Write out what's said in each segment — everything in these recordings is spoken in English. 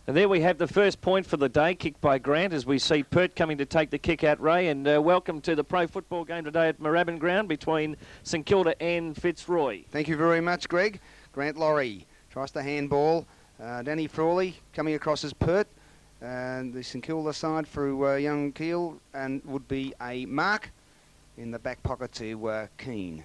And there we have the first point for the day, kicked by Grant, as we see Pert coming to take the kick out, Ray. And welcome to the pro football game today at Moorabbin ground between St Kilda and Fitzroy. Thank you very much, Greg. Grant Laurie tries to handball. Danny Frawley coming across as Pert. And the St Kilda side through young Keel, and would be a mark in the back pocket to Keane.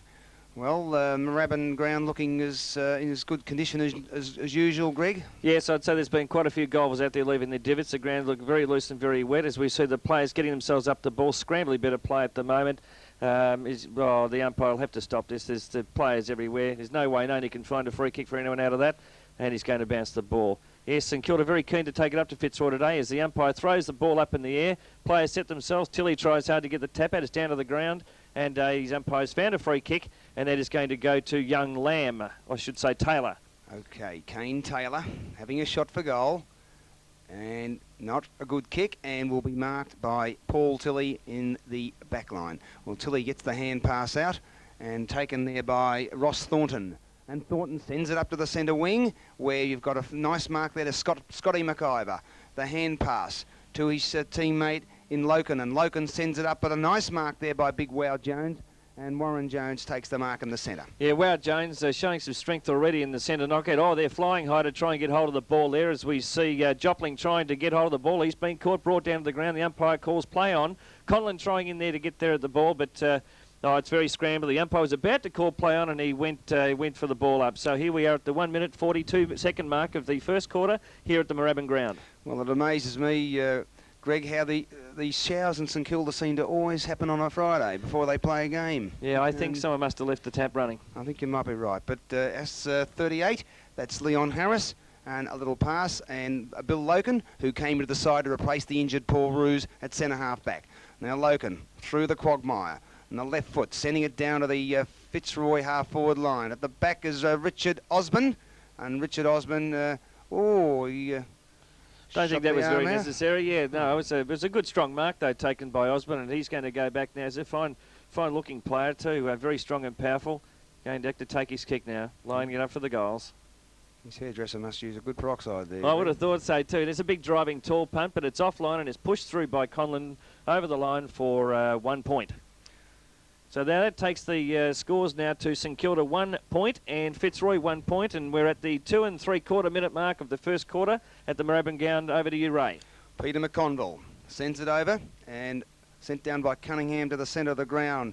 Well, Moorabbin ground looking in as good condition as usual, Greg. Yes, I'd say there's been quite a few goals out there leaving their divots. The ground look very loose and very wet as we see the players getting themselves up the ball. Scrambly bit of play at the moment. The umpire will have to stop this. There's the players everywhere. There's no way Noni can find a free kick for anyone out of that. And he's going to bounce the ball. Yes, St Kilda very keen to take it up to Fitzroy today as the umpire throws the ball up in the air. Players set themselves. Tilly tries hard to get the tap out. It's down to the ground. And his umpire's found a free kick. And that is going to go to young Lamb. I should say Taylor. Okay, Kane Taylor having a shot for goal. And not a good kick. And will be marked by Paul Tilly in the back line. Well, Tilly gets the hand pass out. And taken there by Ross Thornton. And Thornton sends it up to the centre wing, where you've got a nice mark there to Scotty McIver. The hand pass to his teammate in Loken, and Loken sends it up, but a nice mark there by Big Wow Jones, and Warren Jones takes the mark in the centre. Yeah, Wow Jones showing some strength already in the centre knockout. Oh, they're flying high to try and get hold of the ball there, as we see Jopling trying to get hold of the ball. He's been caught, brought down to the ground. The umpire calls play on. Conlon trying in there to get there at the ball, but... it's very scrambled. The umpire was about to call play on, and he went for the ball up. So here we are at the 1 minute 42-second mark of the first quarter here at the Moorabbin ground. Well, it amazes me, Greg, how these showers in St Kilda seem to always happen on a Friday before they play a game. Yeah, I think someone must have left the tap running. I think you might be right. But S38, that's Leon Harris. And a little pass, and Bill Loken, who came to the side to replace the injured Paul Roos at centre half back. Now Loken through the quagmire. And the left foot, sending it down to the Fitzroy half-forward line. At the back is Richard Osborne. And Richard Osborne, don't think that was very necessary. Yeah, no, it was a good, strong mark, though, taken by Osborne. And he's going to go back now. He's a fine-looking player, too. Very strong and powerful. Going back to take his kick now. Lining it up for the goals. His hairdresser must use a good peroxide there. I would have thought so, too. There's a big driving tall punt, but it's offline and it's pushed through by Conlon over the line for 1 point. So now that takes the scores now to St Kilda 1 point and Fitzroy 1 point, and we're at the 2 3/4 minute mark of the first quarter at the Moorabbin ground. Over to you, Ray. Peter McConville sends it over and sent down by Cunningham to the centre of the ground.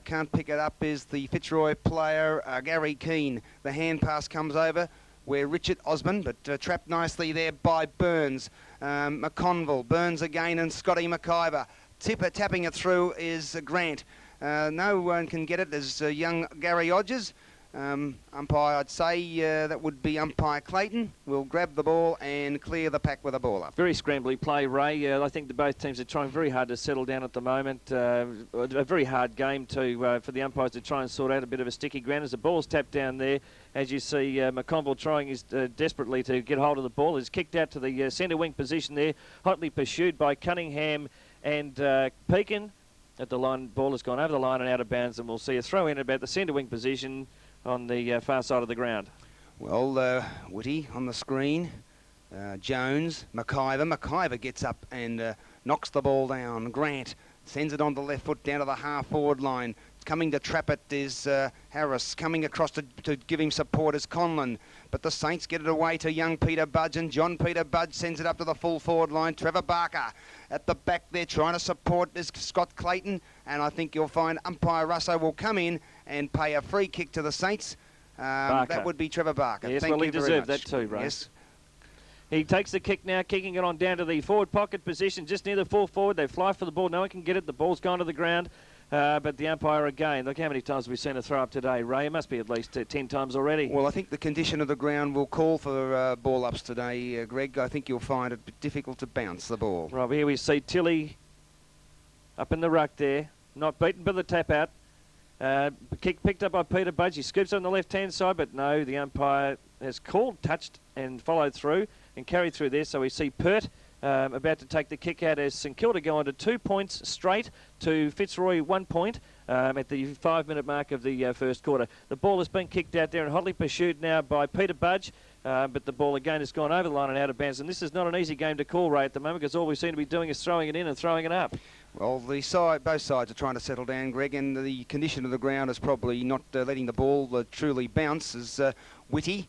Can't pick it up is the Fitzroy player, Gary Keane. The hand pass comes over where Richard Osborne, but trapped nicely there by Burns. McConville, Burns again, and Scotty McIver. Tapping it through is Grant. No one can get it. There's young Gary Odgers. Umpire, I'd say that would be umpire Clayton. Will grab the ball and clear the pack with the ball up. Very scrambly play, Ray. I think both teams are trying very hard to settle down at the moment. A very hard game for the umpires to try and sort out a bit of a sticky ground as the ball's tapped down there. As you see, McConville trying desperately to get hold of the ball. Is kicked out to the centre wing position there, hotly pursued by Cunningham and Pekin. At the line, ball has gone over the line and out of bounds, and we'll see a throw in about the centre wing position on the far side of the ground. Well, Whitty on the screen. Jones, McIver gets up and knocks the ball down. Grant sends it on the left foot down to the half-forward line. Coming to trap it is Harris. Coming across to give him support is Conlon. But the Saints get it away to young Peter-Budge, and John Peter-Budge sends it up to the full forward line. Trevor Barker at the back there trying to support is Scott Clayton. And I think you'll find umpire Russo will come in and pay a free kick to the Saints. That would be Trevor Barker. Yes, Thank well, you he deserved that too, Ray. Yes. He takes the kick now, kicking it on down to the forward pocket position, just near the full forward. They fly for the ball. No one can get it. The ball's gone to the ground. But the umpire again, look how many times we've seen a throw up today, Ray. It must be at least 10 times already. Well, I think the condition of the ground will call for ball ups today, Greg. I think you'll find it difficult to bounce the ball. Right, here we see Tilly up in the ruck there, not beaten by the tap out. Kick picked up by Peter-Budge. He scoops on the left-hand side, but no, the umpire has called, touched and followed through and carried through there. So we see Pert about to take the kick out as St Kilda go on to 2 points straight to Fitzroy 1 point at the 5 minute mark of the first quarter. The ball has been kicked out there and hotly pursued now by Peter-Budge. but the ball again has gone over the line and out of bounds. And this is not an easy game to call, Ray, at the moment, because all we seem to be doing is throwing it in and throwing it up. Well, both sides are trying to settle down, Greg, and the condition of the ground is probably not letting the ball truly bounce as Whitty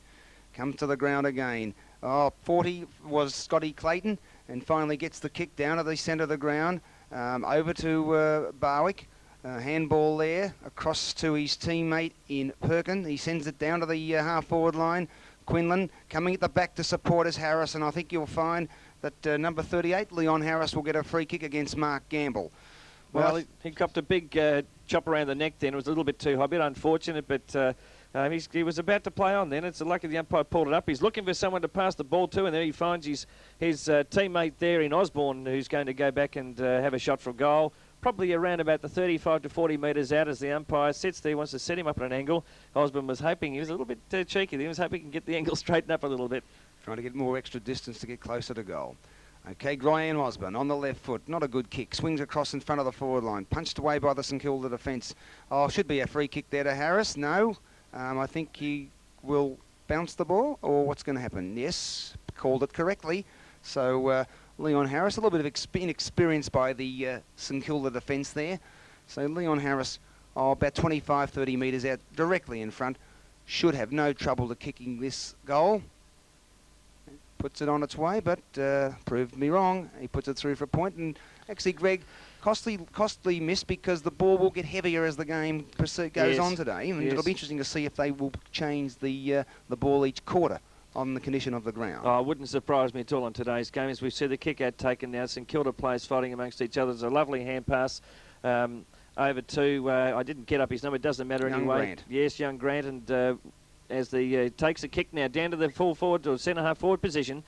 comes to the ground again. 40 was Scotty Clayton, and finally gets the kick down to the centre of the ground, over to Barwick. Handball there, across to his teammate in Perkin. He sends it down to the half-forward line. Quinlan coming at the back to support as Harris, and I think you'll find that number 38, Leon Harris, will get a free kick against Mark Gamble. Well, he copped a big chop around the neck then. It was a little bit too high, a bit unfortunate, but he was about to play on then. It's lucky the umpire pulled it up. He's looking for someone to pass the ball to, and there he finds his teammate there in Osborne, who's going to go back and have a shot for goal. Probably around about the 35 to 40 metres out as the umpire sits there, wants to set him up at an angle. Osborne was hoping, he was a little bit cheeky. He was hoping he can get the angle straightened up a little bit. Trying to get more extra distance to get closer to goal. Okay, Graham Osborne on the left foot, not a good kick. Swings across in front of the forward line. Punched away by the St Kilda defence. Should be a free kick there to Harris. No, I think he will bounce the ball, or what's going to happen? Yes, called it correctly. So Leon Harris, a little bit of inexperience by the St Kilda defence there. So Leon Harris, about 25-30 metres out, directly in front, should have no trouble to kicking this goal. Puts it on its way, but proved me wrong. He puts it through for a point, and actually, Greg, costly miss because the ball will get heavier as the game goes on today, and it'll be interesting to see if they will change the ball each quarter on the condition of the ground. It wouldn't surprise me at all in today's game. As we see the kick out taken now, St Kilda players fighting amongst each other. There's a lovely hand pass over to, I didn't get up his number, it doesn't matter Young anyway. Grant. Yes, young Grant, and as the takes a kick now down to the full forward or centre half forward position.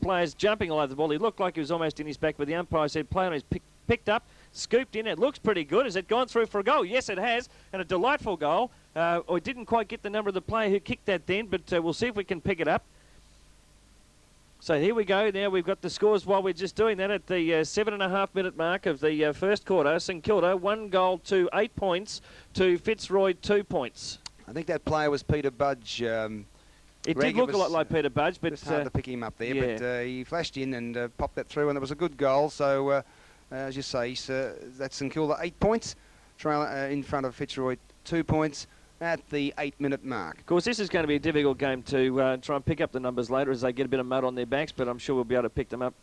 Players jumping all over the ball. He looked like he was almost in his back, but the umpire said play on his picked up, scooped in. It looks pretty good. Has it gone through for a goal? Yes, it has, and a delightful goal. I didn't quite get the number of the player who kicked that then, but we'll see if we can pick it up. So here we go. Now we've got the scores while we're just doing that at the 7.5 minute mark of the first quarter. St Kilda 1 goal to 8 points to Fitzroy 2 points. I think that player was Peter-Budge. It did look a lot like Peter-Budge, but it's hard to pick him up there. But he flashed in and popped that through, and it was a good goal. So as you say, that's St Kilda 8 points, in front of Fitzroy 2 points at the 8 minute mark. Of course, this is going to be a difficult game to try and pick up the numbers later as they get a bit of mud on their backs, but I'm sure we'll be able to pick them up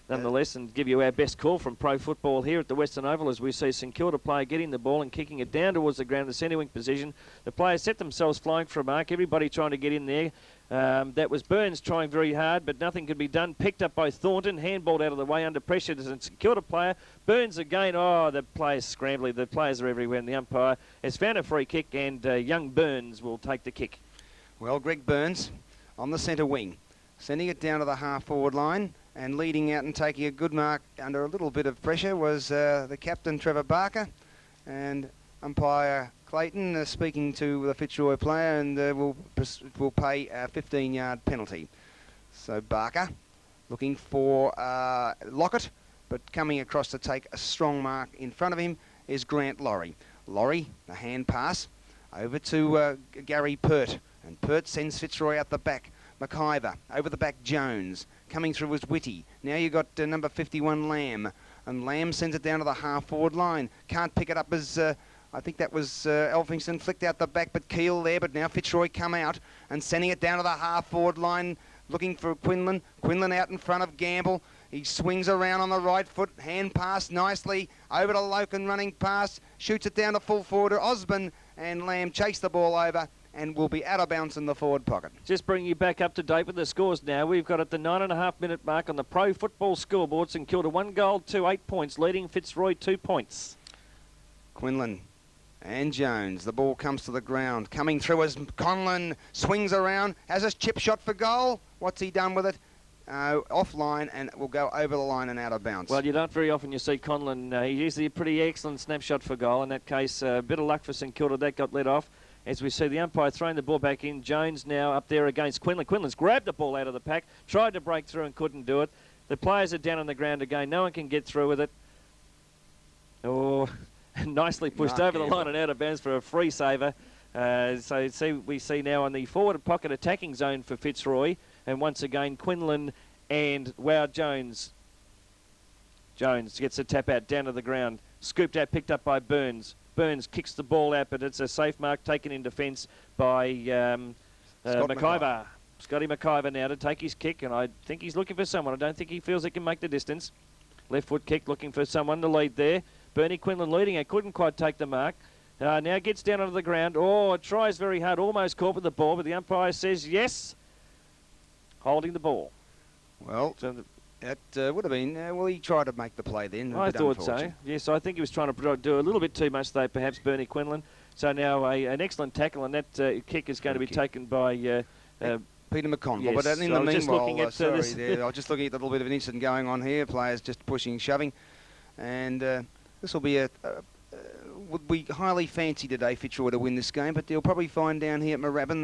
nonetheless and give you our best call from pro football here at the Western Oval as we see St Kilda player getting the ball and kicking it down towards the ground, the centre wing position. The players set themselves flying for a mark, everybody trying to get in there. That was Burns trying very hard, but nothing could be done. Picked up by Thornton, handballed out of the way under pressure to the St Kilda player. Burns again. The players scrambling. The players are everywhere, and the umpire has found a free kick, and young Burns will take the kick. Well, Greg Burns on the centre wing, sending it down to the half-forward line, and leading out and taking a good mark under a little bit of pressure was the captain, Trevor Barker, and umpire Clayton speaking to the Fitzroy player, and will pay a 15-yard penalty. So Barker looking for Lockett, but coming across to take a strong mark in front of him is Grant Laurie. Laurie, a hand pass over to Gary Pert, and Pert sends Fitzroy out the back. McIver, over the back Jones, coming through was Whitty. Now you've got number 51 Lamb, and Lamb sends it down to the half-forward line. Can't pick it up as, I think that was Elphingston, flicked out the back, but Keel there, but now Fitzroy come out and sending it down to the half-forward line, looking for Quinlan. Quinlan out in front of Gamble. He swings around on the right foot, hand pass nicely, over to Loken running past, shoots it down to full forward. Osborne and Lamb chase the ball over and will be out of bounds in the forward pocket. Just bringing you back up to date with the scores now. We've got at the 9.5 minute mark on the pro football scoreboard, St Kilda 1 goal to 8 points, leading Fitzroy 2 points. Quinlan and Jones, the ball comes to the ground. Coming through as Conlon swings around, has a chip shot for goal. What's he done with it? Offline, and it will go over the line and out of bounds. Well, you don't very often you see Conlon. He's usually a pretty excellent snapshot for goal. In that case, a bit of luck for St Kilda. That got let off. As we see the umpire throwing the ball back in. Jones now up there against Quinlan. Quinlan's grabbed the ball out of the pack, tried to break through and couldn't do it. The players are down on the ground again. No one can get through with it. Nicely pushed over the line and out of bounds for a free saver. We see now on the forward pocket attacking zone for Fitzroy, and once again Quinlan and Jones. Jones gets a tap out down to the ground, scooped out, picked up by Burns. Burns kicks the ball out, but it's a safe mark taken in defence by McIver. Scotty McIver now to take his kick, and I think he's looking for someone. I don't think he feels he can make the distance. Left foot kick, looking for someone to lead there. Bernie Quinlan leading it, couldn't quite take the mark. Now gets down onto the ground. Oh, tries very hard, almost caught with the ball, but the umpire says yes, holding the ball. Well, that would have been, well, he tried to make the play then. I thought so. Yes, I think he was trying to do a little bit too much, though, perhaps, Bernie Quinlan. So now an excellent tackle, and that kick is going to be taken by Peter McConville. Yes, But in the meanwhile, I was just looking at the little bit of an incident going on here. Players just pushing, shoving. And this will be would be highly fancy today, Fitzroy, to win this game, but they'll probably find down here at Moorabbin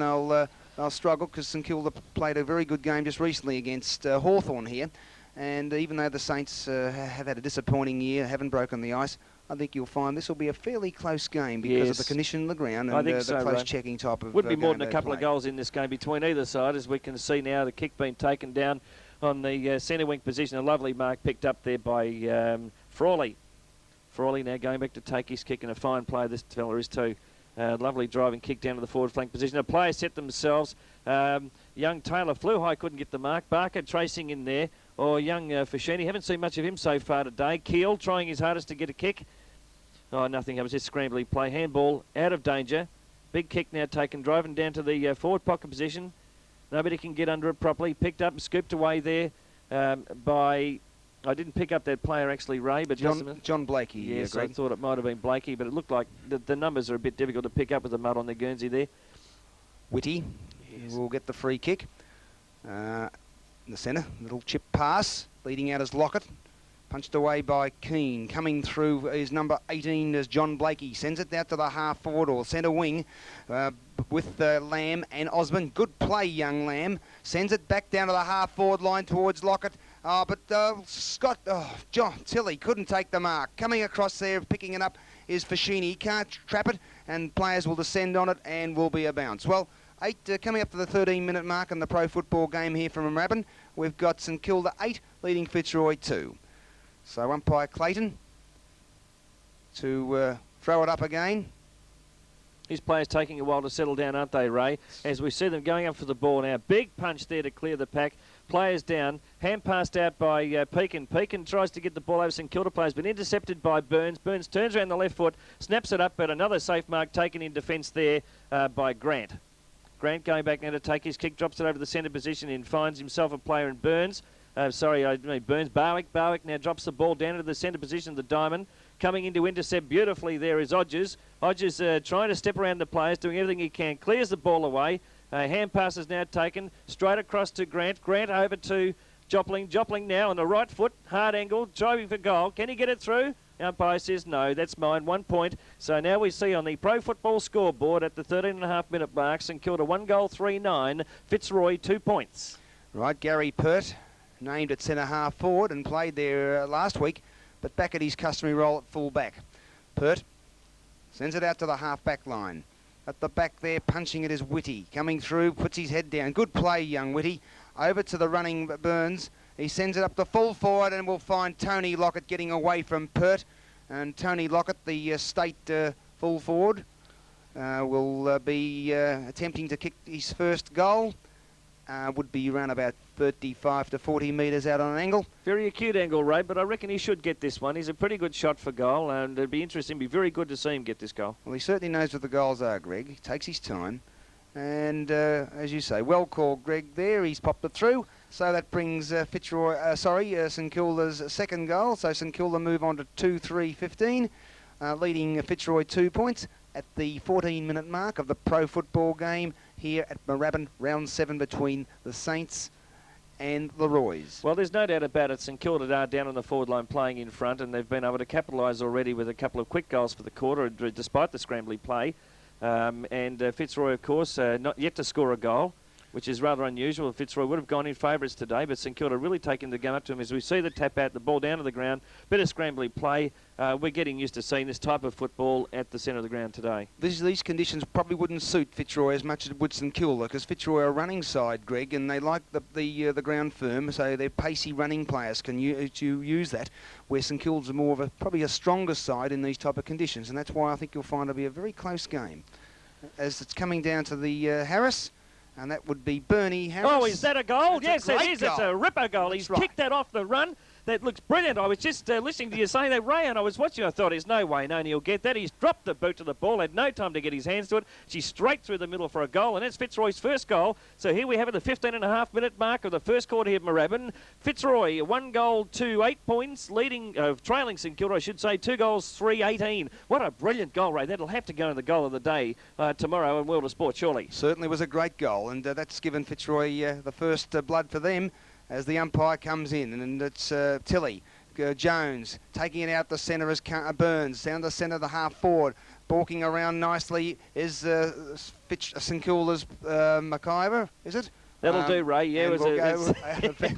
they'll struggle, because St Kilda played a very good game just recently against Hawthorn here, and even though the Saints have had a disappointing year, haven't broken the ice, I think you'll find this will be a fairly close game because of the condition of the ground and the close checking type of would be more than a couple of goals in this game between either side, as we can see now the kick being taken down on the centre wing position. A lovely mark picked up there by Frawley. Frawley now going back to take his kick, and a fine play this fella is too. Lovely driving kick down to the forward flank position. The players set themselves. Young Taylor flew high, couldn't get the mark. Barker tracing in there. Or young Fashini, haven't seen much of him so far today. Keel trying his hardest to get a kick. Oh, nothing happens. Just scrambly play. Handball out of danger. Big kick now taken, driving down to the forward pocket position. Nobody can get under it properly. Picked up and scooped away there by... I didn't pick up that player actually, Ray, but John Blakey. Yes, I thought it might have been Blakey, but it looked like the numbers are a bit difficult to pick up with the mud on the Guernsey there. Whitty will get the free kick. In the centre, little chip pass, leading out as Lockett. Punched away by Keane. Coming through is number 18 as John Blakey. Sends it out to the half forward or centre wing with Lamb and Osmond. Good play, young Lamb. Sends it back down to the half forward line towards Lockett. John Tilley couldn't take the mark. Coming across there, picking it up is Fashini. He can't trap it, and players will descend on it and will be a bounce. Well, coming up to the 13-minute mark in the pro football game here from Moorabbin. We've got St Kilda 8 leading Fitzroy 2. So umpire Clayton to throw it up again. His players taking a while to settle down, aren't they, Ray? As we see them going up for the ball now. Big punch there to clear the pack. Players down. Hand passed out by Pekin. Pekin tries to get the ball over St Kilda players, but intercepted by Burns. Burns turns around the left foot, snaps it up, but another safe mark taken in defence there by Grant. Grant going back now to take his kick, drops it over the centre position and finds himself a player in Burns. Burns. Barwick now drops the ball down into the centre position of the diamond. Coming in to intercept beautifully there is Odgers. Odgers trying to step around the players, doing everything he can. Clears the ball away. Hand pass is now taken. Straight across to Grant. Grant over to Jopling. Jopling now on the right foot. Hard angle. Driving for goal. Can he get it through? Umpire says no. That's mine. 1 point. So now we see on the pro football scoreboard at the 13.5-minute mark, St Kilda 1 goal 3-9. Fitzroy 2 points. Right, Gary Pert, named at centre half forward and played there last week, but back at his customary role at full back. Pert sends it out to the half back line. At the back there, punching it is Whitty. Coming through, puts his head down. Good play, young Whitty. Over to the running Burns. He sends it up the full forward, and we'll find Tony Lockett getting away from Pert. And Tony Lockett, the state full forward, will be attempting to kick his first goal. Would be around about 35 to 40 metres out on an angle. Very acute angle, Ray, but I reckon he should get this one. He's a pretty good shot for goal, and it'd be interesting, be very good to see him get this goal. Well, he certainly knows what the goals are, Greg. He takes his time. And, as you say, well called, Greg, there. He's popped it through. So that brings St Kilda's second goal. So St Kilda move on to 2-3-15, leading Fitzroy 2 points at the 14-minute mark of the pro football game here at Moorabbin, round 7 between the Saints and the Roys. Well, there's no doubt about it. St Kilda are down on the forward line playing in front, and they've been able to capitalise already with a couple of quick goals for the quarter, despite the scrambly play. And Fitzroy, of course, not yet to score a goal. which is rather unusual. Fitzroy would have gone in favourites today, but St Kilda really taking the game up to him as we see the tap out, the ball down to the ground, bit of scrambly play. We're getting used to seeing this type of football at the centre of the ground today. These conditions probably wouldn't suit Fitzroy as much as it would St Kilda, because Fitzroy are a running side, Greg, and they like the ground firm, so they're pacey running players can use that, where St Kilda's more of probably a stronger side in these type of conditions, and that's why I think you'll find it'll be a very close game. As it's coming down to the Harris, and that would be Bernie Harris. Oh, is that a goal? That's yes, it is. Goal. It's a ripper goal. He's kicked that off the run. That looks brilliant. I was just listening to you saying that, Ray, and I was watching. I thought, there's no way Noni will get that. He's dropped the boot to the ball, had no time to get his hands to it. She's straight through the middle for a goal, and that's Fitzroy's first goal. So here we have it, the 15.5-minute mark of the first quarter here at Moorabbin. Fitzroy, 1 goal to 8 points, trailing St Kilda, I should say, 2 goals, 3-18. What a brilliant goal, Ray. That'll have to go in the goal of the day tomorrow in World of Sport, surely. Certainly was a great goal, and that's given Fitzroy the first blood for them as the umpire comes in, and it's Tilly. Jones taking it out the centre as Burns down the centre, the half forward, balking around nicely is St Kilda's McIver, is it? That'll do, Ray. Yeah, it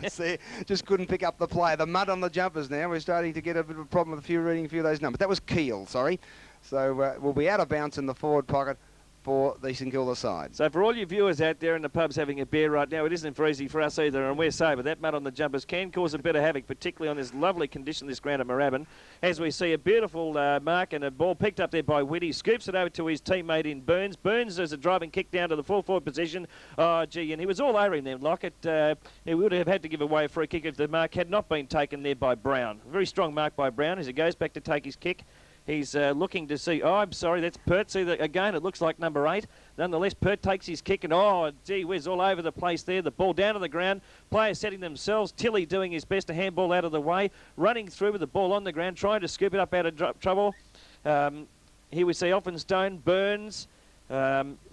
was there. Just couldn't pick up the play. The mud on the jumpers now. We're starting to get a bit of a problem with reading a few of those numbers. That was Keel, sorry. So we'll be out of bounds in the forward pocket for the St Kilda side. So for all you viewers out there in the pubs having a beer right now, it isn't for easy for us either, and we're sober. That mud on the jumpers can cause a bit of havoc, particularly on this lovely condition, this ground at Moorabbin. As we see a beautiful mark and a ball picked up there by Whitty, scoops it over to his teammate in Burns. Burns does a driving kick down to the full forward position. Oh, gee, and he was all over him then, Lockett. He would have had to give away a free kick if the mark had not been taken there by Brown. A very strong mark by Brown as he goes back to take his kick. He's looking to see, oh, I'm sorry, that's Pert. See, again, it looks like number 8. Nonetheless, Pert takes his kick, and oh, gee whiz, all over the place there. The ball down to the ground. Players setting themselves. Tilly doing his best to handball out of the way. Running through with the ball on the ground, trying to scoop it up out of trouble. Here we see Offenstone, Burns,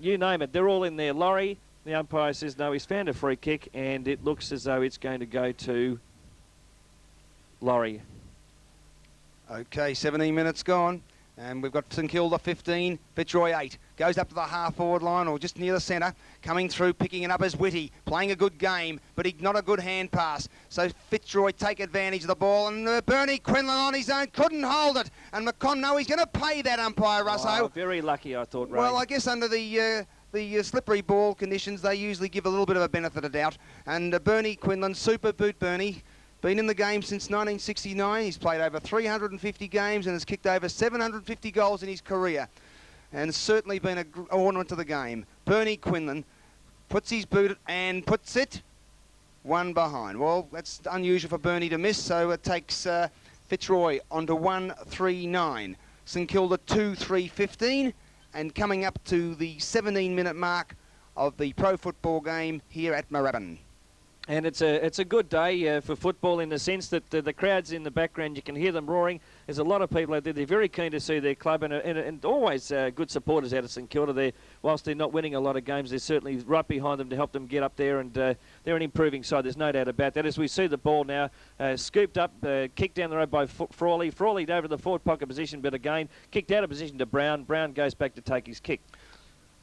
you name it. They're all in there. Laurie, the umpire says no, he's found a free kick, and it looks as though it's going to go to Laurie. Okay, 17 minutes gone, and we've got St Kilda 15, Fitzroy 8. Goes up to the half-forward line, or just near the centre. Coming through, picking it up as Whitty. Playing a good game, but not a good hand pass. So Fitzroy take advantage of the ball, and Bernie Quinlan on his own couldn't hold it. And McCon, he's going to pay that umpire, Russo. Oh, very lucky, I thought, Ray. Well, I guess under the slippery ball conditions, they usually give a little bit of a benefit of doubt. And Bernie Quinlan, super boot Bernie. Been in the game since 1969. He's played over 350 games and has kicked over 750 goals in his career. And certainly been an ornament to the game. Bernie Quinlan puts his boot and puts it one behind. Well, that's unusual for Bernie to miss, so it takes Fitzroy onto 1-3-9. St Kilda 2-3-15. And coming up to the 17-minute mark of the pro football game here at Moorabbin. And it's a good day for football in the sense that the crowds in the background, you can hear them roaring. There's a lot of people out there. They're very keen to see their club and always good supporters out of St Kilda. Whilst they're not winning a lot of games, they're certainly right behind them to help them get up there, and they're an improving side. There's no doubt about that. As we see the ball now scooped up, kicked down the road by Frawley. Frawley over the forward pocket position, but again, kicked out of position to Brown. Brown goes back to take his kick.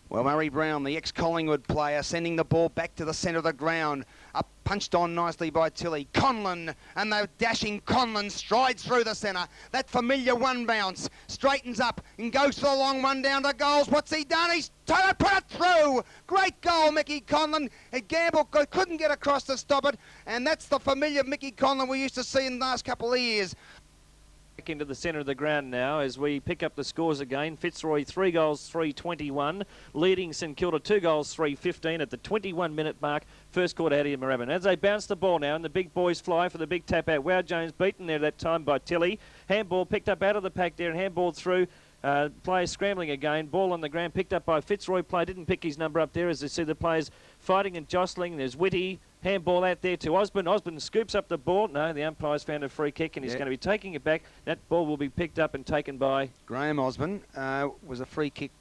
Well, Murray Brown, the ex-Collingwood player, sending the ball back to the centre of the ground. Up, punched on nicely by Tilly. Conlon, and the dashing Conlon strides through the centre. That familiar one bounce, straightens up and goes for the long one down to goals. What's he done? He's put it through. Great goal, Mickey Conlon. Gamble couldn't get across to stop it, and that's the familiar Mickey Conlon we used to see in the last couple of years. Back into the centre of the ground now as we pick up the scores again. Fitzroy 3 goals, 3-21, leading St Kilda 2 goals, 3-15 at the 21-minute mark. First quarter out here in Moorabbin. As they bounce the ball now and the big boys fly for the big tap out. Wow, Jones beaten there that time by Tilly. Handball picked up out of the pack there and handball through. Players scrambling again. Ball on the ground picked up by Fitzroy. Player didn't pick his number up there as they see the players fighting and jostling. There's Whitty. Handball out there to Osborne. Osborne scoops up the ball. No, the umpire's found a free kick and he's going to be taking it back. That ball will be picked up and taken by Graham Osborne. Was a free kick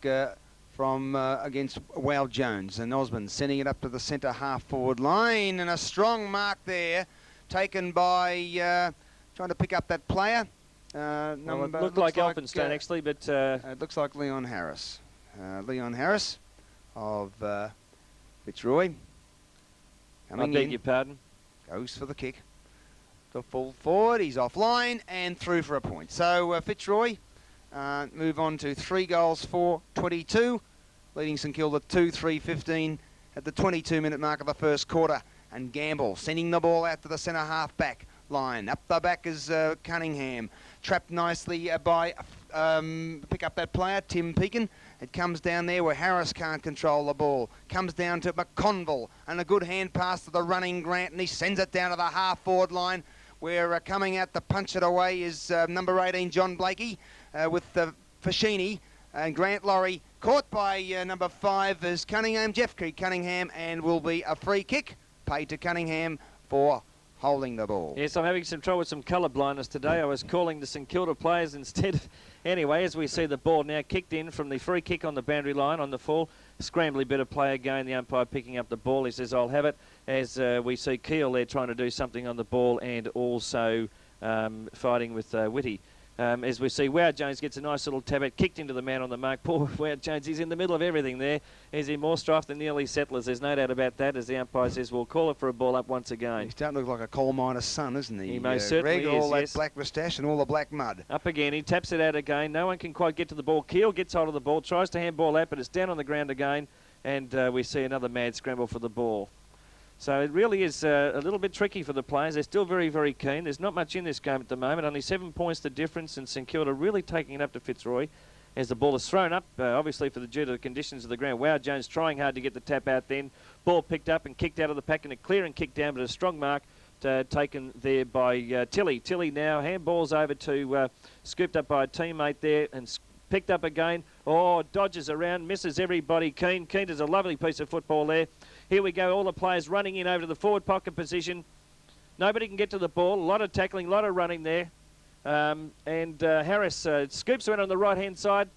from against Wow Jones, and Osborne sending it up to the centre half forward line, and a strong mark there taken by trying to pick up that player. Well, it looked like Elphinstone actually, but it looks like Leon Harris. Leon Harris of Fitzroy. Coming beg in. your pardon. Goes for the kick. The full forward. He's offline and through for a point. So Fitzroy move on to 3 goals for 22, leading St Kilda 2-3-15 at the 22-minute mark of the first quarter. And Gamble sending the ball out to the centre half-back line. Up the back is Cunningham. Trapped nicely by, pick up that player, Tim Pekin. It comes down there where Harris can't control the ball. Comes down to McConville and a good hand pass to the running Grant, and he sends it down to the half-forward line where coming out to punch it away is number 18, John Blakey, with Fashini. And Grant Laurie caught by number 5 is Cunningham, Jeff Cunningham, and will be a free kick paid to Cunningham for holding the ball. Yes, I'm having some trouble with some colour blindness today. I was calling the St Kilda players instead. Anyway, as we see the ball now kicked in from the free kick on the boundary line on the full. Scrambly bit of play again. The umpire picking up the ball. He says, I'll have it. As we see Keel there trying to do something on the ball and also fighting with Whitty. As we see, Wow Jones gets a nice little tab out, kicked into the man on the mark. Poor Wow Jones, he's in the middle of everything there. He's in more strife than nearly settlers. There's no doubt about that, as the umpire says, we'll call it for a ball up once again. He's starting to look like a coal miner's son, isn't he? He most certainly Greg, is, all that yes. black moustache and all the black mud. Up again, he taps it out again. No one can quite get to the ball. Keel gets hold of the ball, tries to handball out, but it's down on the ground again, and we see another mad scramble for the ball. So it really is a little bit tricky for the players. They're still very, very keen. There's not much in this game at the moment. Only 7 points the difference, and St Kilda really taking it up to Fitzroy as the ball is thrown up, obviously due to the conditions of the ground. Wow Jones trying hard to get the tap out then. Ball picked up and kicked out of the pack, and a clear and kick down, but a strong mark taken there by Tilly. Tilly now handballs over to, scooped up by a teammate there and picked up again. Oh, dodges around, misses everybody. Keane does a lovely piece of football there. Here we go, all the players running in over to the forward pocket position. Nobody can get to the ball. A lot of tackling, a lot of running there. Harris scoops around on the right-hand side.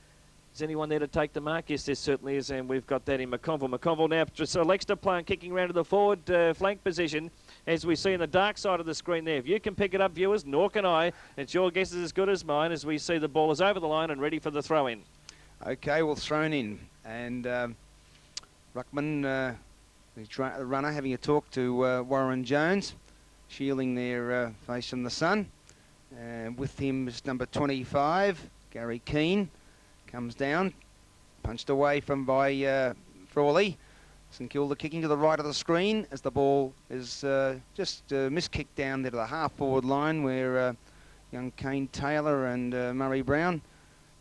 Is anyone there to take the mark? Yes, there certainly is, and we've got that in McConville. McConville now selects to play and kicking around to the forward flank position, as we see in the dark side of the screen there. If you can pick it up, viewers, nor can I. It's your guess is as good as mine, as we see the ball is over the line and ready for the throw-in. Okay, well, thrown in. And Ruckman, the runner, having a talk to Warren Jones, shielding their face from the sun. With him is number 25, Gary Keane. Comes down, punched away by Frawley. St Kilda kicking to the right of the screen as the ball is just miskicked down there to the half-forward line where young Kane Taylor and Murray Brown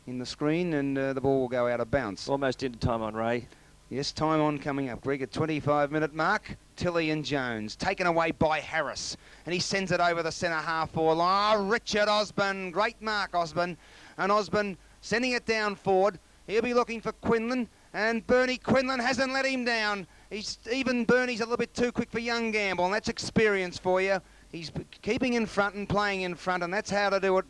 in the screen, and the ball will go out of bounds. Almost into time on, Ray. Yes, time on coming up, Greg, at 25-minute mark. Tilly and Jones, taken away by Harris, and he sends it over the centre half-forward line. Oh, Richard Osborne, great mark, Osborne. And Osborne sending it down forward. He'll be looking for Quinlan, and Bernie Quinlan hasn't let him down. Bernie's a little bit too quick for young Gamble, and that's experience for you. He's keeping in front and playing in front, and that's how to do it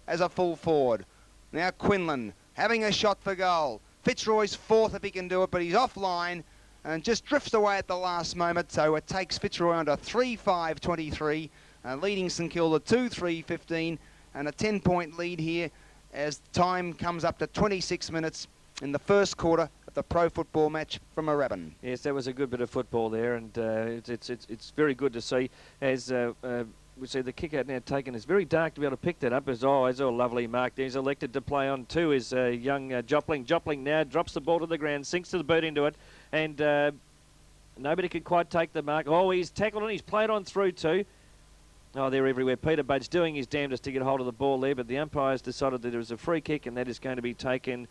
as a full forward. Now Quinlan having a shot for goal. Fitzroy's fourth if he can do it, but he's offline and just drifts away at the last moment. So it takes Fitzroy under 3-5-23, leading St Kilda 2-3-15, and a 10-point lead here as time comes up to 26 minutes in the first quarter of the pro football match from Moorabbin. Yes, that was a good bit of football there, and it's very good to see as we see the kick out now taken. It's very dark to be able to pick that up. It's a lovely mark there. He's elected to play on too is young Jopling. Jopling now drops the ball to the ground, sinks to the boot into it, and nobody could quite take the mark. Oh, he's tackled and he's played on through too. Oh, they're everywhere. Peter-Budge doing his damnedest to get hold of the ball there, but the umpires decided that it was a free kick, and that is going to be taken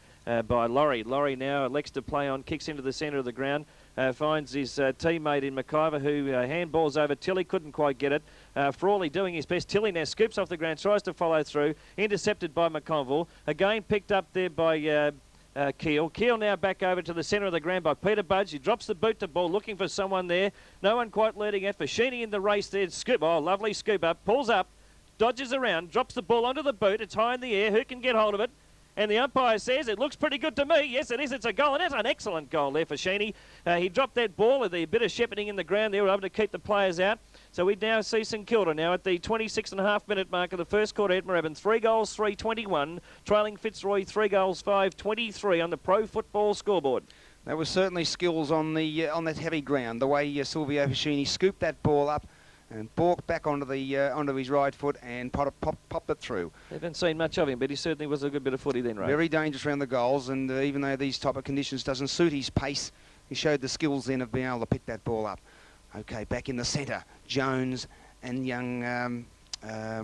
by Laurie. Laurie now elects to play on, kicks into the centre of the ground, finds his teammate in McIver, who handballs over. Tilly couldn't quite get it. Frawley doing his best. Tilly now scoops off the ground, tries to follow through, intercepted by McConville. Again picked up there by Keel. Keel now back over to the centre of the ground by Peter-Budge. He drops the boot to ball, looking for someone there. No one quite leading out. Fashini in the race there. Scoop. Oh, lovely scoop up. Pulls up, dodges around, drops the ball onto the boot. It's high in the air. Who can get hold of it? And the umpire says, it looks pretty good to me. Yes, it is. It's a goal, and that's an excellent goal there for Sheeny. He dropped that ball with a bit of shepherding in the ground. They were able to keep the players out. So we now see St Kilda now at the 26.5-minute mark of the first quarter at Moorabbin. 3 goals, 3-21, trailing Fitzroy 3 goals, 5-23 on the pro football scoreboard. That was certainly skills on that heavy ground. The way Silvio Fascini scooped that ball up and balked back onto his right foot and popped it through. Haven't seen much of him, but he certainly was a good bit of footy then, right? Very dangerous around the goals, and even though these type of conditions doesn't suit his pace, he showed the skills then of being able to pick that ball up. Okay, Back in the centre, Jones and young,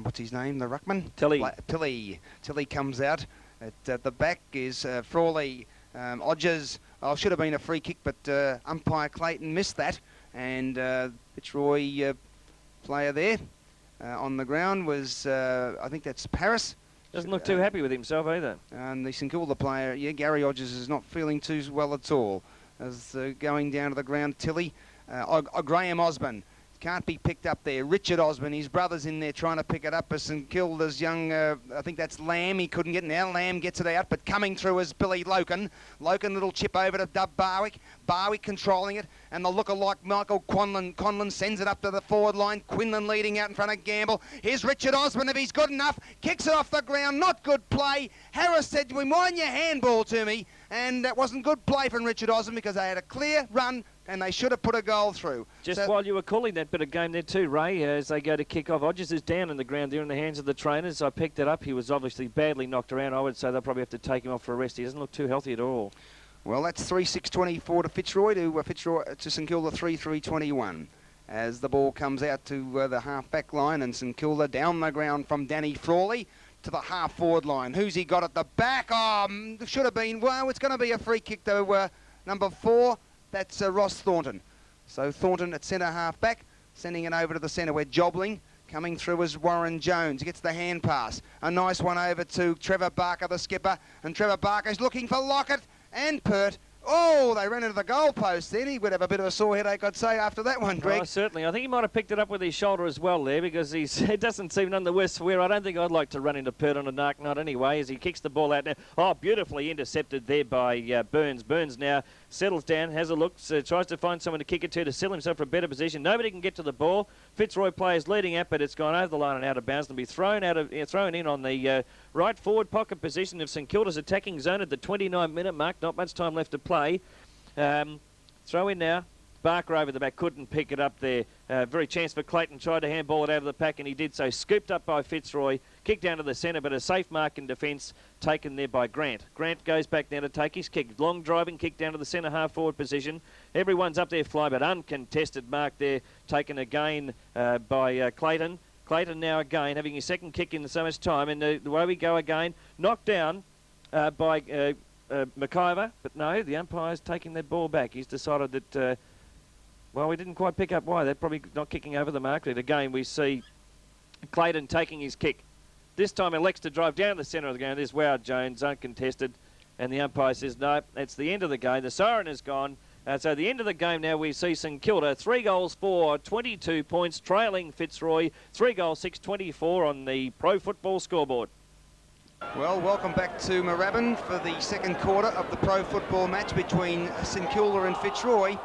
what's his name, the ruckman? Tilly comes out. At the back is Frawley, Odgers. Oh, should have been a free kick, but umpire Clayton missed that. And Fitzroy player there on the ground was, I think that's Paris. Doesn't look too happy with himself either. And the St Kilda player, yeah, Gary Odgers is not feeling too well at all. As going down to the ground, Tilly, Graham Osborne. Can't be picked up there. Richard Osborne, his brother's in there trying to pick it up as St Kilda's young, I think that's Lamb. He couldn't get it. Now Lamb gets it out, but coming through is Billy Loken. Loken, little chip over to Dub Barwick. Barwick controlling it, and the lookalike Michael Conlon. Conlon sends it up to the forward line. Quinlan leading out in front of Gamble. Here's Richard Osborne, if he's good enough. Kicks it off the ground. Not good play. Harris said, "Wind your handball to me." And that wasn't good play from Richard Osborne because they had a clear run and they should have put a goal through. Just while you were calling that bit of game there too, Ray, as they go to kick off, Odgers is down in the ground there in the hands of the trainers. I picked it up. He was obviously badly knocked around. I would say they'll probably have to take him off for a rest. He doesn't look too healthy at all. Well, that's 3-6-24 to Fitzroy, to St Kilda 3-3-21. As the ball comes out to the half-back line, and St Kilda down the ground from Danny Frawley to the half-forward line. Who's he got at the back? Oh, should have been. Well, it's going to be a free kick to number 4. That's Ross Thornton. So Thornton at centre half-back, sending it over to the centre where Jobling. Coming through is Warren Jones. He gets the hand pass. A nice one over to Trevor Barker, the skipper. And Trevor Barker's looking for Lockett and Pert. Oh, they ran into the goalpost then. He would have a bit of a sore headache, I'd say, after that one, Greg. Oh, certainly. I think he might have picked it up with his shoulder as well there because it doesn't seem none the worse for wear. I don't think I'd like to run into Pert on a dark night anyway as he kicks the ball out now. Oh, beautifully intercepted there by Burns. Burns now settles down, has a look, tries to find someone to kick it to sell himself for a better position. Nobody can get to the ball. Fitzroy players leading out, but it's gone over the line and out of bounds and be thrown in on the right forward pocket position of St Kilda's attacking zone at the 29-minute mark. Not much time left to play. Throw in now. Barker over the back, couldn't pick it up there. Very chance for Clayton, tried to handball it out of the pack and he did so. Scooped up by Fitzroy, kicked down to the centre, but a safe mark in defence taken there by Grant. Grant goes back now to take his kick. Long driving kick down to the centre half forward position. Everyone's up there fly, but uncontested mark there taken again by Clayton. Clayton now again having his second kick in so much time, and the way we go again, knocked down by McIver, but no, the umpire's taking that ball back. He's decided that, well, we didn't quite pick up why. They're probably not kicking over the mark. Again, we see Clayton taking his kick. This time elects to drive down the centre of the ground. There's Woward Jones, uncontested, and the umpire says, no, that's the end of the game. The siren is gone. So the end of the game now, we see St Kilda 3 goals for 22 points, trailing Fitzroy 3 goals 6-24 on the Pro Football scoreboard. Well, welcome back to Moorabbin for the second quarter of the pro football match between St Kilda and Fitzroy.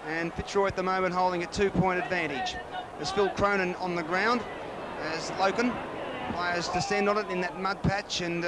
And Fitzroy at the moment holding a 2-point advantage. There's Phil Cronin on the ground as Loken. Players descend on it in that mud patch and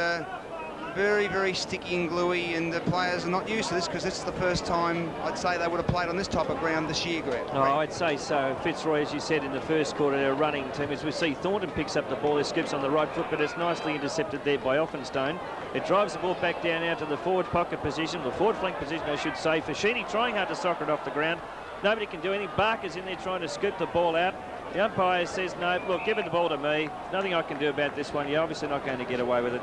very, very sticky and gluey, and the players are not used to this because this is the first time I'd say they would have played on this type of ground this year, Greg. Oh, I'd say so. Fitzroy, as you said, in the first quarter, they're a running team. As we see, Thornton picks up the ball. He skips on the right foot, but it's nicely intercepted there by Offenstone. It drives the ball back down now to the forward pocket position, the forward flank position, I should say. Fascini trying hard to soccer it off the ground. Nobody can do anything. Barker's in there trying to scoop the ball out. The umpire says, no, look, give it the ball to me. Nothing I can do about this one. You're obviously not going to get away with it.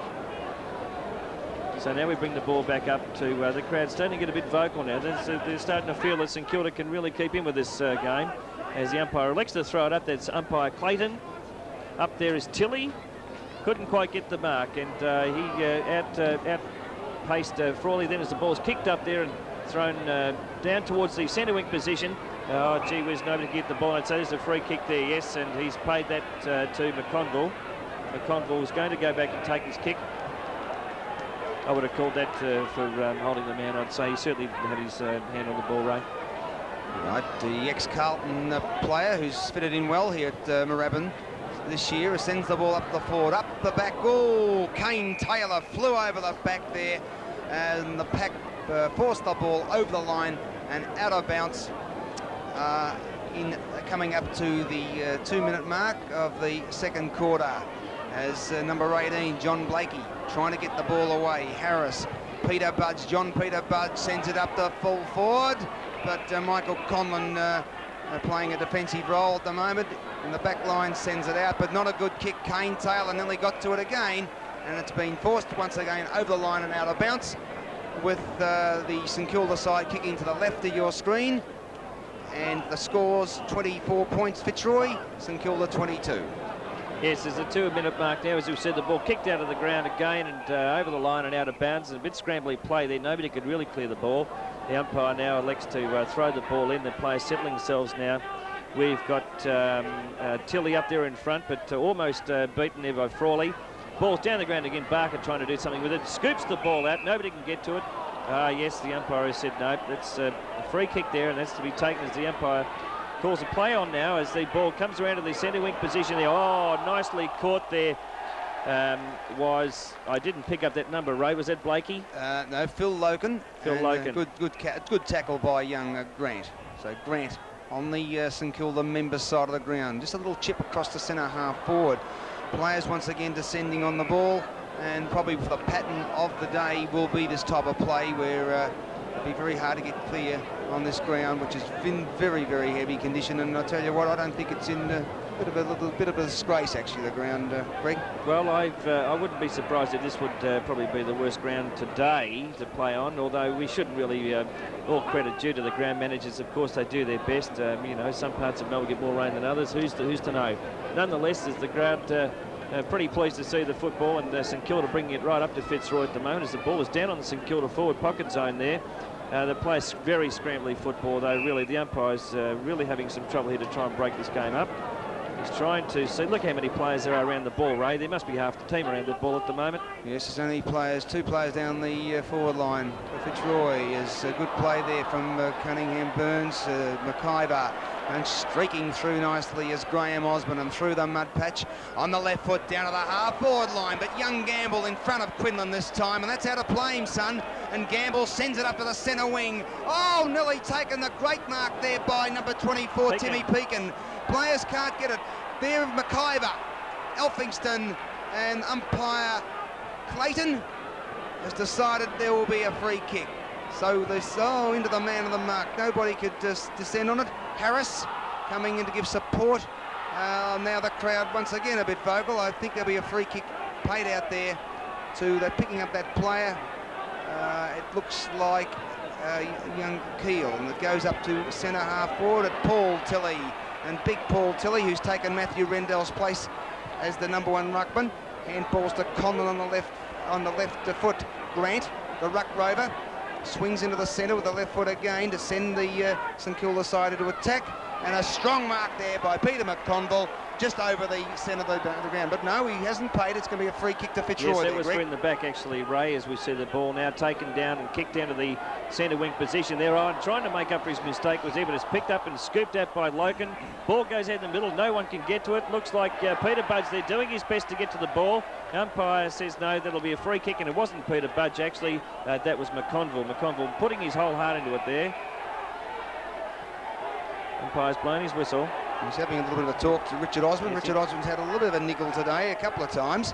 So now we bring the ball back up to the crowd. Starting to get a bit vocal now. They're starting to feel that St Kilda can really keep in with this game. As the umpire elects to throw it up, that's umpire Clayton. Up there is Tilly. Couldn't quite get the mark, and he outpaced Frawley then as the ball's kicked up there and thrown down towards the centre wing position. Oh, gee whiz, nobody can get the ball. I'd say there's a free kick there, yes, and he's paid that to McConville. McConville was going to go back and take his kick. I would have called that for holding the man. I'd say he certainly had his hand on the ball, Ray. Right, the ex-Carlton player who's fitted in well here at Moorabbin this year sends the ball up the forward, up the back. Oh, Kane Taylor flew over the back there, and the pack forced the ball over the line and out of bounds coming up to the 2-minute mark of the second quarter, as number 18, John Blakey, trying to get the ball away. Harris, Peter-Budge, John Peter-Budge sends it up the full forward, but Michael Conlon playing a defensive role at the moment in the back line, sends it out, but not a good kick. Kane Taylor nearly got to it again, and it's been forced once again over the line and out of bounds, with the St Kilda side kicking to the left of your screen. And the score's 24 points Fitzroy, St Kilda 22. Yes, there's a 2-minute mark now. As we said, the ball kicked out of the ground again and over the line and out of bounds. A bit scrambly play there. Nobody could really clear the ball. The umpire now elects to throw the ball in. The players settling themselves now. We've got Tilly up there in front, but almost beaten there by Frawley. Ball's down the ground again. Barker trying to do something with it. Scoops the ball out. Nobody can get to it. Yes, the umpire has said no. That's a free kick there, and that's to be taken as the umpire calls a play on now as the ball comes around to the centre wing position there. Oh, nicely caught there. I didn't pick up that number, Ray. Was that Blakey? No, Phil Loken. Phil Loken. Good tackle by young Grant. So Grant on the St Kilda members side of the ground. Just a little chip across the centre half forward. Players once again descending on the ball. And probably for the pattern of the day will be this type of play where it'll be very hard to get clear on this ground, which is in very, very heavy condition. And I tell you what, I don't think it's in a bit of a disgrace, actually, the ground, Greg. Well, I wouldn't be surprised if this would probably be the worst ground today to play on, although we shouldn't really all credit due to the ground managers. Of course, they do their best. You know, some parts of Melbourne get more rain than others. Who's to know? Nonetheless, as the ground... pretty pleased to see the football, and St Kilda bringing it right up to Fitzroy at the moment as the ball is down on the St Kilda forward pocket zone there. They play very scrambly football, though. Really, the umpire's really having some trouble here to try and break this game up. He's trying to see. Look how many players there are around the ball, Ray. There must be half the team around the ball at the moment. Yes, there's only two players down the forward line. Fitzroy is a good play there from Cunningham, Burns, McIver, and streaking through nicely is Graham Osborne, and through the mud patch on the left foot down to the half-forward line. But young Gamble in front of Quinlan this time, and that's how to play him, son. And Gamble sends it up to the centre wing. Oh, nearly taken the great mark there by number 24, Peakin. Timmy Peakin. Players can't get it. There, McIver, Elphingston, and umpire Clayton has decided there will be a free kick. So this, into the man of the mark. Nobody could just descend on it. Harris coming in to give support. Now the crowd once again a bit vocal. I think there'll be a free kick paid out there to they're picking up that player. It looks like young Keel, and it goes up to centre half forward at Paul Tilley, and big Paul Tilley, who's taken Matthew Rendell's place as the number 1 ruckman. Handballs to Conlon on the left foot. Grant, the ruck rover, swings into the centre with the left foot again to send the St Kilda side into attack, and a strong mark there by Peter McConville just over the centre of the ground. But no, he hasn't paid. It's going to be a free kick to Fitzroy. Yes, that was in the back, actually, Ray, as we see the ball now taken down and kicked down to the centre wing position there. On trying to make up for his mistake was there, but it's picked up and scooped out by Loken. Ball goes out in the middle. No one can get to it. Looks like Peter-Budge there doing his best to get to the ball. Umpire says no, that'll be a free kick, and it wasn't Peter-Budge, actually. That was McConville. McConville putting his whole heart into it there. Umpire's blown his whistle. He's having a little bit of a talk to Richard Osmond. Richard Osmond's had a little bit of a niggle today, a couple of times.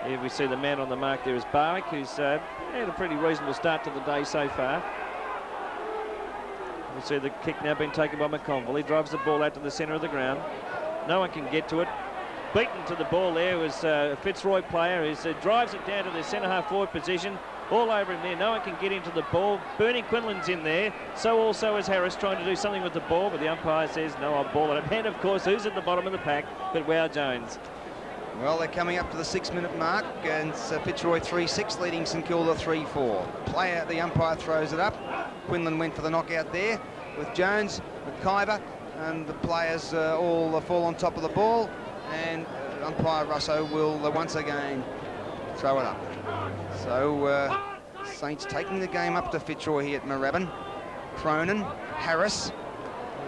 Here we see the man on the mark there is Barwick, who's had a pretty reasonable start to the day so far. We see the kick now being taken by McConville. He drives the ball out to the centre of the ground. No one can get to it. Beaten to the ball there was a Fitzroy player who drives it down to the centre half forward position. All over him there. No one can get into the ball. Bernie Quinlan's in there. So also is Harris trying to do something with the ball, but the umpire says no, I'll ball it up. And of course, who's at the bottom of the pack but Wow Jones? Well, they're coming up to the 6-minute mark, and it's Fitzroy 3-6 leading St Kilda 3-4. The umpire throws it up. Quinlan went for the knockout there with Jones, McIver, and the players all fall on top of the ball, and umpire Russo will once again throw it up. So Saints taking the game up to Fitzroy here at Moorabbin. Cronin, Harris,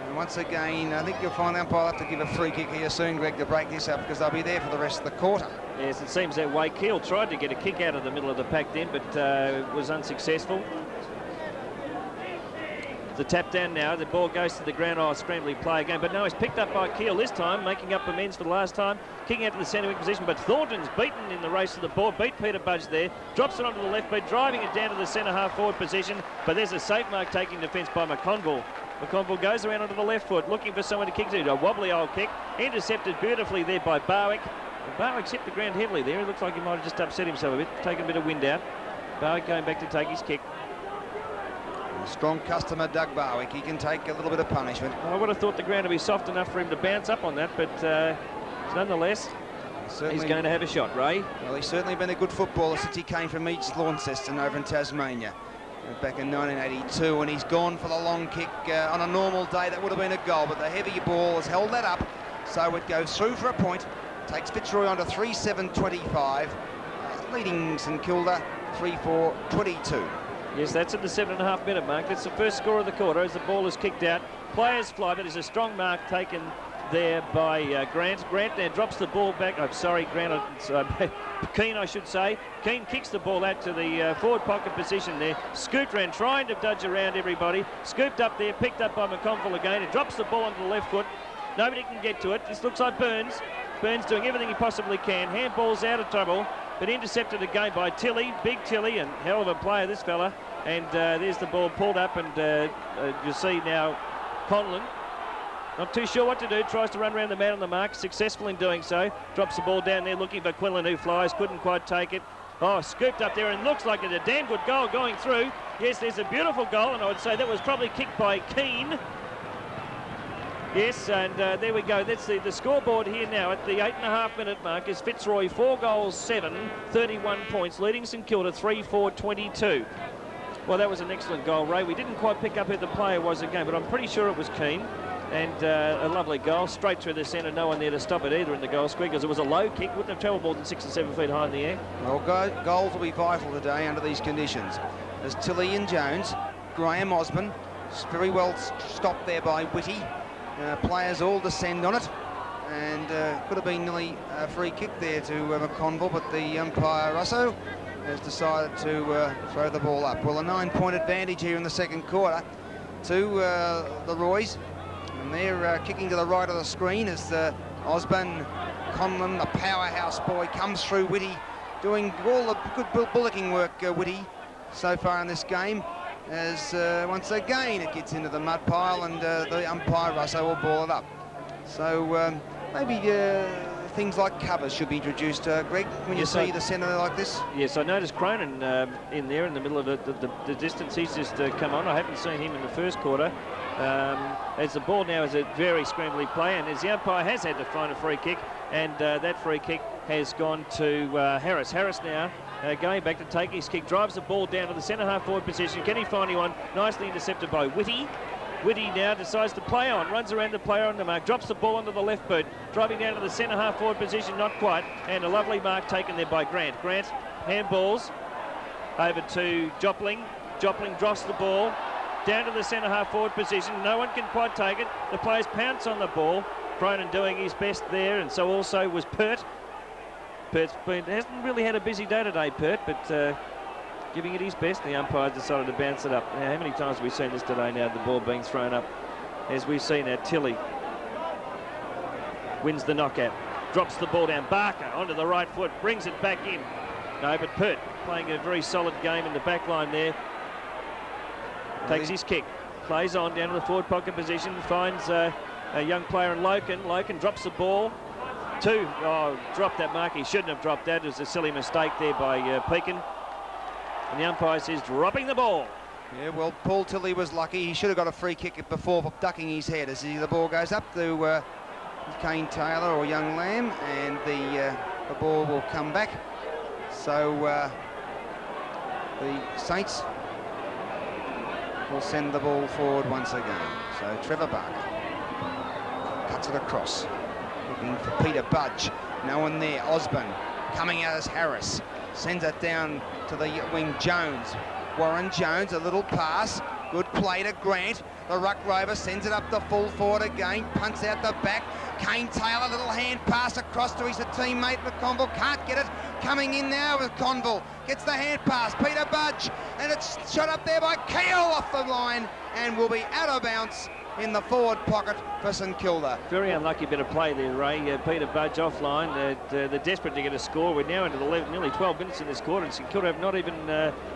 and once again I think you'll find the umpire will have to give a free kick here soon, Greg, to break this up, because they'll be there for the rest of the quarter. Yes, it seems that way. Keel tried to get a kick out of the middle of the pack then, but was unsuccessful. The tap down now, the ball goes to the ground. Oh, scrambly play again, but no, he's picked up by Keel this time, making up amends for the last time, kicking out to the centre wing position, but Thornton's beaten in the race to the ball, beat Peter-Budge there, drops it onto the left boot, driving it down to the centre half forward position, but there's a safe mark taking defence by McConville. McConville goes around onto the left foot, looking for someone to kick to. A wobbly old kick, intercepted beautifully there by Barwick. Barwick's hit the ground heavily there. It looks like he might have just upset himself a bit, taken a bit of wind out. Barwick going back to take his kick. A strong customer, Doug Barwick. He can take a little bit of punishment. Well, I would have thought the ground would be soft enough for him to bounce up on that, but nonetheless, he's going to have a shot, Ray. Well, he's certainly been a good footballer since he came from East Launceston over in Tasmania back in 1982, and he's gone for the long kick. On a normal day, that would have been a goal, but the heavy ball has held that up, so it goes through for a point. Takes Fitzroy on to 3-7-25, leading St Kilda 3-4-22. Yes, that's at the 7.5 minute mark. That's the first score of the quarter as the ball is kicked out. Players fly, but there's a strong mark taken there by Grant. Grant now drops the ball back. I'm sorry, Grant. Keane, I should say. Keane kicks the ball out to the forward pocket position there. Scooped around, trying to dodge around everybody. Scooped up there, picked up by McConville again. It drops the ball onto the left foot. Nobody can get to it. This looks like Burns. Burns doing everything he possibly can. Handball's out of trouble, but intercepted again by Tilly. Big Tilly, and hell of a player, this fella. And there's the ball pulled up, and you see now Conlon, not too sure what to do, tries to run around the man on the mark, successful in doing so. Drops the ball down there looking for Quinlan, who flies, couldn't quite take it. Oh, scooped up there, and looks like it's a damn good goal going through. Yes, there's a beautiful goal, and I would say that was probably kicked by Keane. Yes, and there we go. That's the scoreboard here now at the 8.5 minute mark is Fitzroy 4 goals 7, 31 points, leading St Kilda 3-4-22. Well, that was an excellent goal, Ray. We didn't quite pick up who the player was again, but I'm pretty sure it was Keane. And a lovely goal, straight through the centre, no one there to stop it either in the goal square, because it was a low kick, wouldn't have travelled more than 6 or 7 feet high in the air. Well, goals will be vital today under these conditions. There's Tilly and Jones, Graham Osborne, very well stopped there by Whitty. Players all descend on it, and could have been nearly a free kick there to McConville, but the umpire, Russo, has decided to throw the ball up. Well, a 9-point advantage here in the second quarter to the Roys, and they're kicking to the right of the screen as Osborne, Conlon, the powerhouse boy, comes through. Whitty doing all the good bullocking work, Whitty, so far in this game. As once again it gets into the mud pile, and the umpire Russo will ball it up. So maybe things like covers should be introduced, Greg, when you see the centre like this. Yes, I noticed Cronin in there in the middle of the distance. He's just come on. I haven't seen him in the first quarter. As the ball now is a very scrambly play, and as the umpire has had to find a free kick, and that free kick has gone to Harris. Harris now going back to take his kick, drives the ball down to the centre half forward position. Can he find anyone? Nicely intercepted by Whitty. Whitty now decides to play on, runs around the player on the mark, drops the ball onto the left boot, driving down to the centre half forward position, not quite, and a lovely mark taken there by Grant. Grant handballs over to Jopling. Jopling drops the ball down to the centre half forward position. No one can quite take it. The players pounce on the ball. Cronin doing his best there, and so also was Pert. Hasn't really had a busy day today, Pert, but giving it his best. The umpire decided to bounce it up. Now, how many times have we seen this today now, the ball being thrown up? As we've seen now, Tilly wins the knockout, drops the ball down. Barker onto the right foot, brings it back in. No, but Pert playing a very solid game in the back line there. Takes his kick, plays on down to the forward pocket position, finds a young player in Loken. Loken drops the ball. Dropped that mark. He shouldn't have dropped that. It was a silly mistake there by Pekin. And the umpire says dropping the ball. Yeah, well, Paul Tilly was lucky. He should have got a free kick before ducking his head as the ball goes up to Kane Taylor or Young Lamb, and the ball will come back. So the Saints will send the ball forward once again. So Trevor Barker cuts it across, looking for Peter-Budge. No one there. Osborne coming out as Harris. Sends it down to the wing, Jones. Warren Jones, a little pass. Good play to Grant. The ruck rover sends it up the full forward again. Punts out the back. Kane Taylor, little hand pass across to his teammate McConville. Can't get it. Coming in now with Conville. Gets the hand pass. Peter-Budge. And it's shot up there by Keel off the line. and will be out of bounds in the forward pocket for St Kilda. Very unlucky bit of play there, Ray. Peter-Budge offline. They're desperate to get a score. We're now into the nearly 12 minutes in this quarter, and St Kilda have not even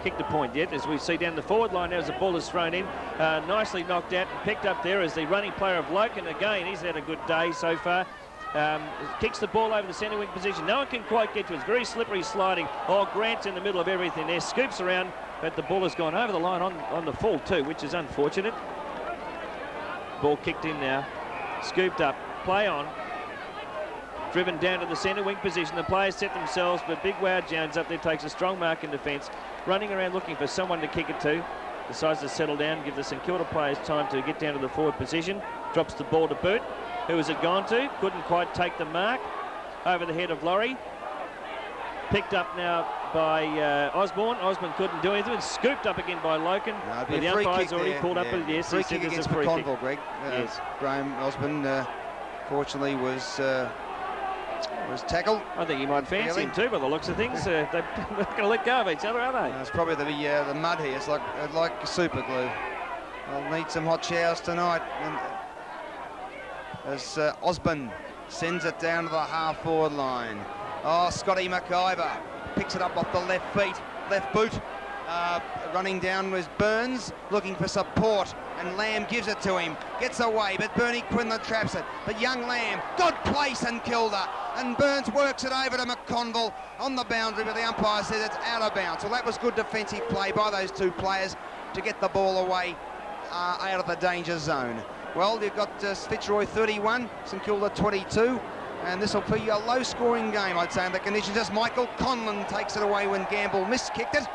kicked a point yet. As we see down the forward line now as the ball is thrown in. Nicely knocked out and picked up there as the running player of Loken. Again, he's had a good day so far. Kicks the ball over the centre wing position. No one can quite get to it. It's very slippery sliding. Oh, Grant's in the middle of everything there. Scoops around, but the ball has gone over the line on the full too, which is unfortunate. Ball kicked in now. Scooped up. Play on. Driven down to the centre wing position. The players set themselves, but Big Wow Jones up there takes a strong mark in defence. Running around looking for someone to kick it to. Decides to settle down, give the St Kilda players time to get down to the forward position. Drops the ball to Burt. Who has it gone to? Couldn't quite take the mark. Over the head of Laurie. Picked up now by Osborne. Osborne couldn't do anything. Scooped up again by Loken. No, but the umpire's already pulled up. Yes, free kick against McConville, Greg. Yes. Graham Osborne, fortunately, was tackled. I think he might fancy him too, by the looks of things. They're not going to let go of each other, are they? It's probably the mud here. It's like super glue. I'll need some hot showers tonight. And as Osborne sends it down to the half-forward line. Oh, Scotty McIver picks it up off the left boot. Running down was Burns, looking for support, and Lamb gives it to him. Gets away, but Bernie Quinlan traps it. But young Lamb, good place St Kilda, and Burns works it over to McConville on the boundary, but the umpire says it's out of bounds. Well, that was good defensive play by those two players to get the ball away out of the danger zone. Well, you've got Fitzroy 31, St Kilda 22. And this will be a low-scoring game, I'd say, in the conditions, as Michael Conlon takes it away when Gamble miskicked it,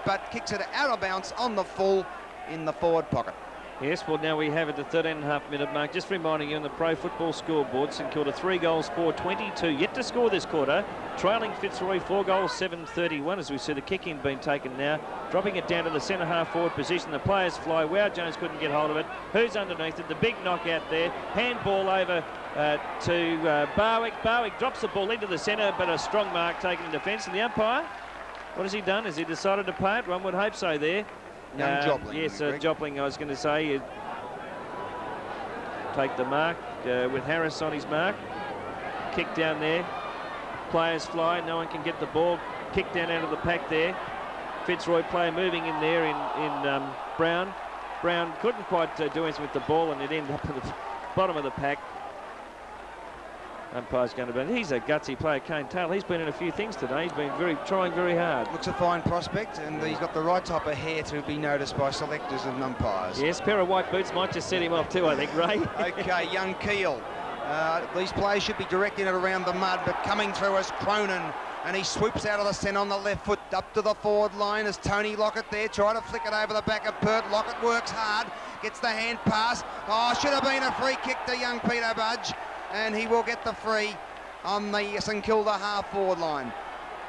but kicks it out of bounds on the full in the forward pocket. Yes, well, now we have at the 13.5-minute mark. Just reminding you on the Pro Football scoreboard, St Kilda 3 goals, 4-22. Yet to score this quarter. Trailing Fitzroy 4 goals, 7-31. As we see the kick-in being taken now. Dropping it down to the centre half-forward position. The players fly. Wow Jones couldn't get hold of it. Who's underneath it? The big knockout there. Handball over to Barwick. Barwick drops the ball into the centre, but a strong mark taken in defence. And the umpire, what has he done? Has he decided to pay it? One would hope so there. Young Jopling. Yes, Jopling, I was going to say. Take the mark with Harris on his mark. Kick down there. Players fly. No one can get the ball. Kick down out of the pack there. Fitzroy player moving in there in Brown. Brown couldn't quite do anything with the ball, and it ended up at the bottom of the pack. Umpire's going to be. He's a gutsy player, Kane Taylor. He's been in a few things today. He's been trying very hard. Looks a fine prospect, and he's got the right type of hair to be noticed by selectors and umpires. Yes, pair of white boots might just set him off too, I think, Ray. Okay, young Keel. These players should be directing it around the mud, but coming through as Cronin, and he swoops out of the centre on the left foot up to the forward line as Tony Lockett there, trying to flick it over the back of Pert. Lockett works hard, gets the hand pass. Oh, should have been a free kick to young Peter-Budge, and he will get the free on the St Kilda half-forward line.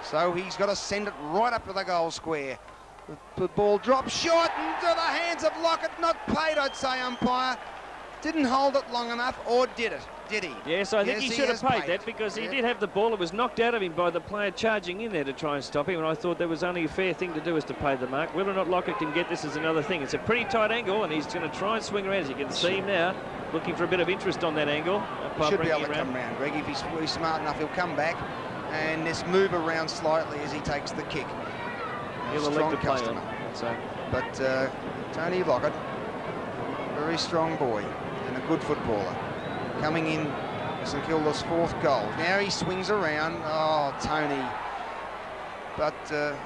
So he's got to send it right up to the goal square. The ball drops short into the hands of Lockett. Not paid, I'd say, umpire. Didn't hold it long enough, or did it? Did he? Yes, I think he should have paid that, because he did have the ball. It was knocked out of him by the player charging in there to try and stop him, and I thought there was only a fair thing to do is to pay the mark. Whether or not Lockett can get this is another thing. It's a pretty tight angle, and he's going to try and swing around. As you can see him now, looking for a bit of interest on that angle. Should be able to come around, Greg. If he's smart enough, he'll come back and just move around slightly as he takes the kick. He'll strong customer. But Tony Lockett, very strong boy and a good footballer. Coming in St Kilda's 4th goal. Now he swings around. Oh, Tony. But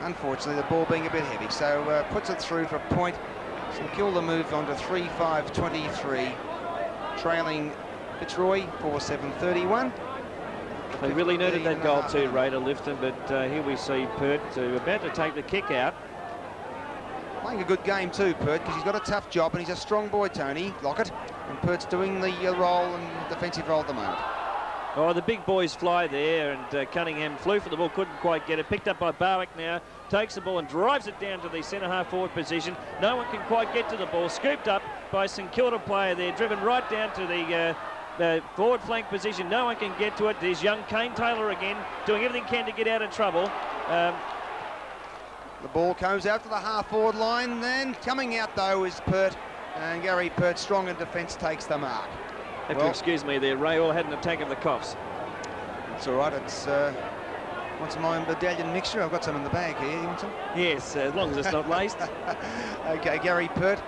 unfortunately, the ball being a bit heavy. So puts it through for a point. St Kilda moved on to 3-5-23. Trailing Fitzroy 4-7-31. They really needed that goal too, Ray, to lift them. But here we see Pert about to take the kick out. Playing a good game too, Pert, because he's got a tough job and he's a strong boy, Tony Lockett. And Pert's doing the role and defensive role at the moment. Oh, the big boys fly there, and Cunningham flew for the ball, couldn't quite get it. Picked up by Barwick now, takes the ball and drives it down to the centre half forward position. No one can quite get to the ball. Scooped up by St Kilda player there, driven right down to the forward flank position. No one can get to it. There's young Kane Taylor again, doing everything he can to get out of trouble. The ball comes out to the half-forward line, then coming out, though, is Pert. And Gary Pert, strong in defence, takes the mark. Have to excuse me there, Ray. All had an attack of the coughs. It's all right. It's want some Iron Medallion mixture? I've got some in the bag here. You want some? Yes, as long as it's not laced. Okay, Gary Pert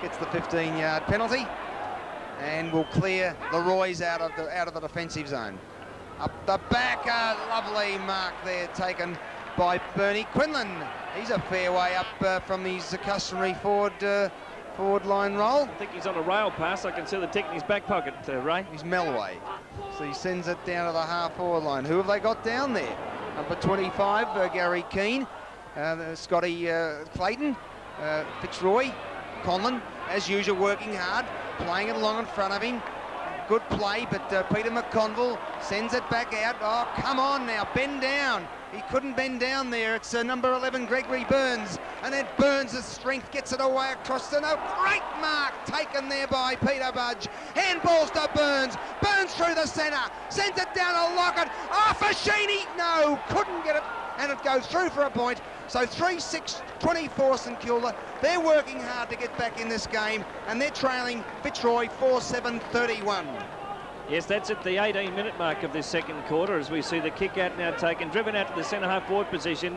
gets the 15-yard penalty and will clear the Roys out of the defensive zone. Up the back, a lovely mark there taken by Bernie Quinlan. He's a fair way up from his customary forward line roll. I think he's on a rail pass. I can see the tick in his back pocket, Ray. He's Melway. So he sends it down to the half-forward line. Who have they got down there? Number 25, Gary Keane. Scotty Clayton. Fitzroy. Conlon, as usual, working hard. Playing it along in front of him. Good play, but Peter McConville sends it back out. Oh, come on now, bend down. He couldn't bend down there. It's number 11, Gregory Burns. And then Burns' strength gets it away across the... No, great mark taken there by Peter-Budge. Handballs to Burns. Burns through the centre. Sends it down to Lockett. Oh, Fashini! No, couldn't get it. And it goes through for a point. So 3-6-24 St Kilda. They're working hard to get back in this game. And they're trailing Fitzroy 4-7-31. Yes, that's at the 18-minute mark of this second quarter as we see the kick out now taken, driven out to the centre half forward position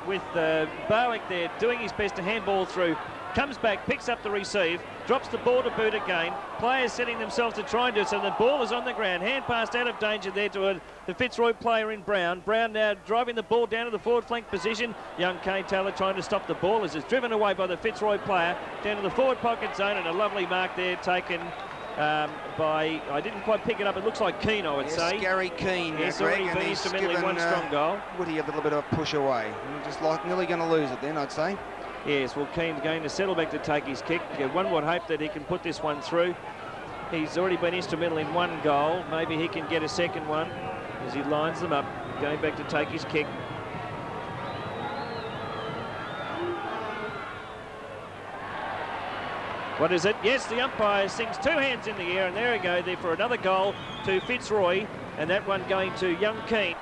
with Bowick there doing his best to handball through. Comes back, picks up the receive, drops the ball to boot again. Players setting themselves to try and do so. The ball is on the ground. Hand passed out of danger there to the Fitzroy player in Brown. Brown now driving the ball down to the forward flank position. Young Kane Taylor trying to stop the ball as it's driven away by the Fitzroy player down to the forward pocket zone, and a lovely mark there taken by, I didn't quite pick it up, it looks like Keane, I would say. Gary Keane. Yes, already been instrumentally one strong goal. Woody a little bit of a push away. Just like nearly going to lose it then, I'd say. Yes, well, Keane's going to settle back to take his kick. One would hope that he can put this one through. He's already been instrumental in one goal. Maybe he can get a second one as he lines them up, going back to take his kick. What is it? Yes, the umpire sings two hands in the air, and there we go there for another goal to Fitzroy, and that one going to young Keane.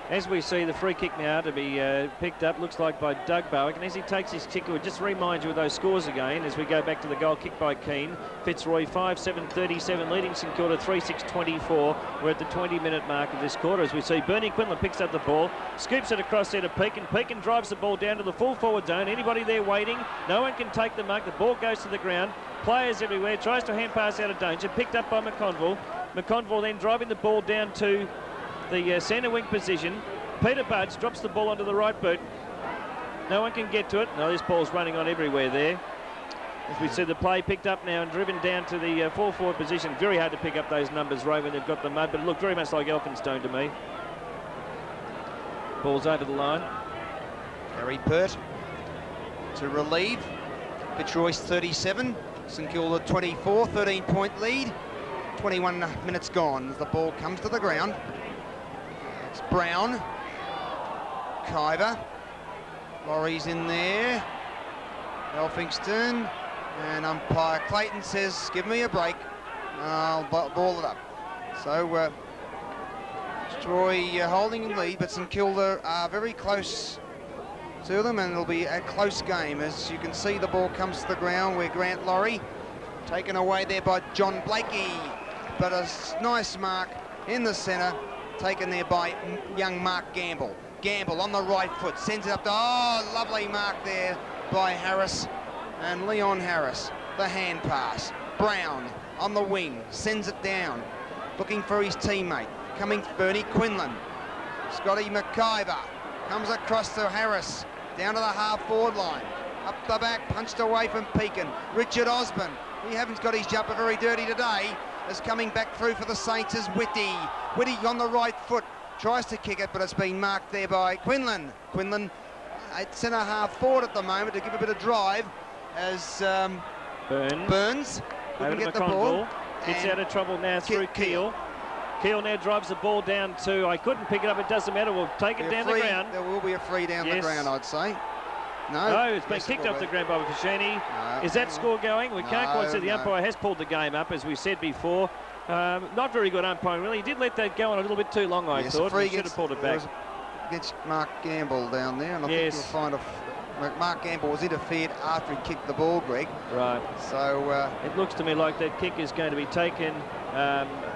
As we see the free kick now to be picked up, looks like by Doug Bowick, and as he takes his kick, it would just remind you of those scores again as we go back to the goal kick by Keane. Fitzroy 5-7-37, leading St Kilda 3-6-24. We're at the 20-minute mark of this quarter as we see Bernie Quinlan picks up the ball, scoops it across there to Pekin. Pekin drives the ball down to the full forward zone. Anybody there waiting? No one can take the mark. The ball goes to the ground. Players everywhere. Tries to hand pass out of danger. Picked up by McConville. McConville then driving the ball down to the centre wing position. Peter-Budge drops the ball onto the right boot. No one can get to it. No, this ball's running on everywhere there. As we see the play picked up now and driven down to the full forward position. Very hard to pick up those numbers, Ray, when they've got the mud, but it looked very much like Elphinstone to me. Ball's over the line. Gary Pert to relieve. Fitzroy's 37, St Kilda 24, 13-point lead. 21 minutes gone as the ball comes to the ground. It's Brown, Kyber, Laurie's in there, Elphingston, and umpire Clayton says, give me a break, I'll ball it up. So, Fitzroy holding in lead, but St Kilda are very close to them, and it'll be a close game. As you can see, the ball comes to the ground where Grant Laurie, taken away there by John Blakey, but a nice mark in the centre, taken there by young Mark Gamble. Gamble on the right foot, sends it up to, oh, lovely mark there by Harris and Leon Harris. The hand pass. Brown on the wing, sends it down, looking for his teammate. Coming Bernie Quinlan. Scotty McIver comes across to Harris, down to the half-forward line. Up the back, punched away from Pekin. Richard Osborne, he hasn't got his jumper very dirty today, is coming back through for the Saints is Whitty. Whitty on the right foot, tries to kick it, but it's been marked there by Quinlan. Quinlan at centre half forward at the moment to give a bit of drive as Burns couldn't get the ball. Gets out of trouble now through Keel. Keel now drives the ball down to, I couldn't pick it up, it doesn't matter, we'll take it down the ground. There will be a free down the ground, I'd say. No, it's been kicked off the ground by Fashini. Is that score going? We can't quite see. The umpire has pulled the game up, as we said before. Not very good umpiring, really. He did let that go on a little bit too long, I thought. He should have pulled it back. Against Mark Gamble down there, and I think you'll find Mark Gamble was interfered after he kicked the ball, Greg. Right. So it looks to me like that kick is going to be taken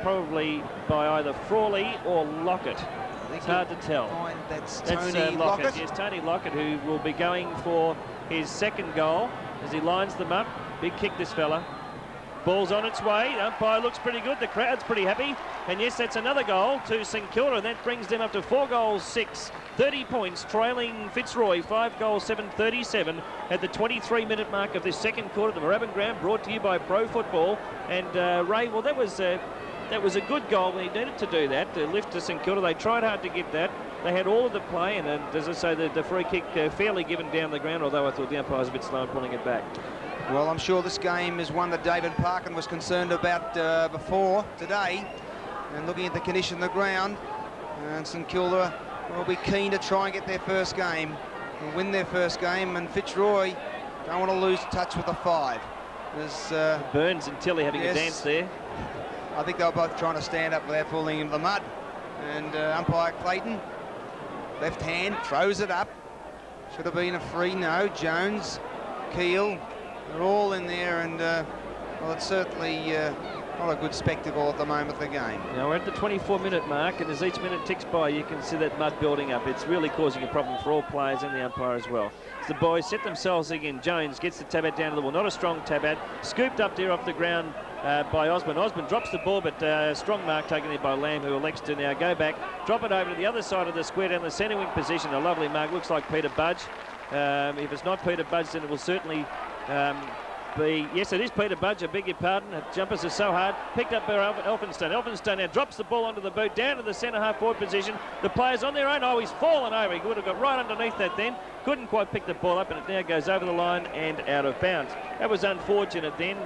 probably by either Frawley or Lockett. It's hard to tell. That's Tony Lockett. Lockett. Yes, Tony Lockett, who will be going for his second goal as he lines them up. Big kick, this fella. Ball's on its way. The umpire looks pretty good. The crowd's pretty happy. And yes, that's another goal to St Kilda, and that brings them up to 4 goals, 6, 30 points, trailing Fitzroy 5 goals, 7, 37 at the 23-minute mark of this second quarter. The Moorabbin Ground, brought to you by Pro Football. And Ray, well, that was a good goal when he needed to do that, to lift to St Kilda. They tried hard to get that. They had all of the play, and as I say, the free kick fairly given down the ground, although I thought the umpire was a bit slow in pulling it back. Well, I'm sure this game is one that David Parkin was concerned about before today. And looking at the condition of the ground, and St Kilda will be keen to try and get their first game, and win their first game, and Fitzroy don't want to lose touch with the 5. There's Burns and Tilly having a dance there. I think they were both trying to stand up without falling into the mud. And umpire Clayton, left hand, throws it up. Should have been a free, no. Jones, Keel, they're all in there, and well, it's certainly not a good spectacle at the moment of the game. Now we're at the 24-minute mark, and as each minute ticks by, you can see that mud building up. It's really causing a problem for all players and the umpire as well. As the boys set themselves again, Jones gets the Tabat down to the ball. Not a strong Tabat. Scooped up there off the ground by Osborne. Osborne drops the ball, but strong mark taken there by Lamb, who elects to now go back, drop it over to the other side of the square down the centre wing position. A lovely mark. Looks like Peter-Budge. If it's not Peter-Budge, then it will certainly yes, it is Peter-Budge, I beg your pardon. The jumpers are so hard. Picked up by Elphinstone. Elphinstone now drops the ball onto the boot, down to the centre half forward position. The player's on their own. Oh, he's fallen over. He would have got right underneath that then. Couldn't quite pick the ball up, and it now goes over the line and out of bounds. That was unfortunate then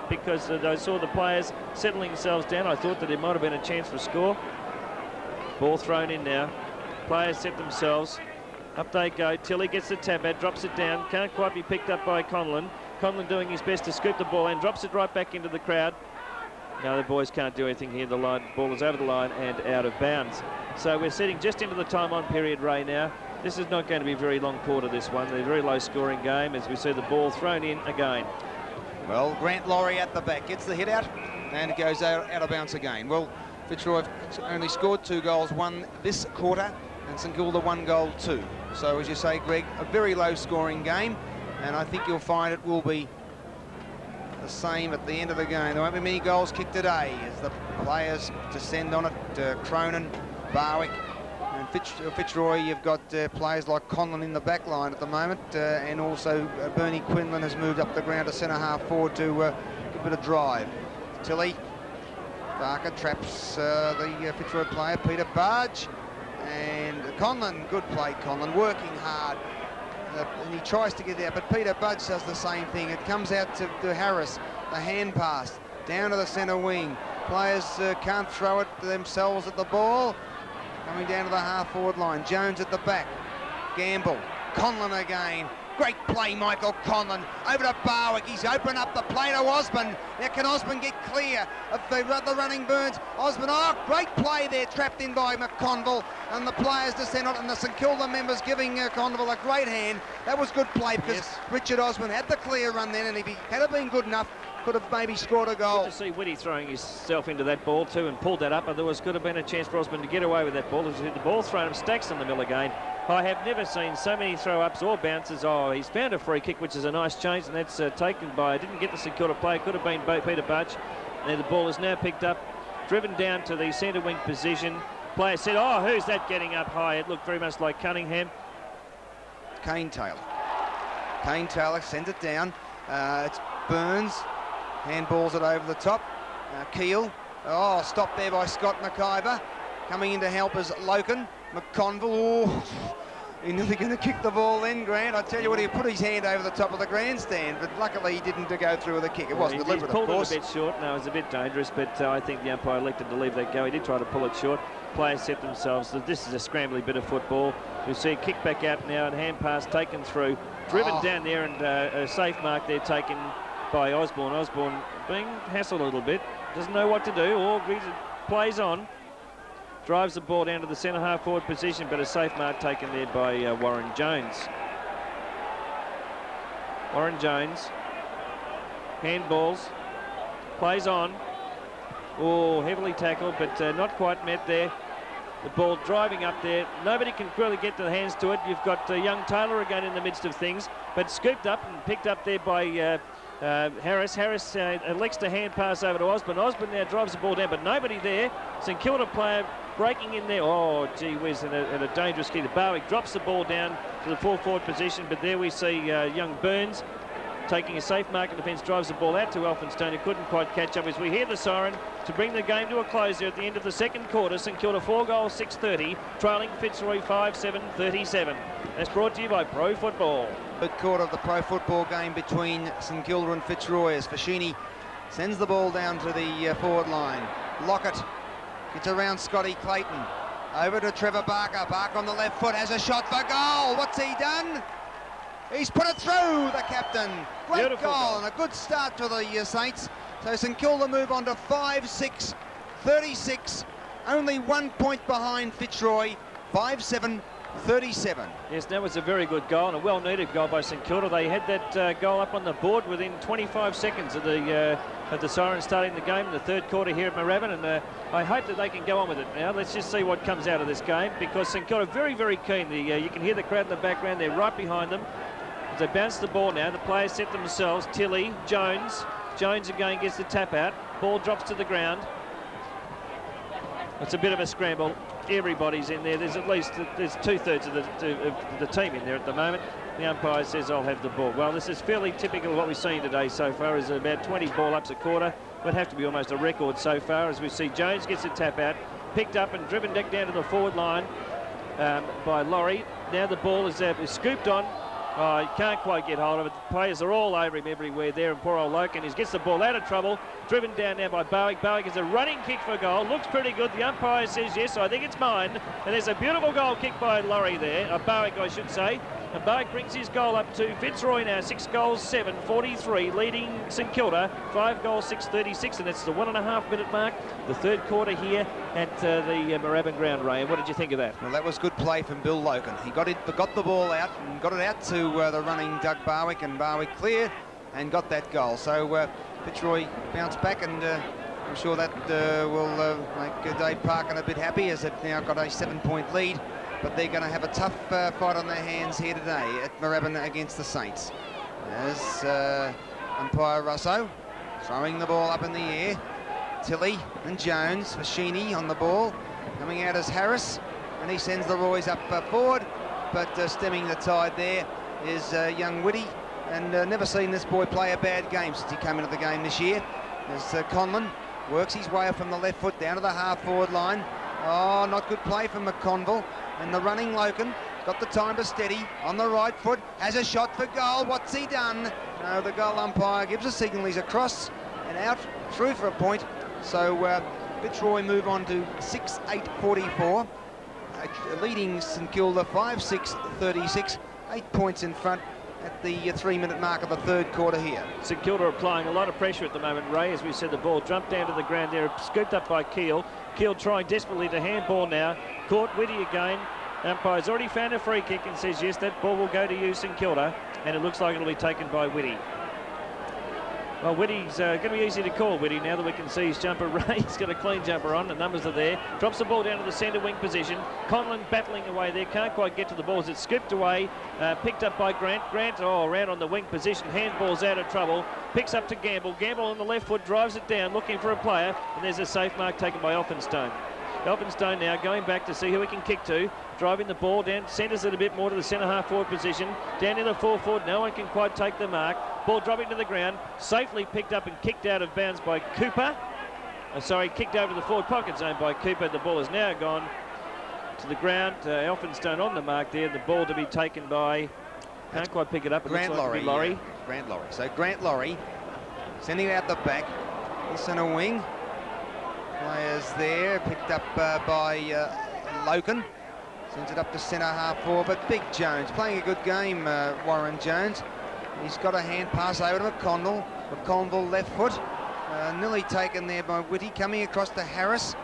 because I saw the players settling themselves down. I thought that there might have been a chance for a score. Ball thrown in now. Players set themselves. Up they go. Tilly gets the Tabat, drops it down. Can't quite be picked up by Conlon. Conlon doing his best to scoop the ball and drops it right back into the crowd. Now the boys can't do anything here. The ball is over the line and out of bounds. So we're sitting just into the time-on period, Ray, now. This is not going to be a very long quarter, this one. They're a very low-scoring game as we see the ball thrown in again. Well, Grant Laurie at the back gets the hit out, and it goes out of bounds again. Well, Fitzroy only scored 2 goals, 1 this quarter, and St Kilda 1 goal, 2. So, as you say, Greg, a very low-scoring game. And I think you'll find it will be the same at the end of the game. There won't be many goals kicked today as the players descend on it. Cronin, Barwick, and Fitzroy. You've got players like Conlon in the back line at the moment, and also Bernie Quinlan has moved up the ground to centre half forward to give a bit of drive. Tilly, Barker traps the Fitzroy player, Peter-Budge, and Conlon, good play Conlon, working hard. And he tries to get out, but Peter-Budge does the same thing. It comes out to Harris, the hand pass, down to the centre wing. Players can't throw it themselves at the ball. Coming down to the half-forward line. Jones at the back. Gamble. Conlon again. Great play, Michael Conlon. Over to Barwick. He's opened up the play to Osborne. Now can Osborne get clear of the running Burns? Osborne, oh, great play there, trapped in by McConville. And the players descend on it, and the St Kilda members giving Conville a great hand. That was good play because Richard Osborne had the clear run then, and if he had been good enough, could have maybe scored a goal. Good to see Whitty throwing himself into that ball too and pulled that up. Otherwise, could have been a chance for Osborne to get away with that ball. The ball thrown him, Stacks in the middle again. I have never seen so many throw-ups or bounces. Oh, he's found a free kick, which is a nice change, and that's taken by, didn't get the St Kilda player, could have been Peter-Budge. And the ball is now picked up, driven down to the centre wing position. Player said, oh, who's that getting up high? It looked very much like Cunningham. Kane Taylor. Kane Taylor sends it down. It's Burns. Handballs it over the top. Keel. Oh, stopped there by Scott McIver. Coming in to help is Loken. McConville. Oh, he's nearly going to kick the ball then, Grant. I tell you what, he put his hand over the top of the grandstand, but luckily he didn't go through with a kick. It wasn't deliberate, of course. He pulled it a bit short. No, it was a bit dangerous, but I think the umpire elected to leave that go. He did try to pull it short. Players set themselves. This is a scrambly bit of football. You see a kick back out now and hand pass taken through. Driven down there, and a safe mark there taken by Osborne. Osborne being hassled a little bit. Doesn't know what to do, or plays on. Drives the ball down to the centre half forward position, but a safe mark taken there by Warren Jones. Warren Jones. Handballs. Plays on. Oh, heavily tackled, but not quite met there. The ball driving up there. Nobody can really get their hands to it. You've got young Taylor again in the midst of things, but scooped up and picked up there by Harris. Harris elects to hand pass over to Osborne. Osborne now drives the ball down, but nobody there. St Kilda player breaking in there. Oh, gee whiz, and a dangerous kick. Barwick drops the ball down to the full forward position, but there we see young Burns taking a safe mark in defence, drives the ball out to Elphinstone, who couldn't quite catch up as we hear the siren to bring the game to a close here at the end of the second quarter. St Kilda 4 goals, 6:30, trailing Fitzroy 5-7-37. That's brought to you by Pro Football. Third quarter of the Pro Football game between St Kilda and Fitzroy as Fashini sends the ball down to the forward line. Lockett gets around Scotty Clayton. Over to Trevor Barker. Barker on the left foot has a shot for goal. What's he done? He's put it through, the captain. Great goal and a good start to the Saints. So St Kilda move on to 5-6-36. Only 1 point behind Fitzroy. 5-7-37. Yes, that was a very good goal and a well-needed goal by St Kilda. They had that goal up on the board within 25 seconds of the siren starting the game in the third quarter here at Moorabbin, and I hope that they can go on with it now. Let's just see what comes out of this game, because St Kilda are very, very keen. You can hear the crowd in the background. They're right behind them. As they bounce the ball now, the players set themselves. Tilly, Jones. Jones again gets the tap out. Ball drops to the ground. It's a bit of a scramble. Everybody's in there. There's at least two-thirds of the team in there at the moment. The umpire says, I'll have the ball. Well, this is fairly typical of what we've seen today so far, is about 20 ball-ups a quarter. Would have to be almost a record so far, as we see Jones gets a tap out, picked up and driven back down to the forward line by Laurie. Now the ball is scooped on. Oh, he can't quite get hold of it. The players are all over him everywhere there, and poor old Loken gets the ball out of trouble. Driven down now by Barwick. Barwick is a running kick for goal. Looks pretty good. The umpire says, yes, I think it's mine. And there's a beautiful goal kick by Laurie there. Barwick, I should say. And Barwick brings his goal up to Fitzroy now. 6 goals, 7-43, leading St Kilda. 5 goals, 6-36, and that's the 1.5 minute mark. The third quarter here at the Moorabbin ground, Ray. And what did you think of that? Well, that was good play from Bill Loken. He got the ball out and got it out to the running Doug Barwick, and Barwick cleared and got that goal. So Fitzroy bounced back, and I'm sure that will make Dave Parkin a bit happy, as they've now got a 7-point lead. But they're going to have a tough fight on their hands here today at Moorabbin against the Saints. As umpire Russo throwing the ball up in the air. Tilly and Jones, Fashini on the ball. Coming out as Harris, and he sends the Roys up forward. But stemming the tide there is young Whitty, and never seen this boy play a bad game since he came into the game this year. As Conlon works his way up from the left foot down to the half-forward line. Oh, not good play from McConville. And the running Loken got the time to steady on the right foot, has a shot for goal. What's he done? No, the goal umpire gives a signal. He's across and out, through for a point. So Fitzroy move on to 6-8-44, leading St Kilda 5-6-36, 8 points in front at the 3-minute mark of the third quarter here. St Kilda are applying a lot of pressure at the moment, Ray. As we said, the ball jumped down to the ground there, scooped up by Keel. Keel trying desperately to handball now. Caught Whitty again. Umpire's already found a free kick and says, yes, that ball will go to you, St Kilda. And it looks like it'll be taken by Whitty. Well, Whitty's going to be easy to call, Whitty, now that we can see his jumper. He's got a clean jumper on, the numbers are there. Drops the ball down to the centre wing position. Conlon battling away there, can't quite get to the ball as it's scooped away. Picked up by Grant. Grant, around on the wing position. Handball's out of trouble. Picks up to Gamble. Gamble on the left foot, drives it down, looking for a player. And there's a safe mark taken by Elphinstone. Elphinstone now going back to see who he can kick to. Driving the ball down, centres it a bit more to the centre half forward position. Down in the full forward, no one can quite take the mark. Ball dropping to the ground, safely picked up and kicked out of bounds by Cooper. Kicked over to the forward pocket zone by Cooper. The ball has now gone to the ground. Elphinstone on the mark there. The ball to be taken by, can't quite pick it up. Grant Laurie. Grant Laurie. So Grant Laurie sending it out the back. The centre wing. Players there, picked up by Loken. Sends it up to centre half forward, but Big Jones playing a good game, Warren Jones. He's got a hand pass over to McConville. McConville left foot, nearly taken there by Whitty, coming across to Harris.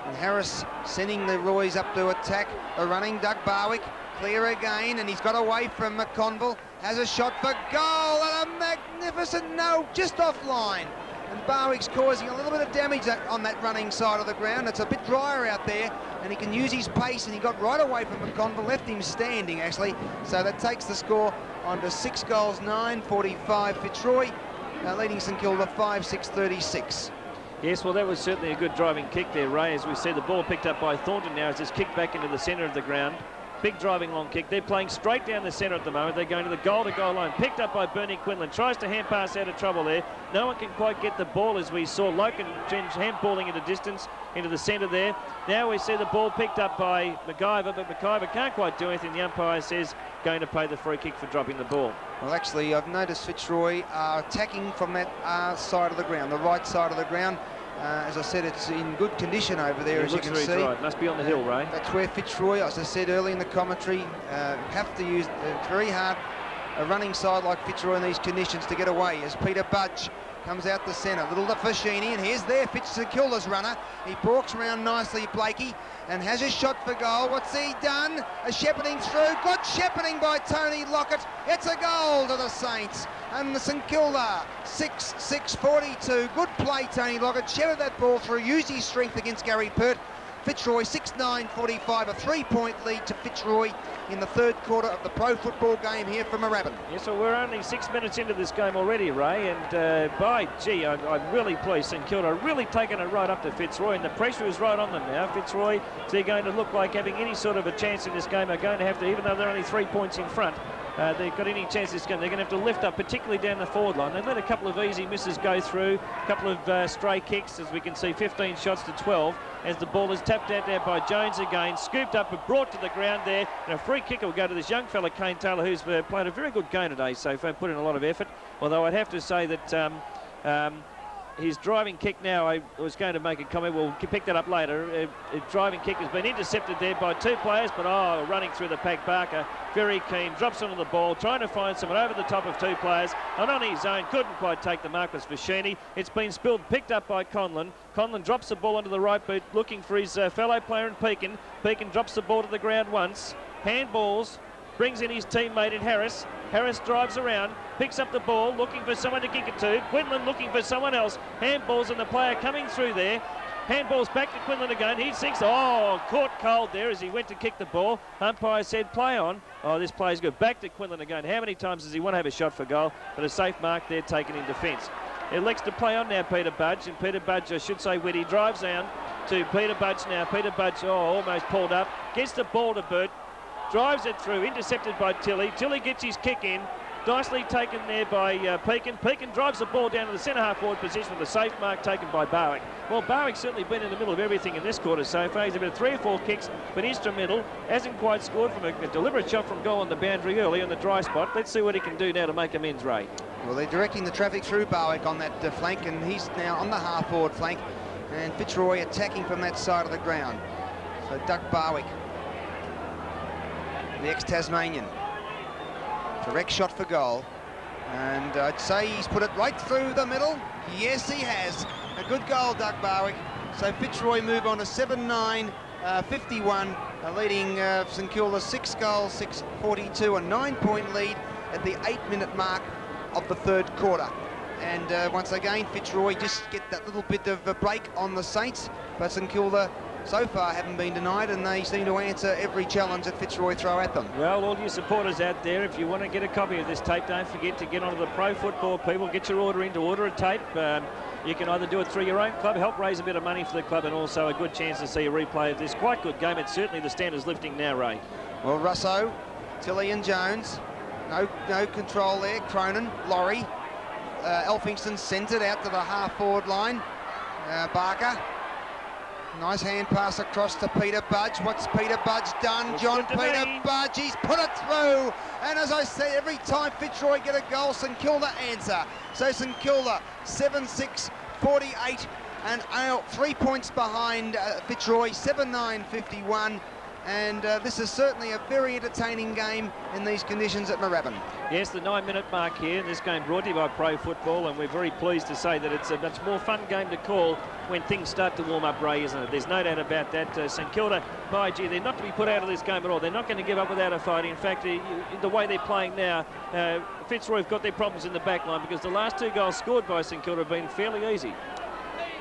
And Harris sending the Roys up to attack. The running Doug Barwick, clear again, and he's got away from McConville. has a shot for goal, and a magnificent no, just offline. And Barwick's causing a little bit of damage on that running side of the ground. It's a bit drier out there, and he can use his pace, and he got right away from McConville, left him standing actually. So that takes the score on to 6 goals, 9-45 Fitzroy, leading St Kilda 5-6-36. Yes, well, that was certainly a good driving kick there, Ray. As we see, the ball picked up by Thornton now as it's kicked back into the centre of the ground. Big driving long kick. They're playing straight down the centre at the moment. They're going to the goal-to-goal line. Picked up by Bernie Quinlan. Tries to hand pass out of trouble there. No one can quite get the ball, as we saw Loken handballing into distance into the centre there. Now we see the ball picked up by McIver, but McIver can't quite do anything. The umpire says going to pay the free kick for dropping the ball. Well, actually, I've noticed Fitzroy are attacking from that side of the ground, the right side of the ground. As I said, it's in good condition over there, as you can see. Dry. Must be on the hill, Ray. That's where Fitzroy, as I said early in the commentary, have to use very hard a running side like Fitzroy in these conditions to get away. As Peter-Budge comes out the centre, little to Fashini, and here's there St Kilda's runner. He walks around nicely, Blakey, and has a shot for goal. What's he done? A shepherding through. Good shepherding by Tony Lockett. It's a goal to the Saints. And the St Kilda 6-6-42. Good play, Tony Lockett. Shepherded that ball through, used his strength against Gary Pert. Fitzroy 6-9-45, a 3-point lead to Fitzroy in the third quarter of the pro football game here from Moorabbin. Yes, so we're only 6 minutes into this game already, Ray, and by gee, I'm really pleased. St Kilda really taking it right up to Fitzroy, and the pressure is right on them now. Fitzroy, if they're going to look like having any sort of a chance in this game, are going to have to, even though they're only 3 points in front, they've got any chance this game, they're going to have to lift up, particularly down the forward line. They've let a couple of easy misses go through, a couple of stray kicks, as we can see, 15 shots to 12, as the ball is tapped out there by Jones again, scooped up and brought to the ground there, and a free kick will go to this young fella, Kane Taylor, who's played a very good game today so far, put in a lot of effort, although I'd have to say that his driving kick now, I was going to make a comment, we'll pick that up later. A driving kick has been intercepted there by 2 players, but running through the pack, Barker, very keen, drops onto the ball, trying to find someone over the top of 2 players, and on his own, couldn't quite take the mark, was Fashini. It's been spilled, picked up by Conlon. Conlon drops the ball onto the right boot, looking for his fellow player in Pekin. Pekin drops the ball to the ground once, handballs, brings in his teammate in Harris. Harris drives around, picks up the ball, looking for someone to kick it to. Quinlan looking for someone else. Handballs and the player coming through there. Handballs back to Quinlan again. He sinks. Caught cold there as he went to kick the ball. Umpire said play on. This play's good. Back to Quinlan again. How many times does he want to have a shot for goal? But a safe mark there taken in defence. It elects to play on now, Peter-Budge, and Peter-Budge, I should say, Whitty drives down to Peter-Budge now. Peter-Budge, almost pulled up. Gets the ball to Burt. Drives it through, intercepted by Tilly. Tilly gets his kick in. Nicely taken there by Pekin. Pekin drives the ball down to the centre-half forward position with a safe mark taken by Barwick. Well, Barwick's certainly been in the middle of everything in this quarter so far. He's had 3 or 4 kicks, but instrumental. Hasn't quite scored from a deliberate shot from goal on the boundary early on the dry spot. Let's see what he can do now to make amends, Ray. Well, they're directing the traffic through Barwick on that flank, and he's now on the half-forward flank, and Fitzroy attacking from that side of the ground. So Doug Barwick, the ex-Tasmanian, direct shot for goal, and I'd say he's put it right through the middle. Yes, he has. A good goal, Doug Barwick. So Fitzroy move on to 7-9-51, leading St Kilda 6 goals, 6-42, a 9-point lead at the 8-minute mark of the third quarter. And once again, Fitzroy just get that little bit of a break on the Saints, but St Kilda so far haven't been denied, and they seem to answer every challenge that Fitzroy throw at them. Well, all your supporters out there, if you want to get a copy of this tape, don't forget to get onto the Pro Football people, get your order in to order a tape. You can either do it through your own club, help raise a bit of money for the club, and also a good chance to see a replay of this quite good game. It's certainly the standards lifting now, Ray. Well, Russo, Tilly and Jones, no control there. Cronin, Laurie, Elphingston centred out to the half-forward line. Barker. Nice hand pass across to Peter-Budge. What's Peter-Budge done? John Peter-Budge, he's put it through. And as I say, every time Fitzroy get a goal, St Kilda answer. So St Kilda 7-6-48 and 3 points behind Fitzroy, 7-9-51. And this is certainly a very entertaining game in these conditions at Moorabbin. Yes, the 9-minute mark here. This game brought to you by Pro Football, and we're very pleased to say that it's a much more fun game to call when things start to warm up, Ray, isn't it? There's no doubt about that. St Kilda, by gee, they're not to be put out of this game at all. They're not going to give up without a fight. In fact, the way they're playing now, Fitzroy have got their problems in the back line because the last 2 goals scored by St Kilda have been fairly easy.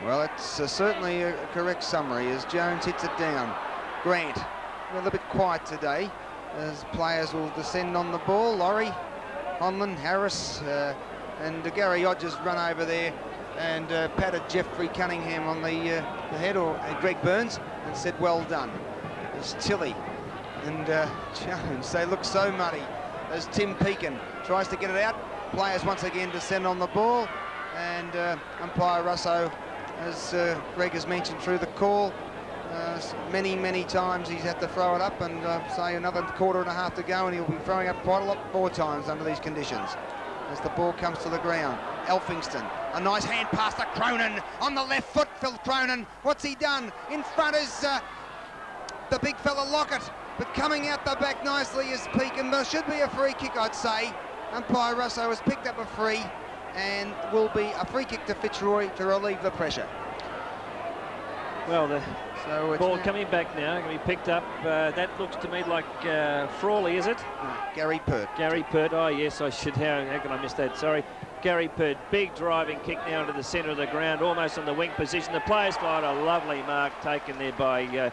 Well, it's certainly a correct summary as Jones hits it down. Grant, a little bit quiet today as players will descend on the ball. Laurie, Honlin, Harris and Gary Hodges run over there and patted Jeffrey Cunningham on the head, or Greg Burns, and said well done. There's Tilly and Jones. They look so muddy as Tim Pekin tries to get it out. Players once again descend on the ball, and umpire Russo, as Greg has mentioned through the call, many times he's had to throw it up, and say another quarter and a half to go, and he'll be throwing up quite a lot more times under these conditions. As the ball comes to the ground, Elphingston, a nice hand pass to Cronin on the left foot. Phil Cronin, what's he done? In front is the big fella Lockett, but coming out the back nicely is Pekin. There should be a free kick, I'd say. Umpire Russo has picked up a free, and will be a free kick to Fitzroy to relieve the pressure. Well, the ball coming back now, going to be picked up. That looks to me like Frawley, is it? No, Gary Pert. Gary Pert, oh yes, I should have. How can I miss that? Sorry. Gary Pert, big driving kick now into the centre of the ground, almost on the wing position. The players got a lovely mark taken there by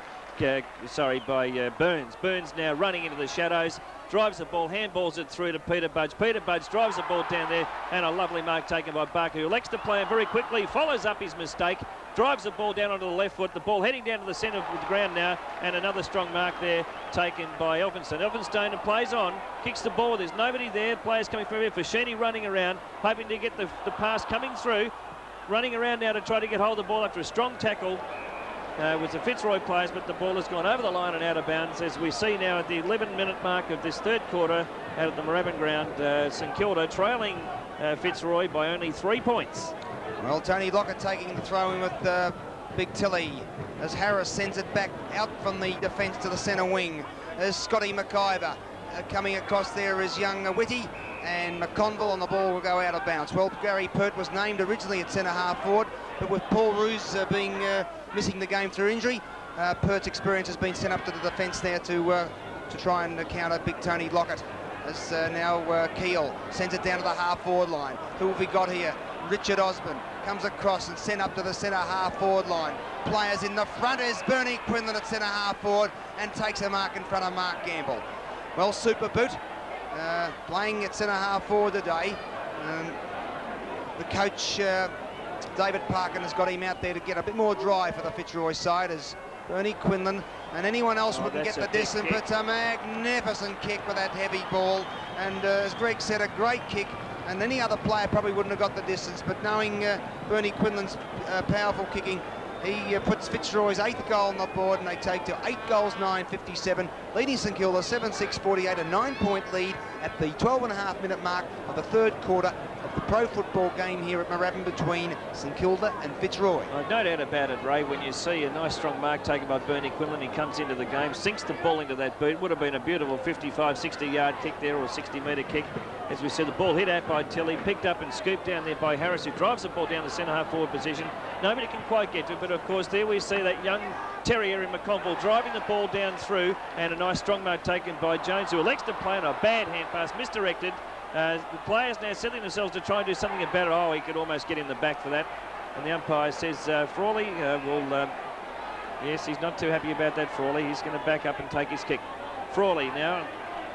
Burns. Burns now running into the shadows, drives the ball, handballs it through to Peter-Budge. Peter-Budge drives the ball down there, and a lovely mark taken by Barker, who elects to play it very quickly, follows up his mistake, drives the ball down onto the left foot, the ball heading down to the centre of the ground now, and another strong mark there taken by Elphinston. Elphinston plays on, kicks the ball, there's nobody there, players coming from here, Fashini running around, hoping to get the pass coming through, running around now to try to get hold of the ball after a strong tackle with the Fitzroy players, but the ball has gone over the line and out of bounds, as we see now at the 11-minute mark of this third quarter out at the Moorabbin ground. St Kilda trailing Fitzroy by only 3 points. Well, Tony Lockett taking the throw in with Big Tilly as Harris sends it back out from the defence to the centre wing. As Scotty McIver coming across there is young Whitty, and McConville on the ball will go out of bounds. Well, Gary Pert was named originally at centre half forward, but with Paul Roos being missing the game through injury, Pert's experience has been sent up to the defence there to try and counter Big Tony Lockett. As now Keel sends it down to the half forward line. Who have we got here? Richard Osborne comes across and sent up to the centre half forward line. Players in the front is Bernie Quinlan at centre half forward and takes a mark in front of Mark Gamble. Well, Super Boot playing at centre half forward today. The coach David Parkin has got him out there to get a bit more drive for the Fitzroy side, as Bernie Quinlan and anyone else wouldn't get the distance, but it's a magnificent kick with that heavy ball, and as Greg said, a great kick, and any other player probably wouldn't have got the distance, but knowing Bernie Quinlan's powerful kicking, he puts Fitzroy's 8th goal on the board, and they take to 8 goals, 9-57, leading St Kilda 7-6-48, a 9-point lead at the 12.5-minute mark of the third quarter of the pro football game here at Moorabbin between St Kilda and Fitzroy. No doubt about it, Ray, when you see a nice strong mark taken by Bernie Quinlan, he comes into the game, sinks the ball into that boot. Would have been a beautiful 55-60 yard kick there, or a 60-metre kick. As we said, the ball hit out by Tilly, picked up and scooped down there by Harris, who drives the ball down the centre half forward position. Nobody can quite get to it, but of course there we see that young terrier in McConville driving the ball down through, and a nice strong mark taken by Jones, who elects to play on a bad hand pass, misdirected. The players now settling themselves to try and do something about it. Oh, he could almost get in the back for that. And the umpire says Frawley will... yes, he's not too happy about that, Frawley. He's going to back up and take his kick. Frawley now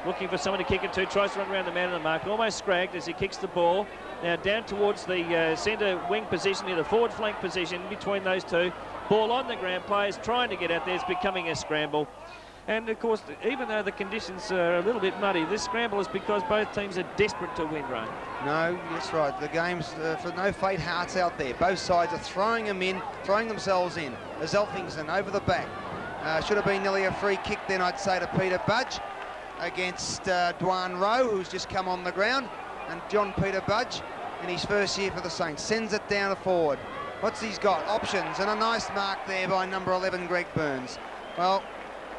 looking for someone to kick it to, tries to run around the man in the mark, almost scragged as he kicks the ball. Now down towards the centre wing position, near the forward flank position between those two. Ball on the ground, players trying to get out there. It's becoming a scramble. And of course, even though the conditions are a little bit muddy, this scramble is because both teams are desperate to win, Ray. No, that's right. The game's for no faint hearts out there. Both sides are throwing them in, throwing themselves in. As Elphingston over the back. Should have been nearly a free kick then, I'd say, to Peter-Budge against Dwan Rowe, who's just come on the ground. And John Peter-Budge, in his first year for the Saints, sends it down to forward. What's he's got? Options, and a nice mark there by number 11, Greg Burns. Well,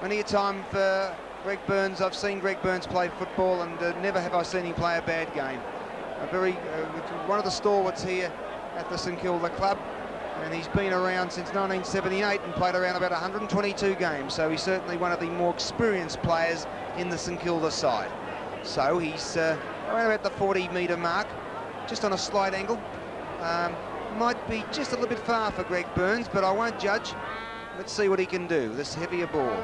Many a time for Greg Burns, I've seen Greg Burns play football, and never have I seen him play a bad game. One of the stalwarts here at the St Kilda club, and he's been around since 1978 and played around about 122 games, so he's certainly one of the more experienced players in the St Kilda side. So he's around about the 40-metre mark, just on a slight angle. Might be just a little bit far for Greg Burns, but I won't judge. Let's see what he can do. This heavier ball,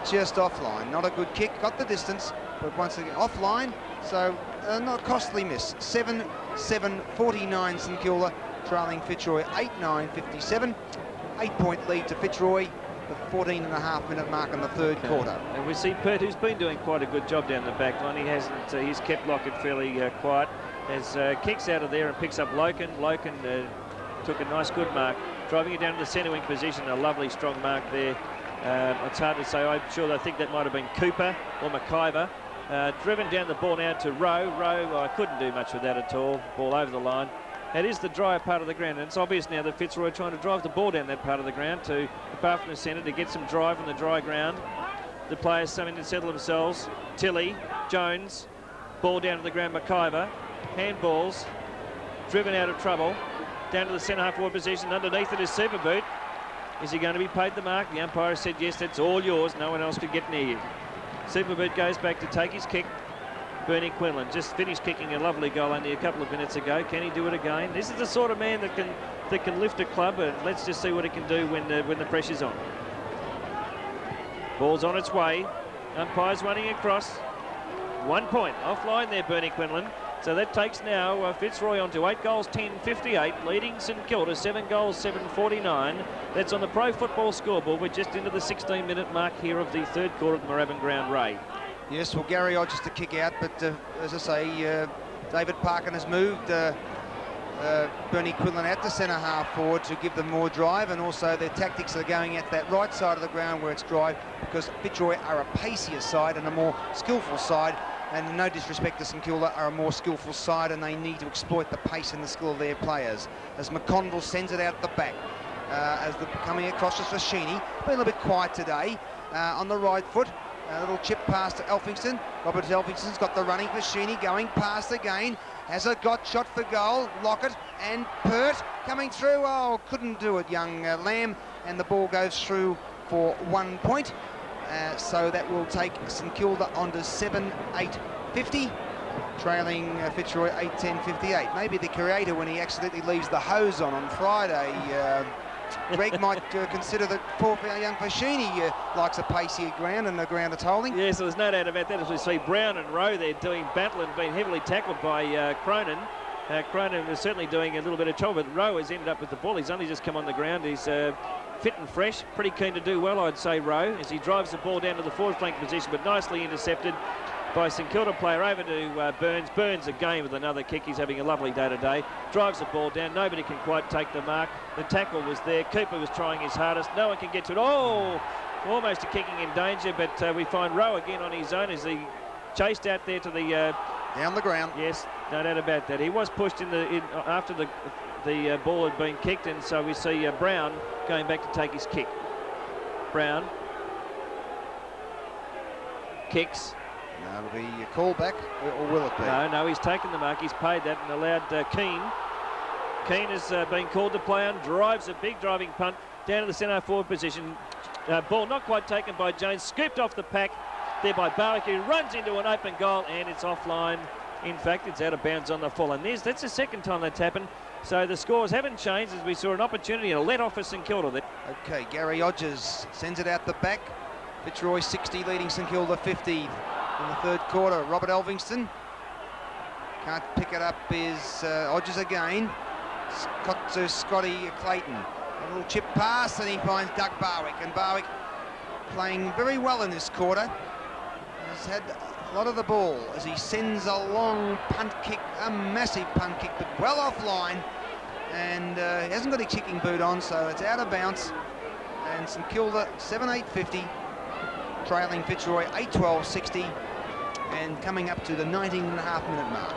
just offline. Not a good kick, got the distance, but once again offline, so not a costly miss. 7-7-49 St Kilda, trailing Fitzroy 8-9-57. 8-point lead to Fitzroy, the 14.5-minute mark in the third quarter. And we see Pert, who's been doing quite a good job down the back line. He hasn't. He's kept Lockett fairly quiet. As kicks out of there and picks up Loken. Loken took a nice good mark, driving it down to the centre wing position. A lovely strong mark there. It's hard to say. I'm sure I think that might have been Cooper or McIver. Driven down the ball now to Rowe. Rowe, I couldn't do much with that at all. Ball over the line. It is the drier part of the ground, and it's obvious now that Fitzroy are trying to drive the ball down that part of the ground to apart from the centre to get some drive on the dry ground. The players starting to settle themselves. Tilley, Jones, ball down to the ground. McIver, handballs, driven out of trouble. Down to the centre half forward position. Underneath it is Superboot. Is he going to be paid the mark? The umpire said yes, that's all yours. No one else could get near you. Superboot goes back to take his kick. Bernie Quinlan just finished kicking a lovely goal only a couple of minutes ago. Can he do it again? This is the sort of man that can lift a club, and let's just see what he can do when the pressure's on. Ball's on its way. Umpire's running across. 1 point offline there, Bernie Quinlan. So that takes now Fitzroy on to 8 goals, 10-58, leading St Kilda 7 goals, 7-49. That's on the Pro Football scoreboard. We're just into the 16-minute mark here of the third quarter of the Moorabbin ground, Ray. Yes, well, Gary Hodges to kick out, but as I say, David Parkin has moved Bernie Quinlan out to centre half forward to give them more drive, and also their tactics are going at that right side of the ground where it's dry, because Fitzroy are a pacier side and a more skillful side, and no disrespect to St Kilda, are a more skillful side, and they need to exploit the pace and the skill of their players. As McConville sends it out the back, as the coming across is for Sheeny, been a little bit quiet today on the right foot. A little chip pass to Elphingston. Robert Elphingston's got the running for Sheeny, going past again. Has a got shot for goal. Lockett and Pert coming through. Oh, couldn't do it, young Lamb. And the ball goes through for 1 point. So that will take St Kilda on to 7-8-50. Trailing Fitzroy 8-10-58. Maybe the creator, when he accidentally leaves the hose on Friday, Greg might consider that poor young Fashini likes a pacier ground and a ground of tolling. Yes, there's no doubt about that. As we see Brown and Rowe there doing battle and being heavily tackled by Cronin. Cronin was certainly doing a little bit of trouble, but Rowe has ended up with the ball. He's only just come on the ground. He's fit and fresh, pretty keen to do well, I'd say, Rowe, as he drives the ball down to the forward flank position, but nicely intercepted by St Kilda player over to Burns. Burns again with another kick. He's having a lovely day today. Drives the ball down. Nobody can quite take the mark. The tackle was there. Cooper was trying his hardest. No one can get to it. Oh, almost a kicking in danger, but we find Rowe again on his own as he chased out there to the... down the ground. Yes, no doubt about that. He was pushed after the ball had been kicked, and so we see Brown going back to take his kick. Brown kicks. No, it'll be a call back, or will it be? No, he's taken the mark. He's paid that and allowed Keane. Keane has been called to play on, drives a big driving punt down to the centre forward position. Ball not quite taken by Jones, scooped off the pack there by Barwick, who runs into an open goal, and it's offline. In fact, it's out of bounds on the full, and that's the second time that's happened. So the scores haven't changed, as we saw an opportunity to let off for St Kilda there. Okay, Gary Hodges sends it out the back. Fitzroy 60 leading St Kilda 50 in the third quarter. Robert Elphingston can't pick it up, is Hodges again. Got to Scotty Clayton. A little chip pass, and he finds Doug Barwick, and Barwick playing very well in this quarter. Has had a lot of the ball as he sends a long punt kick, a massive punt kick, but well offline, and he hasn't got a kicking boot on, so it's out of bounds. And St Kilda 7-8-50, trailing Fitzroy 8-12-60, and coming up to the 19.5-minute mark.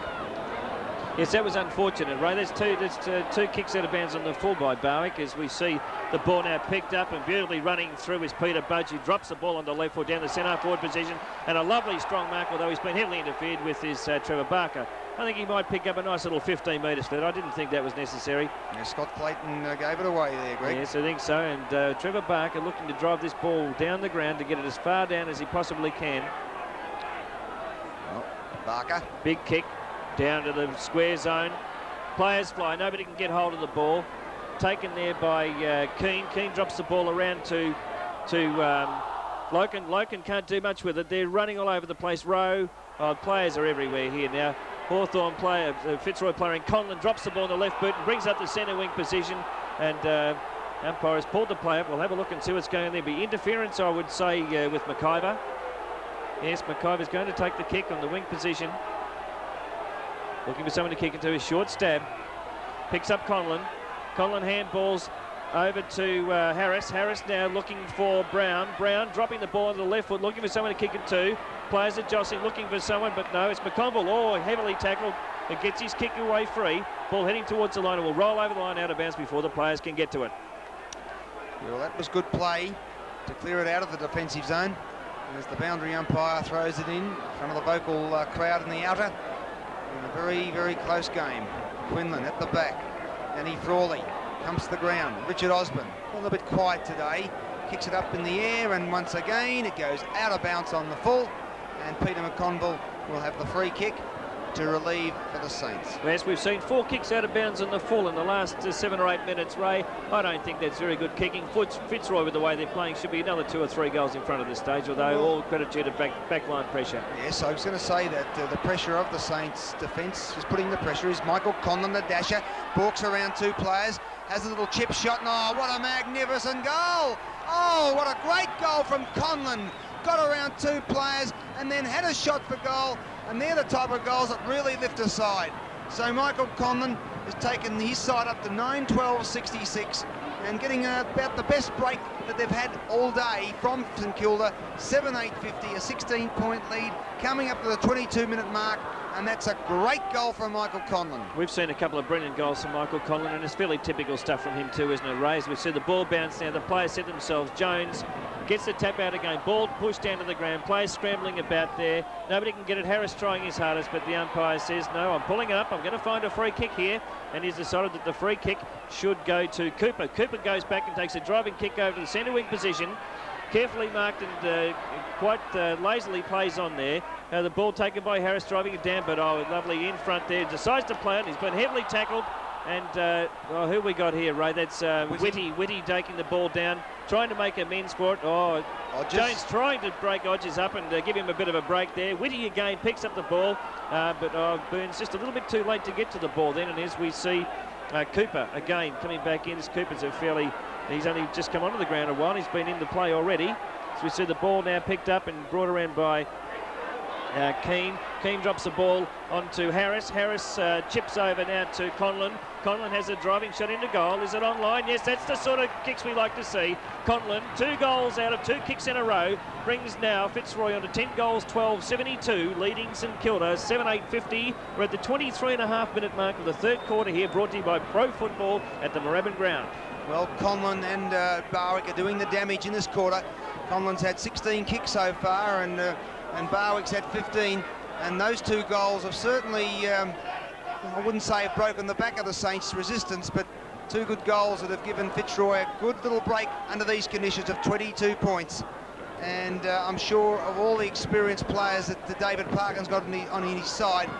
Yes, that was unfortunate, Ray. There's two kicks out of bounds on the full by Barwick as we see the ball now picked up and beautifully running through is Peter-Budge, who drops the ball on the left foot down the centre forward position, and a lovely strong mark, although he's been heavily interfered with, is Trevor Barker. I think he might pick up a nice little 15 metres for that. I didn't think that was necessary. Yeah, Scott Clayton gave it away there, Greg. Yes, I think so, and Trevor Barker looking to drive this ball down the ground to get it as far down as he possibly can. Well, Barker. Big kick down to the square zone. Players fly, nobody can get hold of the ball. Taken there by Keane. Keane drops the ball around to Loken. Loken can't do much with it. They're running all over the place. Rowe, players are everywhere here now. Hawthorn player, Fitzroy player in Conlon drops the ball in the left boot and brings up the centre wing position, and umpire has pulled the play up. We'll have a look and see what's going on there. Be interference, I would say, with McIver. Yes, McIver's going to take the kick on the wing position. Looking for someone to kick into a short stab. Picks up Conlon. Conlon handballs over to Harris. Harris now looking for Brown. Brown dropping the ball on the left foot, looking for someone to kick it to. Players are jostling, looking for someone, but no, it's McConville. Oh, heavily tackled. It gets his kick away free. Ball heading towards the line and will roll over the line out of bounds before the players can get to it. Well, that was good play to clear it out of the defensive zone. As the boundary umpire throws it in front of the vocal crowd in the outer. In a very, very close game. Quinlan at the back. Danny Frawley comes to the ground. Richard Osborne, a little bit quiet today. Kicks it up in the air, and once again it goes out of bounds on the full. And Peter McConville will have the free kick to relieve for the Saints. Yes, we've seen 4 kicks out of bounds on the full in the last 7 or 8 minutes, Ray. I don't think that's very good kicking. Fitzroy, with the way they're playing, should be another 2 or 3 goals in front of this stage, although all credit due to backline pressure. Yes, I was going to say that the pressure of the Saints' defence is putting the pressure. Is Michael Conlon, the dasher, balks around 2 players, has a little chip shot, and oh, what a magnificent goal! Oh, what a great goal from Conlon. Got around 2 players and then had a shot for goal, and they're the type of goals that really lift a side. So Michael Conlon has taken his side up to 9-12-66 and getting about the best break that they've had all day from St Kilda. 7-8-50, a 16-point lead, coming up to the 22-minute mark, and that's a great goal from Michael Conlon. We've seen a couple of brilliant goals from Michael Conlon, and it's fairly typical stuff from him too, isn't it, Ray? We see the ball bounce now, the players set themselves. Jones gets the tap out again, ball pushed down to the ground, players scrambling about there. Nobody can get it. Harris trying his hardest, but the umpire says, no, I'm pulling it up, I'm going to find a free kick here, and he's decided that the free kick should go to Cooper. Cooper goes back and takes a driving kick over to the centre wing position. Carefully marked and quite lazily plays on there. The ball taken by Harris, driving it down, but oh, lovely in front there. Decides to play it. He's been heavily tackled. And who we got here, Ray? That's Whitty taking the ball down, trying to make amends for it. Oh, Jones trying to break Odges up and give him a bit of a break there. Whitty again picks up the ball, but Burns just a little bit too late to get to the ball then. And as we see Cooper again coming back in, this Cooper's he's only just come onto the ground a while. He's been in the play already. So we see the ball now picked up and brought around by Keane. Keane drops the ball onto Harris. Harris chips over now to Conlon. Conlon has a driving shot into goal. Is it online? Yes, that's the sort of kicks we like to see. Conlon, 2 goals out of 2 kicks in a row, brings now Fitzroy on to 10 goals, 12-72, leading St Kilda 7-8-50. We're at the 23.5-minute mark of the 3rd quarter here, brought to you by Pro Football at the Moorabbin ground. Well, Conlon and Barwick are doing the damage in this quarter. Conlon's had 16 kicks so far, and Barwick's had 15, and those 2 goals have certainly, I wouldn't say have broken the back of the Saints' resistance, but 2 good goals that have given Fitzroy a good little break under these conditions of 22 points. And I'm sure of all the experienced players that David Parkin's got on his side,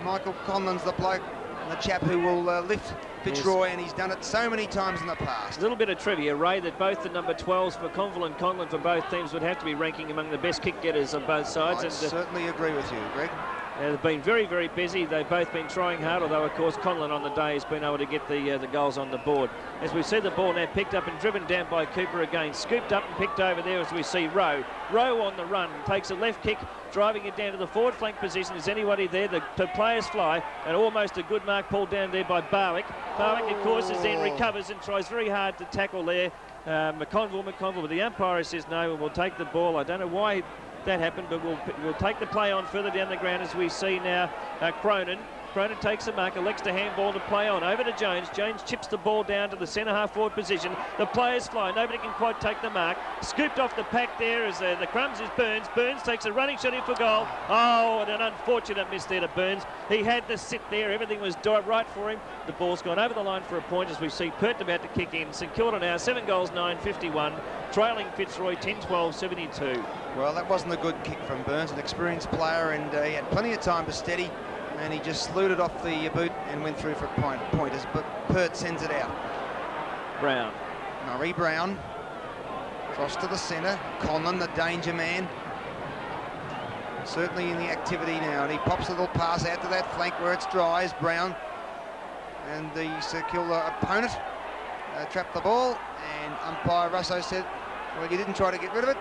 Michael Conlon's the bloke, the chap who will lift Fitzroy, and he's done it so many times in the past. A little bit of trivia, Ray, that both the number 12s for Conville and Conlon for both teams would have to be ranking among the best kick getters on both sides. I certainly agree with you, Greg. They've been very, very busy. They've both been trying hard, although, of course, Conlon on the day has been able to get the goals on the board. As we see the ball now picked up and driven down by Cooper again, scooped up and picked over there as we see Rowe. Rowe on the run, takes a left kick, driving it down to the forward flank position. Is anybody there? The players fly, and almost a good mark pulled down there by Barwick. Barwick, of course, is then recovers and tries very hard to tackle there. McConville, but the umpire says no, and we'll take the ball. I don't know why that happened, but we'll take the play on further down the ground as we see now Cronin Cronin takes the mark, elects to handball to play on. Over to Jones. Jones chips the ball down to the centre half forward position. The players fly. Nobody can quite take the mark. Scooped off the pack there as the crumbs is Burns. Burns takes a running shot in for goal. Oh, and an unfortunate miss there to Burns. He had to sit there. Everything was right for him. The ball's gone over the line for a point as we see Pert about to kick in. St Kilda now 7 goals, 9-51. Trailing Fitzroy 10-12, 72. Well, that wasn't a good kick from Burns, an experienced player, and he had plenty of time to steady, and he just slewed it off the boot and went through for pointers, but Pert sends it out. Brown. Murray Brown, cross to the centre. Conlon, the danger man, certainly in the activity now, and he pops a little pass out to that flank where it's dry as Brown and the St Kilda opponent trapped the ball, and umpire Russo said, well, you didn't try to get rid of it,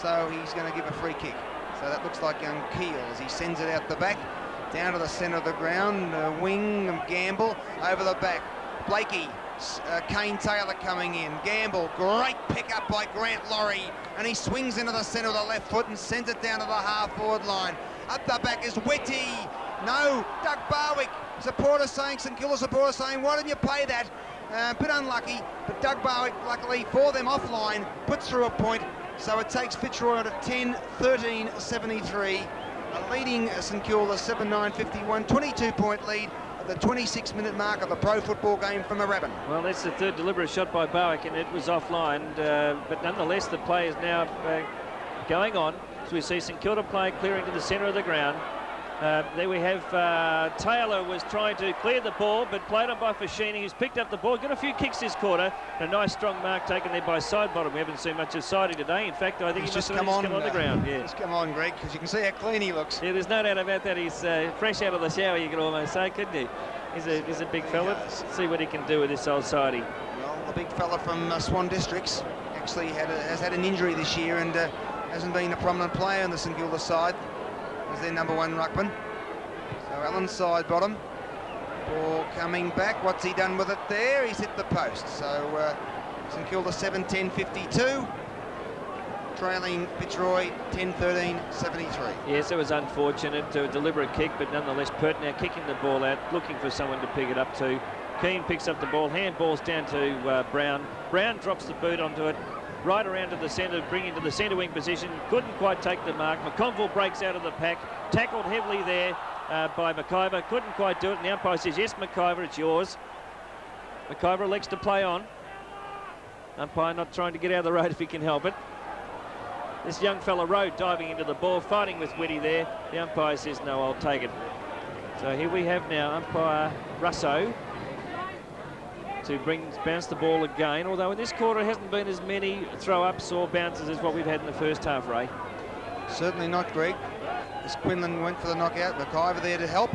so he's going to give a free kick. So that looks like young Keel as he sends it out the back, down to the centre of the ground. Wing, Gamble, over the back. Blakey, Kane Taylor coming in. Gamble, great pick up by Grant Laurie, and he swings into the centre of the left foot and sends it down to the half-forward line. Up the back is Whitty. No, Doug Barwick. Supporters saying, St Kilda supporters saying, why didn't you play that? A bit unlucky, but Doug Barwick, luckily for them offline, puts through a point. So it takes Fitzroy on at 10-13-73. A leading St Kilda 7-9-51, 22-point lead at the 26-minute mark of the pro football game from Moorabbin. Well, that's the third deliberate shot by Barwick, and it was offline. But nonetheless, the play is now going on. So we see St Kilda play clearing to the centre of the ground. There we have Taylor was trying to clear the ball, but played on by Fashini, who's picked up the ball. Got a few kicks this quarter. A nice strong mark taken there by Sidebottom. We haven't seen much of Sidey today. In fact, I think he must have come on the ground. Yeah. Just come on, Greg, because you can see how clean he looks. Yeah, there's no doubt about that. He's fresh out of the shower, you could almost say, couldn't he? He's a big fella. See what he can do with this old Sidey. Well, the big fella from Swan Districts actually has had an injury this year and hasn't been a prominent player on the St Kilda side. Is their number one ruckman. So Alan Sidebottom, ball coming back. What's he done with it there? He's hit the post. So St Kilda 7-10-52, trailing Fitzroy 10-13-73. Yes, it was unfortunate, a deliberate kick, but nonetheless Pert now kicking the ball out, looking for someone to pick it up to. Keane picks up the ball, handballs down to Brown. Brown drops the boot onto it. Right around to the centre, bringing to the centre wing position. Couldn't quite take the mark. McConville breaks out of the pack. Tackled heavily there by McIver. Couldn't quite do it. And the umpire says, yes, McIver, it's yours. McIver elects to play on. Umpire not trying to get out of the road if he can help it. This young fella, Rowe, diving into the ball, fighting with Whitty there. The umpire says, no, I'll take it. So here we have now umpire Russo to bounce the ball again, although in this quarter it hasn't been as many throw-ups or bounces as what we've had in the first half, Ray. Certainly not, Greg. As Quinlan went for the knockout, McIver there to help.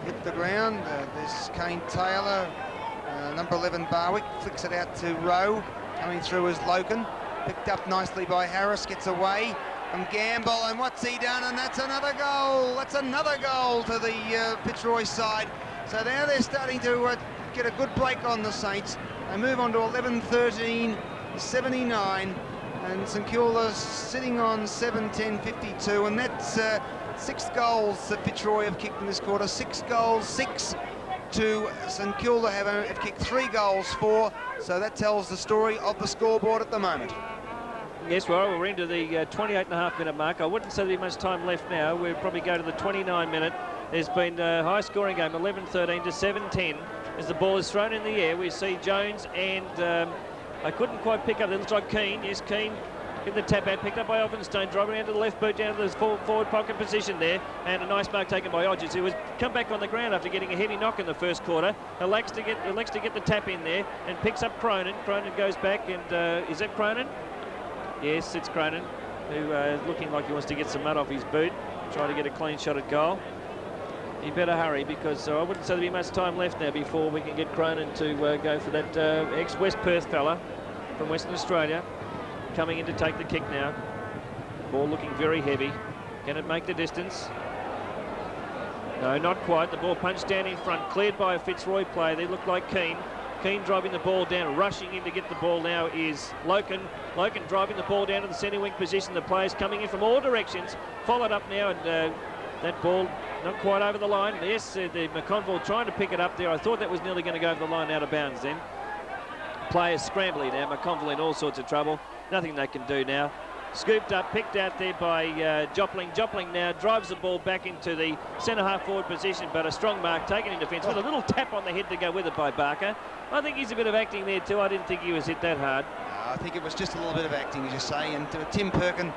Hit the ground. There's Kane Taylor. Number 11, Barwick, flicks it out to Rowe. Coming through is Loken. Picked up nicely by Harris, gets away from Gamble, and what's he done? And that's another goal. That's another goal to the Fitzroy side. So now they're starting to get a good break on the Saints. They move on to 11-13-79, and St Kilda sitting on 7-10-52, and that's 6 goals that Fitzroy have kicked in this quarter. 6 goals, 6 to St Kilda have kicked 3 goals, 4. So that tells the story of the scoreboard at the moment. Yes, well, we're into the 28.5-minute mark. I wouldn't say there's much time left now. We'll probably go to the 29-minute. There's been a high-scoring game, 11-13 to 7-10. As the ball is thrown in the air, we see Jones and I couldn't quite pick up. It looks like Keane. Yes, Keane get the tap out, picked up by Elphinstone, driving around to the left boot, down to the forward pocket position there, and a nice mark taken by Odgers, who has come back on the ground after getting a heavy knock in the first quarter. Elects to get the tap in there and picks up Cronin. Cronin goes back, and is that Cronin? Yes, it's Cronin, who is looking like he wants to get some mud off his boot, try to get a clean shot at goal. He better hurry, because I wouldn't say there'll be much time left now before we can get Cronin to go for that ex-West Perth fella from Western Australia. Coming in to take the kick now. Ball looking very heavy. Can it make the distance? No, not quite. The ball punched down in front, cleared by a Fitzroy player. They look like Keane. Keane driving the ball down, rushing in to get the ball now is Loken. Loken driving the ball down to the centre wing position. The players coming in from all directions. Followed up now, and That ball not quite over the line. Yes, the McConville trying to pick it up there. I thought that was nearly going to go over the line out of bounds then. Players scrambling now. McConville in all sorts of trouble. Nothing they can do now. Scooped up, picked out there by Jopling. Jopling now drives the ball back into the centre half forward position, but a strong mark taken in defence with a little tap on the head to go with it by Barker. I think he's a bit of acting there too. I didn't think he was hit that hard. I think it was just a little bit of acting, as you say, and Tim Perkin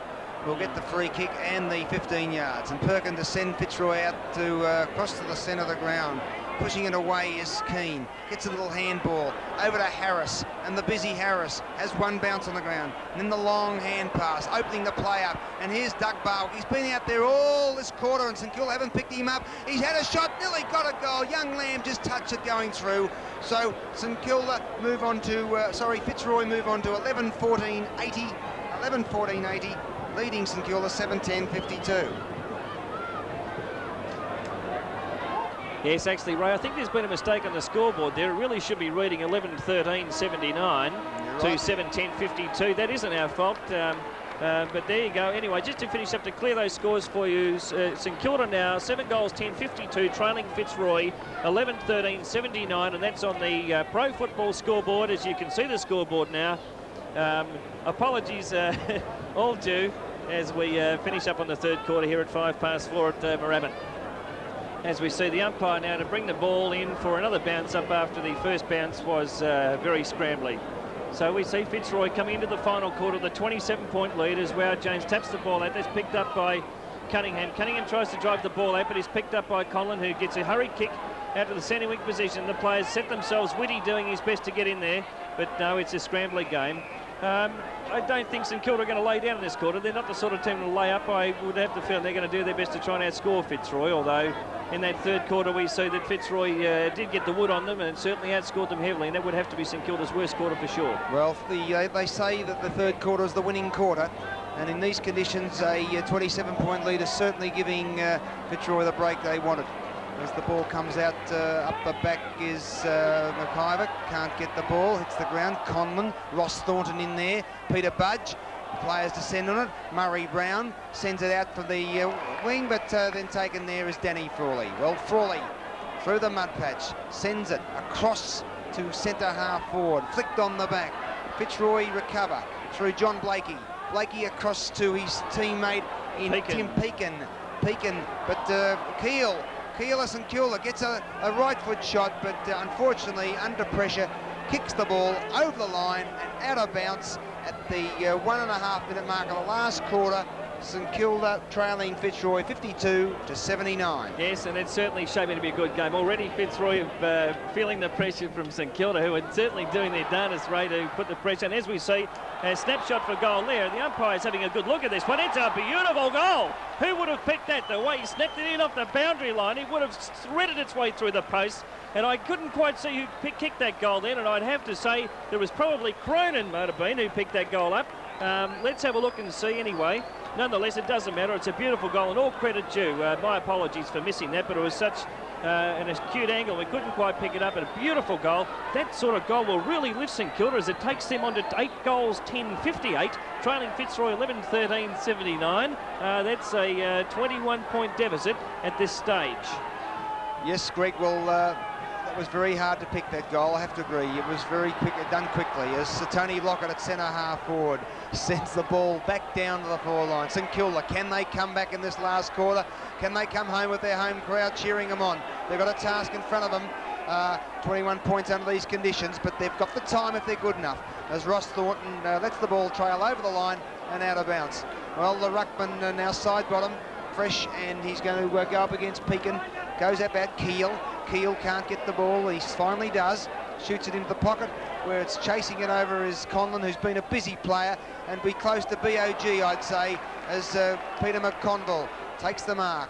will get the free kick and the 15 yards. And Perkin to send Fitzroy out to cross to the centre of the ground. Pushing it away is Keane. Gets a little handball over to Harris, and the busy Harris has one bounce on the ground. And then the long hand pass, opening the play up. And here's Doug Barwick. He's been out there all this quarter, and St Kilda haven't picked him up. He's had a shot, nearly got a goal. Young Lamb just touched it going through. So St Kilda move on to, Fitzroy move on to 11-14-80. 11-14-80, leading St Kilda 7-10-52. Yes, actually, Ray, I think there's been a mistake on the scoreboard there. It really should be reading 11-13-79 to 7-10-52. That isn't our fault, but there you go. Anyway, just to finish up, to clear those scores for you, St Kilda now 7 goals, 10-52, trailing Fitzroy 11-13-79, and that's on the Pro Football scoreboard. As you can see the scoreboard now. Apologies all due as we finish up on the third quarter here at 4:05 at Moorabbin. As we see the umpire now to bring the ball in for another bounce up after the first bounce was very scrambly. So we see Fitzroy coming into the final quarter, the 27-point lead as Wow James taps the ball out. That's picked up by Cunningham. Cunningham tries to drive the ball out, but he's picked up by Conlon, who gets a hurried kick out to the centre wing position. The players set themselves, Whitty doing his best to get in there, but no, it's a scrambly game. I don't think St Kilda are going to lay down in this quarter. They're not the sort of team to lay up. I would have to feel they're going to do their best to try and outscore Fitzroy, although in that third quarter we see that Fitzroy did get the wood on them and certainly outscored them heavily, and that would have to be St Kilda's worst quarter for sure. Well, they say that the third quarter is the winning quarter, and in these conditions a 27-point lead is certainly giving Fitzroy the break they wanted. As the ball comes out up the back is McIver, can't get the ball, hits the ground. Conlon, Ross Thornton in there, Peter-Budge, players descend on it. Murray Brown sends it out for the wing, but then taken there is Danny Frawley. Well, Frawley through the mud patch, sends it across to centre half forward, flicked on the back. Fitzroy recover through John Blakey. Blakey across to his teammate in Tim Pekin, but Keeler St Kilda gets a right foot shot, but unfortunately under pressure kicks the ball over the line and out of bounds at the 1.5 minute mark of the last quarter. St Kilda trailing Fitzroy 52-79. Yes, and it's certainly shaping to be a good game. Already Fitzroy feeling the pressure from St Kilda, who are certainly doing their darnest, Ray, to put the pressure. And as we see, a snapshot for goal there. The umpire's having a good look at this one. It's a beautiful goal. Who would have picked that? The way he snapped it in off the boundary line, it would have threaded its way through the post. And I couldn't quite see who kicked that goal then, and I'd have to say there was probably Cronin, Moorabbin, who picked that goal up. Let's have a look and see anyway. Nonetheless, it doesn't matter. It's a beautiful goal, and all credit due. My apologies for missing that, but it was such an acute angle. We couldn't quite pick it up, and a beautiful goal. That sort of goal will really lift St Kilda as it takes them on to 8 goals, 10-58, trailing Fitzroy 11-13-79. That's a 21-point deficit at this stage. Yes, Greg, well, it was very hard to pick that goal, I have to agree. It was very quick, done quickly as Tony Lockett at centre half forward sends the ball back down to the forward line. St Kilda, can they come back in this last quarter? Can they come home with their home crowd cheering them on? They've got a task in front of them, 21 points under these conditions, but they've got the time if they're good enough. As Ross Thornton lets the ball trail over the line and out of bounds. Well, the ruckman now side bottom, fresh, and he's going to go up against Pekin. Goes up at Keel. Keel can't get the ball. He finally does. Shoots it into the pocket where it's chasing it over is Conlon, who's been a busy player and be close to BOG, I'd say, as Peter McConville takes the mark.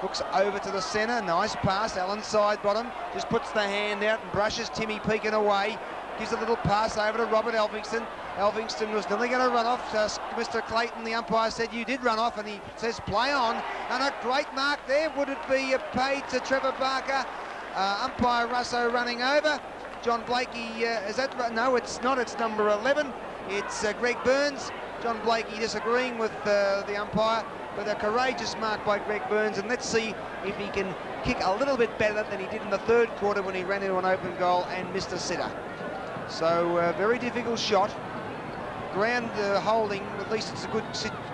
Looks over to the centre. Nice pass. Allen side bottom. Just puts the hand out and brushes Timmy Pekin away. Gives a little pass over to Robert Elphingston. Elphingston was nearly going to run off. Mr. Clayton, the umpire, said you did run off, and he says play on. And a great mark there. Would it be paid to Trevor Barker? Umpire Russo running over. John Blakey, is that? No, it's not. It's number 11. It's Greg Burns. John Blakey disagreeing with the umpire. but a courageous mark by Greg Burns, and let's see if he can kick a little bit better than he did in the third quarter when he ran into an open goal and missed a sitter. So very difficult shot. Ground holding, at least it's a good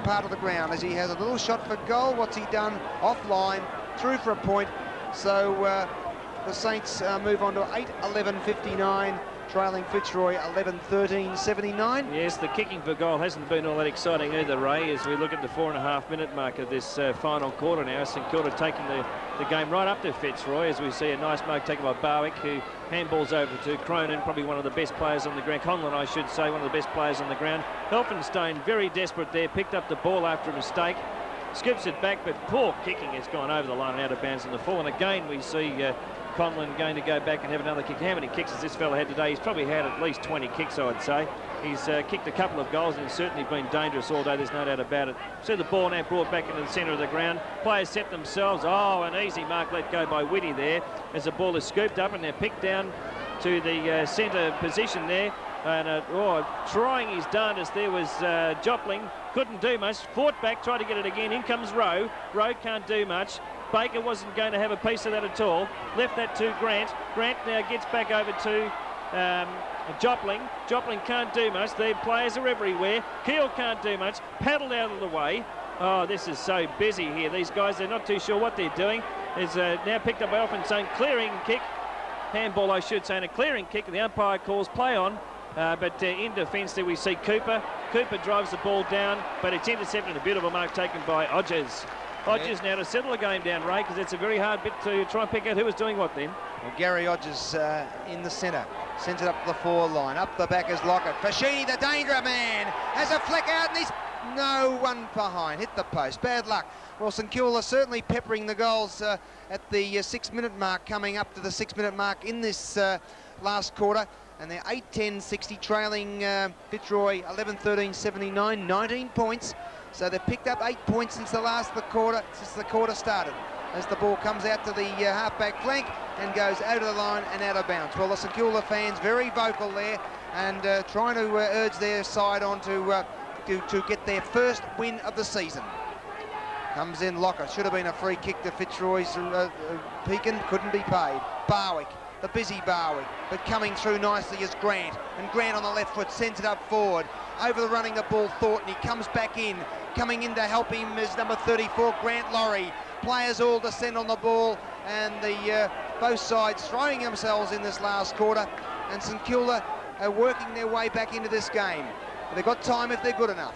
part of the ground, as he has a little shot for goal. What's he done? Offline, through for a point. So the Saints move on to 8-11-59, trailing Fitzroy 11-13-79. Yes, the kicking for goal hasn't been all that exciting either, Ray, as we look at the 4.5-minute mark of this final quarter now. St Kilda taking the game right up to Fitzroy, as we see a nice mark taken by Barwick, who handballs over to Cronin, probably one of the best players on the ground. Conlon, I should say, one of the best players on the ground. Helfenstein, very desperate there, picked up the ball after a mistake. Scoops it back, but poor kicking has gone over the line and out of bounds in the full. And again, we see Conlon going to go back and have another kick. How many kicks has this fella had today? He's probably had at least 20 kicks, I would say. He's kicked a couple of goals and he's certainly been dangerous all day. There's no doubt about it. See the ball now brought back into the centre of the ground. Players set themselves. Oh, an easy mark let go by Whitty there as the ball is scooped up and they're picked down to the centre position there. And trying his darndest there was Jopling. Couldn't do much. Fought back, tried to get it again. In comes Rowe. Rowe can't do much. Baker wasn't going to have a piece of that at all. Left that to Grant. Grant now gets back over to Jopling. Jopling can't do much. The players are everywhere. Keel can't do much. Paddled out of the way. Oh, this is so busy here. These guys, they're not too sure what they're doing. It's now picked up by Elphinstone. Clearing kick. Handball, I should say, and a clearing kick. The umpire calls play on. But in defence there we see Cooper. Cooper drives the ball down, but it's intercepted. A beautiful mark taken by Odgers. Odgers now to settle the game down, Ray, because it's a very hard bit to try and pick out who was doing what then. Well, Gary Odgers in the centre. Sends it up the forward line. Up the back is Lockett. Fashini, the danger man, has a flick out and he's no one behind. Hit the post. Bad luck. Well, St Kilda certainly peppering the goals at the 6-minute mark, coming up to the 6-minute mark in this last quarter. And they're 8-10-60, trailing Fitzroy 11-13-79, 19 points. So they've picked up 8 points since the quarter started. As the ball comes out to the half-back flank and goes out of the line and out of bounds. Well, the St Kilda fans very vocal there and trying to urge their side on to get their first win of the season. Comes in Locker. Should have been a free kick to Fitzroy's Pekin. Couldn't be paid. Barwick. The busy Barwick, but coming through nicely is Grant, and Grant on the left foot sends it up forward. Over the running the ball, Thornton, he comes back in. Coming in to help him is number 34, Grant Laurie. Players all descend on the ball, and the both sides throwing themselves in this last quarter, and St Kilda are working their way back into this game. They've got time if they're good enough.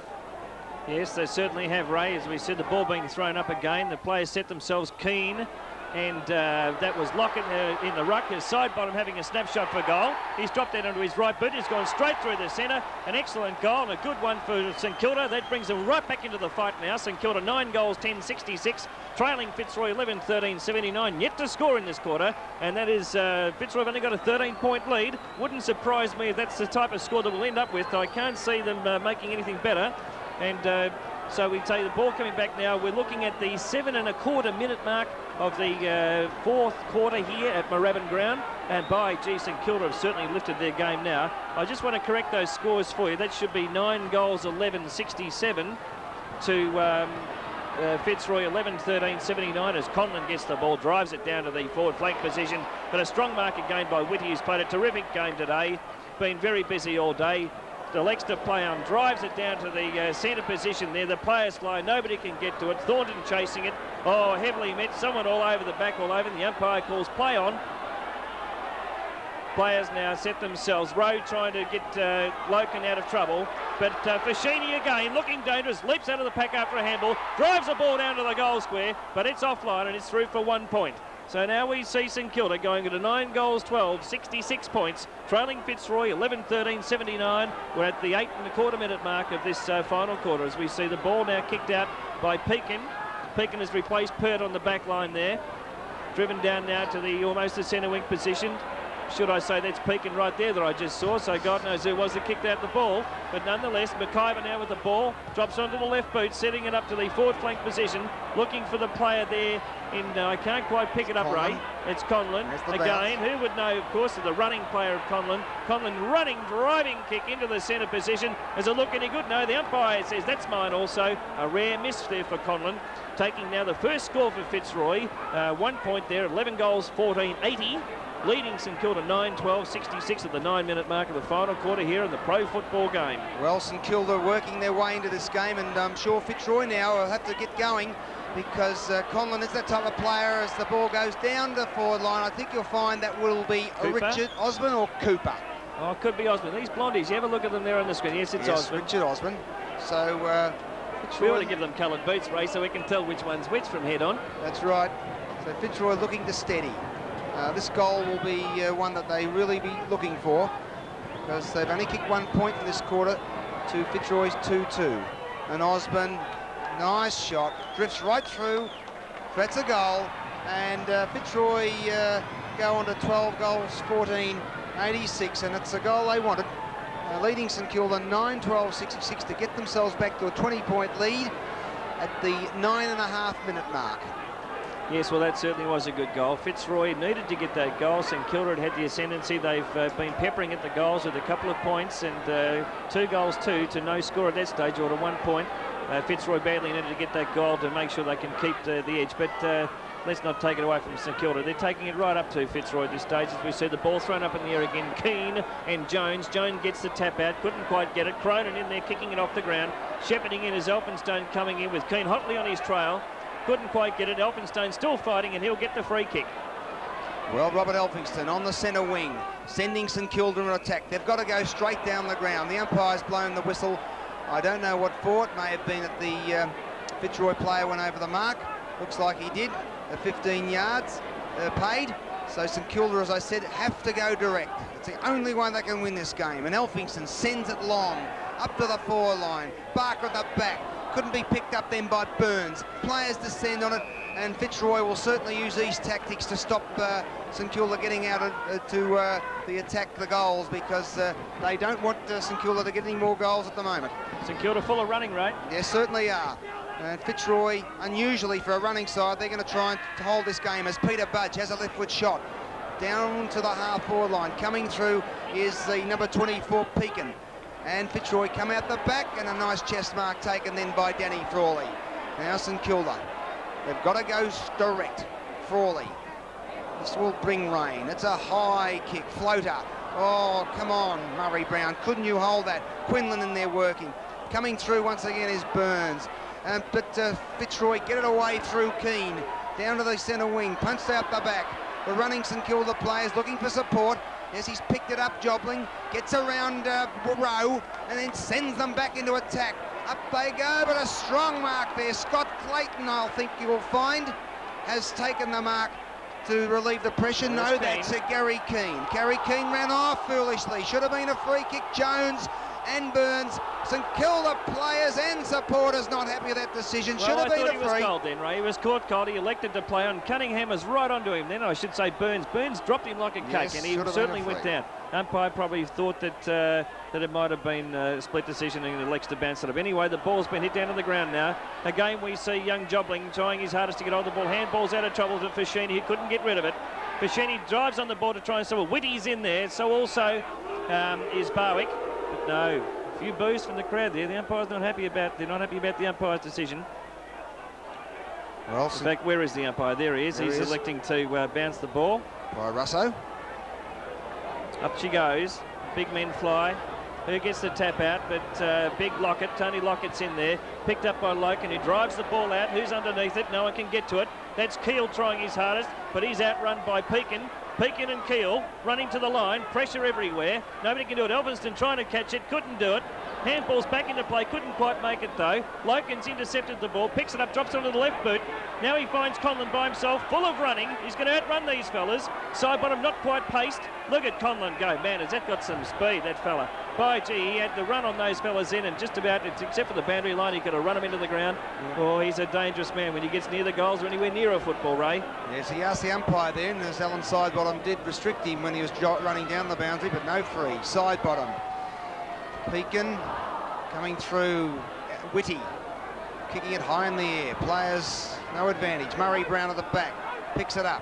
Yes, they certainly have, Ray. As we said, the ball being thrown up again. The players set themselves keen. And that was Lockett in the ruck, his side bottom having a snapshot for goal. He's dropped that onto his right boot. He's gone straight through the centre. An excellent goal and a good one for St Kilda. That brings them right back into the fight now. St Kilda 9 goals, 10-66, trailing Fitzroy 11-13-79. Yet to score in this quarter, and that is Fitzroy have only got a 13-point lead. Wouldn't surprise me if that's the type of score that we'll end up with. I can't see them making anything better. And so we take the ball coming back now. We're looking at the 7.25-minute mark of the fourth quarter here at Moorabbin ground. And by gee, St Kilda have certainly lifted their game now. I just want to correct those scores for you. That should be 9 goals, 11-67 to Fitzroy 11-13-79 as Conlon gets the ball, drives it down to the forward flank position. But a strong mark again by Whitty, who's played a terrific game today. Been very busy all day. Elects to play on, drives it down to the centre position there. The players fly, nobody can get to it. Thornton chasing it. Oh, heavily met, someone all over the back, all over. The umpire calls play on. Players now set themselves. Rowe trying to get Loken out of trouble. But Fashini again, looking dangerous, leaps out of the pack after a handball, drives the ball down to the goal square, but it's offline and it's through for 1 point. So now we see St Kilda going into 9 goals, 12, 66 points, trailing Fitzroy 11-13-79. We're at the 8.25-minute mark of this final quarter as we see the ball now kicked out by Pekin. Pekin has replaced Pert on the back line there. Driven down now to the almost the centre wing position. Should I say that's Pekin right there that I just saw, so God knows who was that kicked out the ball. But nonetheless, McIver now with the ball, drops onto the left boot, setting it up to the forward flank position, looking for the player there in, I can't quite pick it up, Ray. It's Conlon again. Who would know, of course, of the running player of Conlon. Conlon running, driving kick into the centre position. Is it look any good? No, the umpire says that's mine also. A rare miss there for Conlon. Taking now the first score for Fitzroy. 1 point there, 11 goals, 14-80. Leading St Kilda 9-12-66 at the 9-minute mark of the final quarter here in the pro football game. Well, St Kilda working their way into this game, and I'm sure Fitzroy now will have to get going, because Conlon is that type of player. As the ball goes down the forward line, I think you'll find that will be Richard Osborne or Cooper. Oh, it could be Osborne. These blondies, you have a look at them there on the screen. Yes, it's Osborne. Richard Osborne. So we ought to give them coloured boots, Ray, so we can tell which one's which from head on. That's right. So Fitzroy looking to steady. This goal will be one that they really be looking for, because they've only kicked 1 point in this quarter to Fitzroy's 2-2. And Osborne, nice shot, drifts right through, that's a goal, and Fitzroy go on to 12 goals, 14-86, and it's a goal they wanted. Leading St Kilda 9-12-66 to get themselves back to a 20-point lead at the 9.5-minute mark. Yes, well, that certainly was a good goal. Fitzroy needed to get that goal. St Kilda had the ascendancy. They've been peppering at the goals with a couple of points, and 2 goals, 2 to no score at that stage, or to 1 point. Fitzroy badly needed to get that goal to make sure they can keep the edge, but let's not take it away from St Kilda. They're taking it right up to Fitzroy at this stage. As we see the ball thrown up in the air again, Keane and Jones. Jones gets the tap out, couldn't quite get it. Cronin in there kicking it off the ground. Shepherding in is Elphinstone coming in with Keane hotly on his trail. Couldn't quite get it. Elphinstone still fighting, and he'll get the free kick. Well, Robert Elphinstone on the centre wing, sending St Kilda an attack. They've got to go straight down the ground. The umpire's blown the whistle. I don't know what for. It may have been that the Fitzroy player went over the mark. Looks like he did. 15 yards paid. So St Kilda, as I said, have to go direct. It's the only one that can win this game. And Elphinstone sends it long, up to the forward line. Barker at the back. Couldn't be picked up then by Burns. Players descend on it, and Fitzroy will certainly use these tactics to stop St Kilda getting out to the attack the goals, because they don't want St Kilda to get any more goals at the moment. St Kilda full of running rate. Yes, certainly are. And Fitzroy, unusually for a running side, they're going to try and hold this game as Peter-Budge has a left foot shot. Down to the half-forward line. Coming through is the number 24, Pekin. And Fitzroy come out the back, and a nice chest mark taken then by Danny Frawley. Now St Kilda, they've got to go direct. Frawley, this will bring rain. It's a high kick, floater. Oh, come on, Murray Brown, couldn't you hold that? Quinlan in there working. Coming through once again is Burns. But Fitzroy get it away through Keane. Down to the centre wing, punched out the back. The running St Kilda players looking for support. Yes, he's picked it up, Jobling, gets around Rowe, and then sends them back into attack. Up they go, but a strong mark there. Scott Clayton, I think you will find, has taken the mark to relieve the pressure. No, that's Gary Keane. Gary Keane ran off foolishly. Should have been a free kick. Jones and Burns, St Kilda players and supporters not happy with that decision. Should have been a free. He was cold then, Ray. He was caught cold. He elected to play on. Cunningham was right onto him. Then I should say Burns. Burns dropped him like a cake, and he certainly went down. Umpire probably thought that that it might have been a split decision, and he elects to bounce it up. Anyway, the ball's been hit down to the ground now. Again, we see young Jobling trying his hardest to get hold of the ball. Handball's out of trouble to Fashini. He couldn't get rid of it. Fashini drives on the ball to try and stop it. Whitty's in there, so also is Barwick. But no, a few boos from the crowd there. The umpire's not happy about. They're not happy about the umpire's decision. Well, in fact, where is the umpire? There he is. He's electing to bounce the ball. By Russo. Up she goes. Big men fly. Who gets the tap out? But Big Lockett, Tony Lockett's in there. Picked up by Loken, who drives the ball out. Who's underneath it? No one can get to it. That's Keel trying his hardest, but he's outrun by Pekin. Pekin and Keel running to the line. Pressure everywhere. Nobody can do it. Elphinstone trying to catch it. Couldn't do it. Handball's back into play. Couldn't quite make it though. Loken's intercepted the ball. Picks it up. Drops it onto the left boot. Now he finds Conlon by himself. Full of running. He's going to outrun these fellas. Side bottom not quite paced. Look at Conlon go. Man, has that got some speed, that fella. By gee, he had to run on those fellas in, and just about, except for the boundary line, he could have run them into the ground. Yeah. Oh, he's a dangerous man when he gets near the goals or anywhere near a football, Ray. Yes, he asked the umpire then, as Alan Sidebottom did restrict him when he was running down the boundary, but no free. Sidebottom. Pekin coming through. Whitty kicking it high in the air. Players, no advantage. Murray Brown at the back. Picks it up.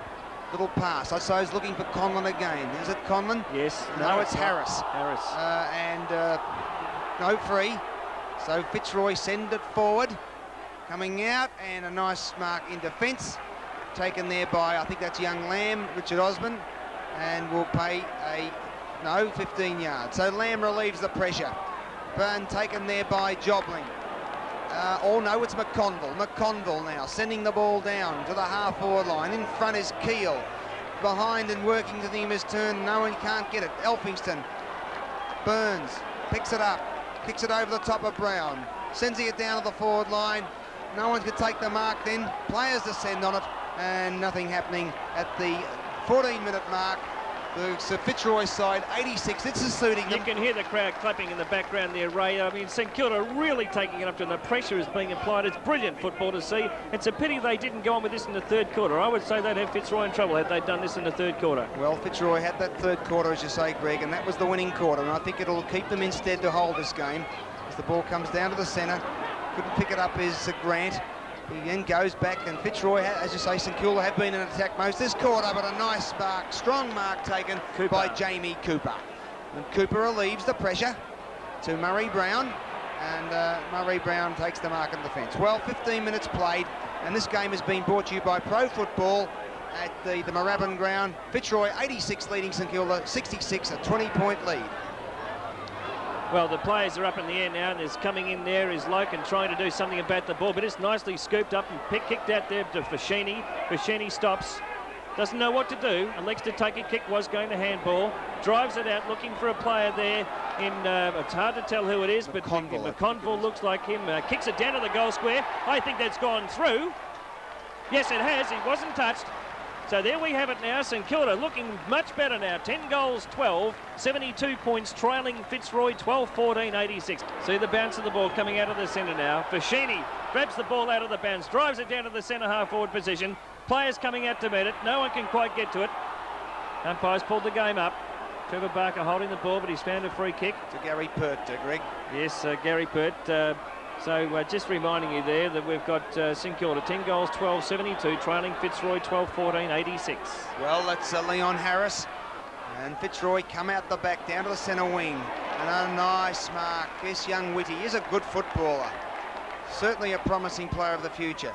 Little pass. I suppose looking for Conlon again. Is it Conlon? Yes. No, it's Harris. Harris. No free. So Fitzroy send it forward. Coming out, and a nice mark in defence. Taken there by, I think that's young Lamb, Richard Osborne. And will pay 15 yards. So Lamb relieves the pressure. Burn taken there by Jobling. Oh no, it's McConville. McConville now sending the ball down to the half-forward line. In front is Keel. Behind and working to him is Turn. No one can't get it. Elphingston. Burns picks it up. Kicks it over the top of Brown. Sends it down to the forward line. No one could take the mark then. Players descend on it. And nothing happening at the 14-minute mark. The Fitzroy side, 86, this is suiting them. You can hear the crowd clapping in the background there, Ray. I mean, St Kilda really taking it up to them. The pressure is being applied. It's brilliant football to see. It's a pity they didn't go on with this in the third quarter. I would say they'd have Fitzroy in trouble had they done this in the third quarter. Well, Fitzroy had that third quarter, as you say, Greg, and that was the winning quarter, and I think it'll keep them instead to hold this game. As the ball comes down to the centre, couldn't pick it up is Grant. He then goes back, and Fitzroy, as you say, St Kilda have been in attack most this quarter, but a nice mark, strong mark taken by Jamie Cooper. And Cooper relieves the pressure to Murray Brown, and Murray Brown takes the mark in defence. Well, 15 minutes played, and this game has been brought to you by Pro Football at the Moorabbin ground. Fitzroy 86 leading St Kilda 66, a 20-point lead. Well, the players are up in the air now, and there's coming in there is Loken trying to do something about the ball, but it's nicely scooped up and kicked out there to Fashini. Fashini stops, doesn't know what to do, elects to take a kick, was going to handball, drives it out, looking for a player there in, it's hard to tell who it is, but McConville looks like him, kicks it down to the goal square. I think that's gone through. Yes, it has, it wasn't touched. So there we have it now, St Kilda looking much better now. 10 goals, 12, 72 points, trailing Fitzroy 12-14, 86. See the bounce of the ball coming out of the centre now. Fashini grabs the ball out of the bounce, drives it down to the centre half-forward position. Players coming out to meet it. No one can quite get to it. Umpires pulled the game up. Trevor Barker holding the ball, but he's found a free kick. To Gary Pert, Greg. Yes, Gary Pert. So just reminding you there that we've got St Kilda 10 goals, 12, 72, trailing Fitzroy 12-14, 86. Well, that's Leon Harris, and Fitzroy come out the back down to the centre wing, and a nice mark. This young Whitty is a good footballer, certainly a promising player of the future.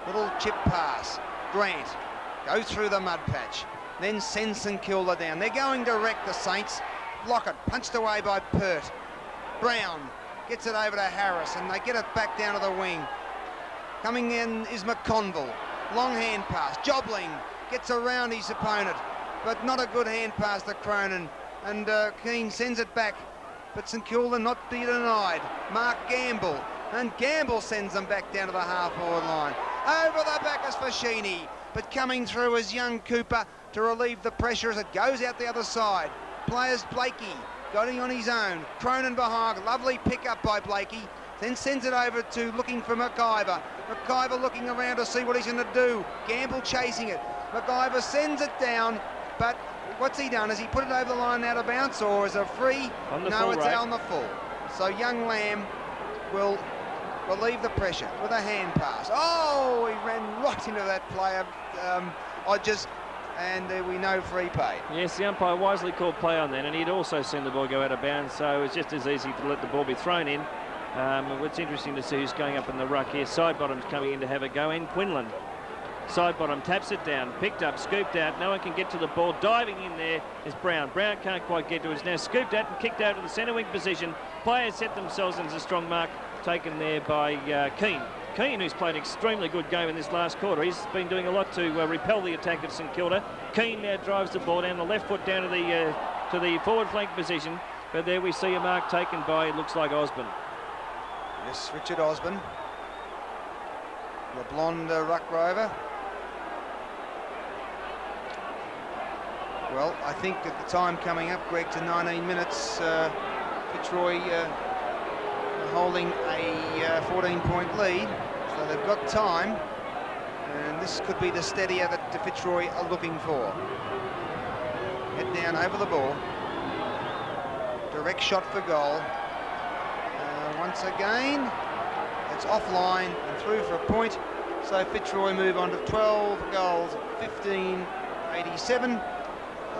Little chip pass. Grant goes through the mud patch, then sends St Kilda down. They're going direct, the Saints. Lockett punched away by Pert. Brown gets it over to Harris, and they get it back down to the wing. Coming in is McConville. Long hand pass. Jobling gets around his opponent, but not a good hand pass to Cronin. And Keane sends it back, but St Kilda not be denied. Mark Gamble, and Gamble sends them back down to the half-forward line. Over the back is Fashini, but coming through is young Cooper to relieve the pressure as it goes out the other side. Players Blakey got him on his own. Cronin behind, lovely pick up by Blakey. Then sends it over to looking for McIver. McIver looking around to see what he's going to do. Gamble chasing it. McIver sends it down, but what's he done? Has he put it over the line out of bounds, or is it free? No, it's out on the full. So young Lamb will relieve the pressure with a hand pass. Oh, he ran right into that player. And we know free pay. Yes, the umpire wisely called play on then, and he'd also seen the ball go out of bounds, so it's just as easy to let the ball be thrown in. It's interesting to see who's going up in the ruck here. Sidebottom's coming in to have a go in. Quinlan. Sidebottom taps it down, picked up, scooped out. No one can get to the ball. Diving in there is Brown. Brown can't quite get to it. It's now scooped out and kicked out to the centre wing position. Players set themselves into a strong mark taken there by Keane. Keane, who's played an extremely good game in this last quarter, he's been doing a lot to repel the attack of St Kilda. Keane now drives the ball down the left foot down to the forward flank position, but there we see a mark taken by, it looks like, Osborne. Yes, Richard Osborne, the blonde ruck rover. Well, I think at the time coming up, Greg, to 19 minutes, Fitzroy holding a 14-point lead, so they've got time, and this could be the steadier that the Fitzroy are looking for. Head down over the ball, direct shot for goal. Once again, it's offline and through for a point, so Fitzroy move on to 12 goals, 15 87,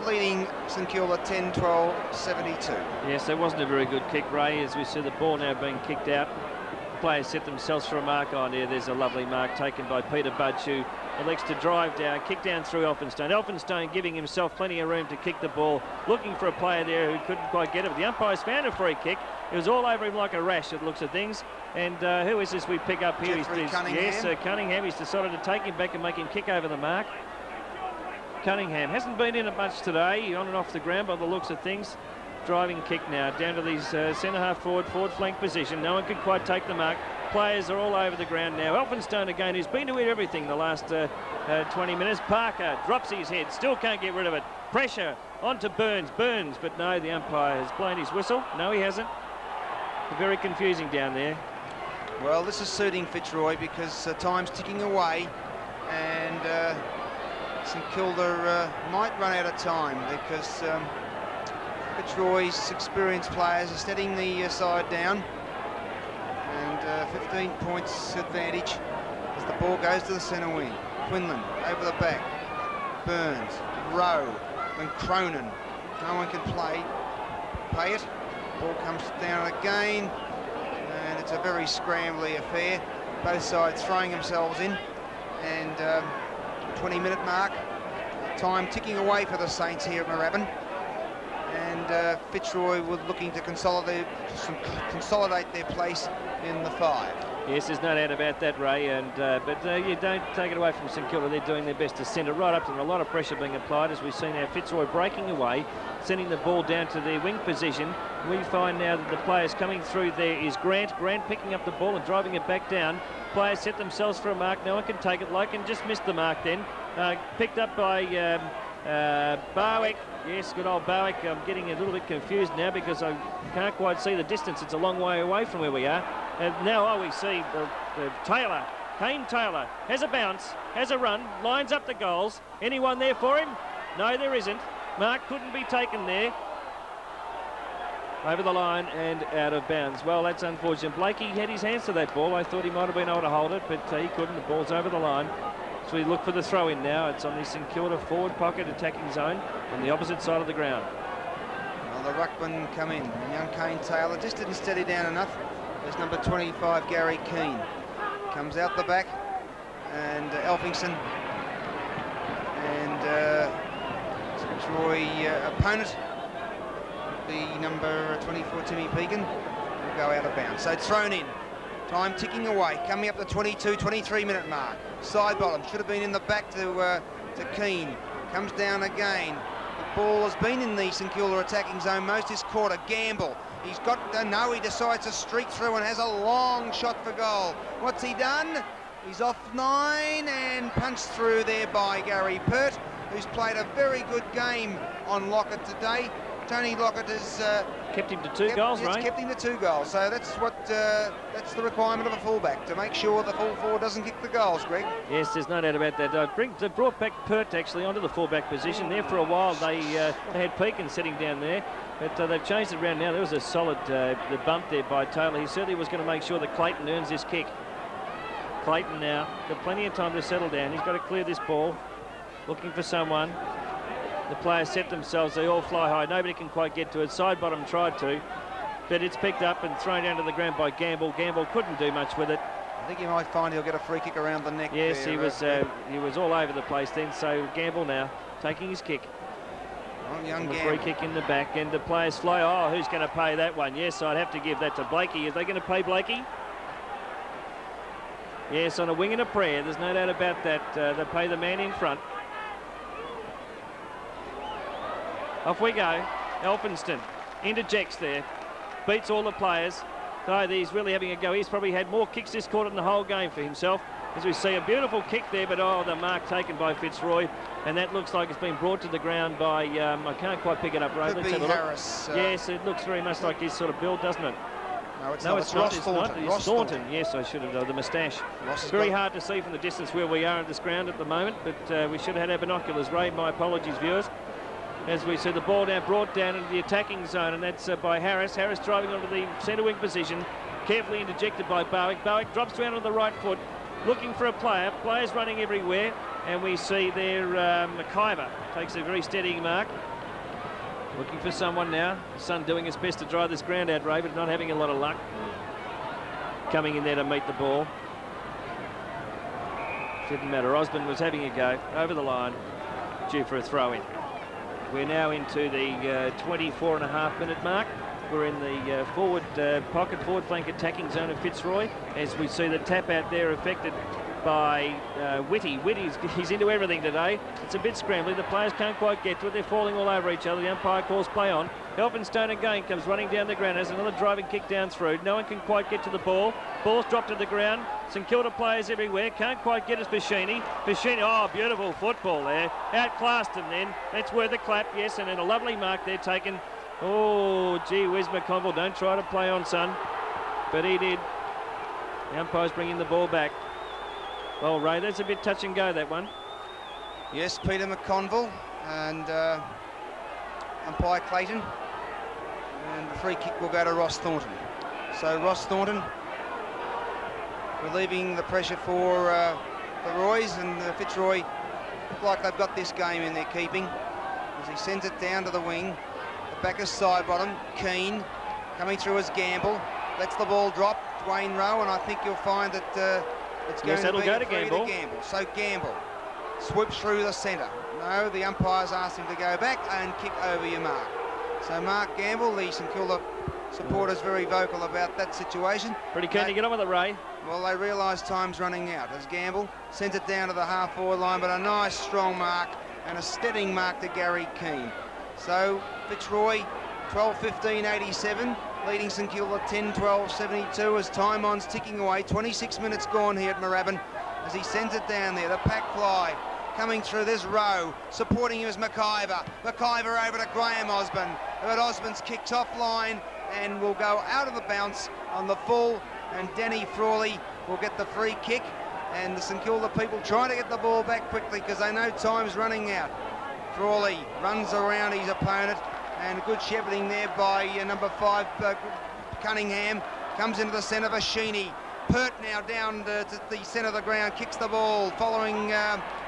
leading St Kilda 10-12-72. Yes, that wasn't a very good kick, Ray, as we see the ball now being kicked out. Players set themselves for a mark on here. There's a lovely mark taken by Peter-Budge, who elects to drive down, kick down through Elphinstone. Elphinstone giving himself plenty of room to kick the ball, looking for a player there who couldn't quite get it. The umpires found a free kick. It was all over him like a rash, it looks of things. And who is this we pick up here? Cunningham. Yes, Cunningham. He's decided to take him back and make him kick over the mark. Cunningham hasn't been in it much today, on and off the ground by the looks of things. Driving kick now down to these centre-half forward flank position. No one could quite take the mark. Players are all over the ground now. Elphinstone again, who's been to it everything the last 20 minutes. Parker drops his head, still can't get rid of it. Pressure onto Burns, but no, the umpire has blown his whistle. No, he hasn't. Very confusing down there. Well, this is suiting Fitzroy because time's ticking away, and St Kilda might run out of time because Fitzroy's experienced players are steadying the side down, and 15 points advantage as the ball goes to the centre wing. Quinlan over the back, Burns, Rowe, and Cronin. No one can pay it. Ball comes down again, and it's a very scrambly affair. Both sides throwing themselves in, and 20-minute mark. Time ticking away for the Saints here at Moorabbin, and Fitzroy were looking to consolidate their place in the 5. Yes, there's no doubt about that, Ray, and but you don't take it away from St Kilda. They're doing their best to send it right up to them. A lot of pressure being applied, as we've seen now. Fitzroy breaking away, sending the ball down to their wing position. We find now that the players coming through there is Grant. Grant picking up the ball and driving it back down. Players set themselves for a mark. No one can take it. Loken just missed the mark then. Picked up by Barwick. Yes, good old Barwick. I'm getting a little bit confused now because I can't quite see the distance. It's a long way away from where we are. And now we see Taylor. Kane Taylor has a bounce, has a run, lines up the goals. Anyone there for him? No, there isn't. Mark couldn't be taken there. Over the line and out of bounds. Well, that's unfortunate. Blakey had his hands to that ball. I thought he might have been able to hold it, but he couldn't. The ball's over the line. So we look for the throw-in now. It's on the St Kilda forward pocket attacking zone on the opposite side of the ground. Well, the ruckman come in. Young Kane Taylor just didn't steady down enough. There's number 25, Gary Keane. Comes out the back, and Elphinstone and Fitzroy opponent, the number 24, Timmy Pegan, will go out of bounds. So it's thrown in. Time ticking away, coming up the 22, 23-minute mark. Side bottom, should have been in the back to Keane. Comes down again. The ball has been in the St Kilda attacking zone most this quarter. Gamble. He's got no, he decides to streak through and has a long shot for goal. What's he done? He's off 9 and punched through there by Gary Pert, who's played a very good game on Lockett today. Tony Lockett has kept him to 2 goals, right? Kept him to 2 goals. So that's that's the requirement of a fullback, to make sure the full forward doesn't kick the goals, Greg. Yes, there's no doubt about that. They brought back Pert actually onto the fullback position. There for a while they had Pekin sitting down there, but they've changed it around now. There was a solid the bump there by Taylor. He certainly was going to make sure that Clayton earns this kick. Clayton now got plenty of time to settle down. He's got to clear this ball, looking for someone. The players set themselves, they all fly high. Nobody can quite get to it. Side bottom tried to, but it's picked up and thrown down to the ground by Gamble. Gamble couldn't do much with it. I think you might find he'll get a free kick around the neck. Yes, there, he was all over the place then. So Gamble now taking his kick. Well, young Gamble. Gamble. Free kick in the back, and the players fly. Oh, who's going to pay that one? Yes, I'd have to give that to Blakey. Are they going to pay Blakey? Yes, on a wing and a prayer. There's no doubt about that. They pay the man in front. Off we go. Elphinstone interjects there, beats all the players. So he's really having a go. He's probably had more kicks this quarter than the whole game for himself. As we see a beautiful kick there, but oh, the mark taken by Fitzroy, and that looks like it's been brought to the ground by, I can't quite pick it up, Ray. Let's have a Harris. Yes, it looks very much like his sort of build, doesn't it? No, it's no, not. it's not. It's not. Thornton. It's Thornton. Yes, I should have done the moustache. Very hard to see from the distance where we are at this ground at the moment, but we should have had our binoculars. Ray, my apologies, viewers. As we see the ball now brought down into the attacking zone, and that's by Harris. Harris driving onto the centre wing position, carefully interjected by Barwick. Barwick drops around on the right foot, looking for a player. Players running everywhere, And we see there McIver takes a very steady mark. Looking for someone now. Son doing his best to drive this ground out, Ray, but not having a lot of luck. Coming in there to meet the ball. Didn't matter. Osborne was having a go over the line, due for a throw-in. We're now into the 24.5-minute mark. We're in the forward flank attacking zone of Fitzroy as we see the tap out there affected by Whitty. He's into everything today. It's a bit scrambly. The players can't quite get to it. They're falling all over each other. The umpire calls play on. Elphinstone again comes running down the ground. Has another driving kick down through. No one can quite get to the ball. Ball's dropped to the ground. St Kilda players everywhere. Can't quite get us Fashini. Fashini, oh, beautiful football there. Outclassed him then. That's worth a clap, yes, and then a lovely mark there taken. Oh, gee whiz, McConville, don't try to play on, son. But he did. The umpire's bringing the ball back. Well, Ray, that's a bit touch and go, that one. Yes, Peter McConville and umpire Clayton. And the free kick will go to Ross Thornton. So Ross Thornton relieving the pressure for the Roys, and Fitzroy look like they've got this game in their keeping as he sends it down to the wing. The back is side bottom. Keane coming through as Gamble. Lets the ball drop. Dwayne Rowe, and I think you'll find that it's going to be go to Gamble. So Gamble swoops through the centre. No, the umpire's asked him to go back and kick over your mark. So Mark Gamble, the St Kilda supporters, very vocal about that situation. Pretty keen to get on with it, Ray. Well, they realise time's running out as Gamble sends it down to the half-forward line, but a nice strong mark and a steadying mark to Gary Keane. So Fitzroy 12-15-87, leading St Kilda 10-12-72 as time on's ticking away. 26 minutes gone here at Moorabbin as he sends it down there. The pack fly coming through. There's Rowe supporting him as McIver. McIver over to Graham Osborne, but Osborne's kicked offline and will go out of the bounce on the full, and Danny Frawley will get the free kick, and the St Kilda people trying to get the ball back quickly because they know time's running out. Frawley runs around his opponent, and good shepherding there by number 5 Cunningham. Comes into the centre, Fashini. Pert now down to the centre of the ground, kicks the ball, following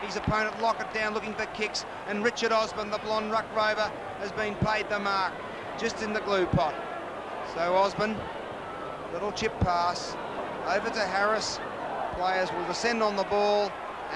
his opponent, Lockett down looking for kicks, and Richard Osborne, the blonde ruck rover, has been paid the mark, just in the glue pot. So Osborne, little chip pass, over to Harris. Players will descend on the ball,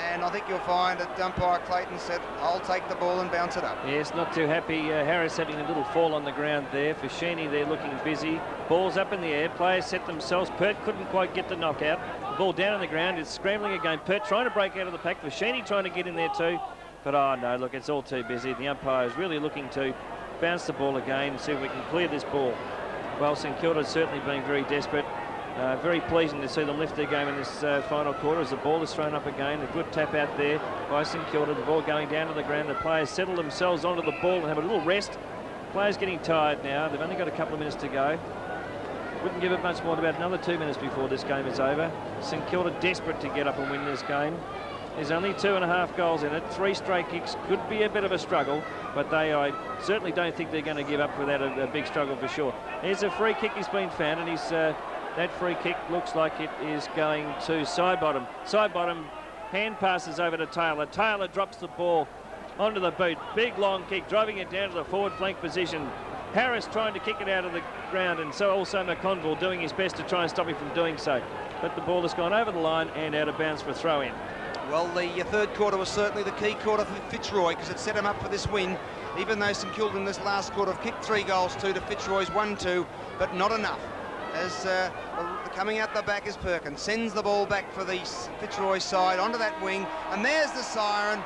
and I think you'll find that umpire Clayton said, I'll take the ball and bounce it up. Yes, not too happy. Harris having a little fall on the ground there. Fashini there looking busy. Ball's up in the air. Players set themselves. Pert couldn't quite get the knockout. The ball down on the ground. It's scrambling again. Pert trying to break out of the pack. Fashini trying to get in there too. But, oh, no, look, it's all too busy. The umpire is really looking to bounce the ball again and see if we can clear this ball. Well, St Kilda's certainly been very desperate. Very pleasing to see them lift their game in this final quarter as the ball is thrown up again. A good tap out there by St Kilda. The ball going down to the ground. The players settle themselves onto the ball and have a little rest. Players getting tired now. They've only got a couple of minutes to go. Wouldn't give it much more than about another 2 minutes before this game is over. St Kilda desperate to get up and win this game. There's only 2.5 goals in it. 3 straight kicks could be a bit of a struggle, but I certainly don't think they're going to give up without a big struggle for sure. Here's a free kick he's been found, and he's that free kick looks like it is going to side bottom. Side bottom, hand passes over to Taylor. Taylor drops the ball onto the boot. Big long kick, driving it down to the forward flank position. Harris trying to kick it out of the ground, and so also McConville doing his best to try and stop him from doing so. But the ball has gone over the line and out of bounds for a throw-in. Well, the third quarter was certainly the key quarter for Fitzroy because it set him up for this win, even though St Kilda in this last quarter have kicked 3 goals to Fitzroy's 1-2, but not enough. As coming out the back is Perkins, sends the ball back for the Fitzroy side onto that wing, and there's the siren.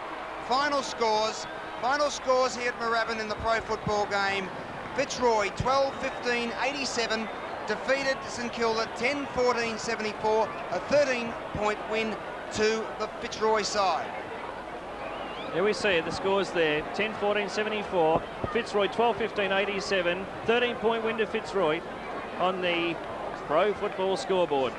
Final scores here at Moorabbin in the pro football game. Fitzroy 12-15-87 defeated St Kilda 10-14-74, a 13-point win to the Fitzroy side. Here we see it, the scores there, 10-14-74, Fitzroy 12-15-87, 13-point win to Fitzroy on the Pro Football scoreboard.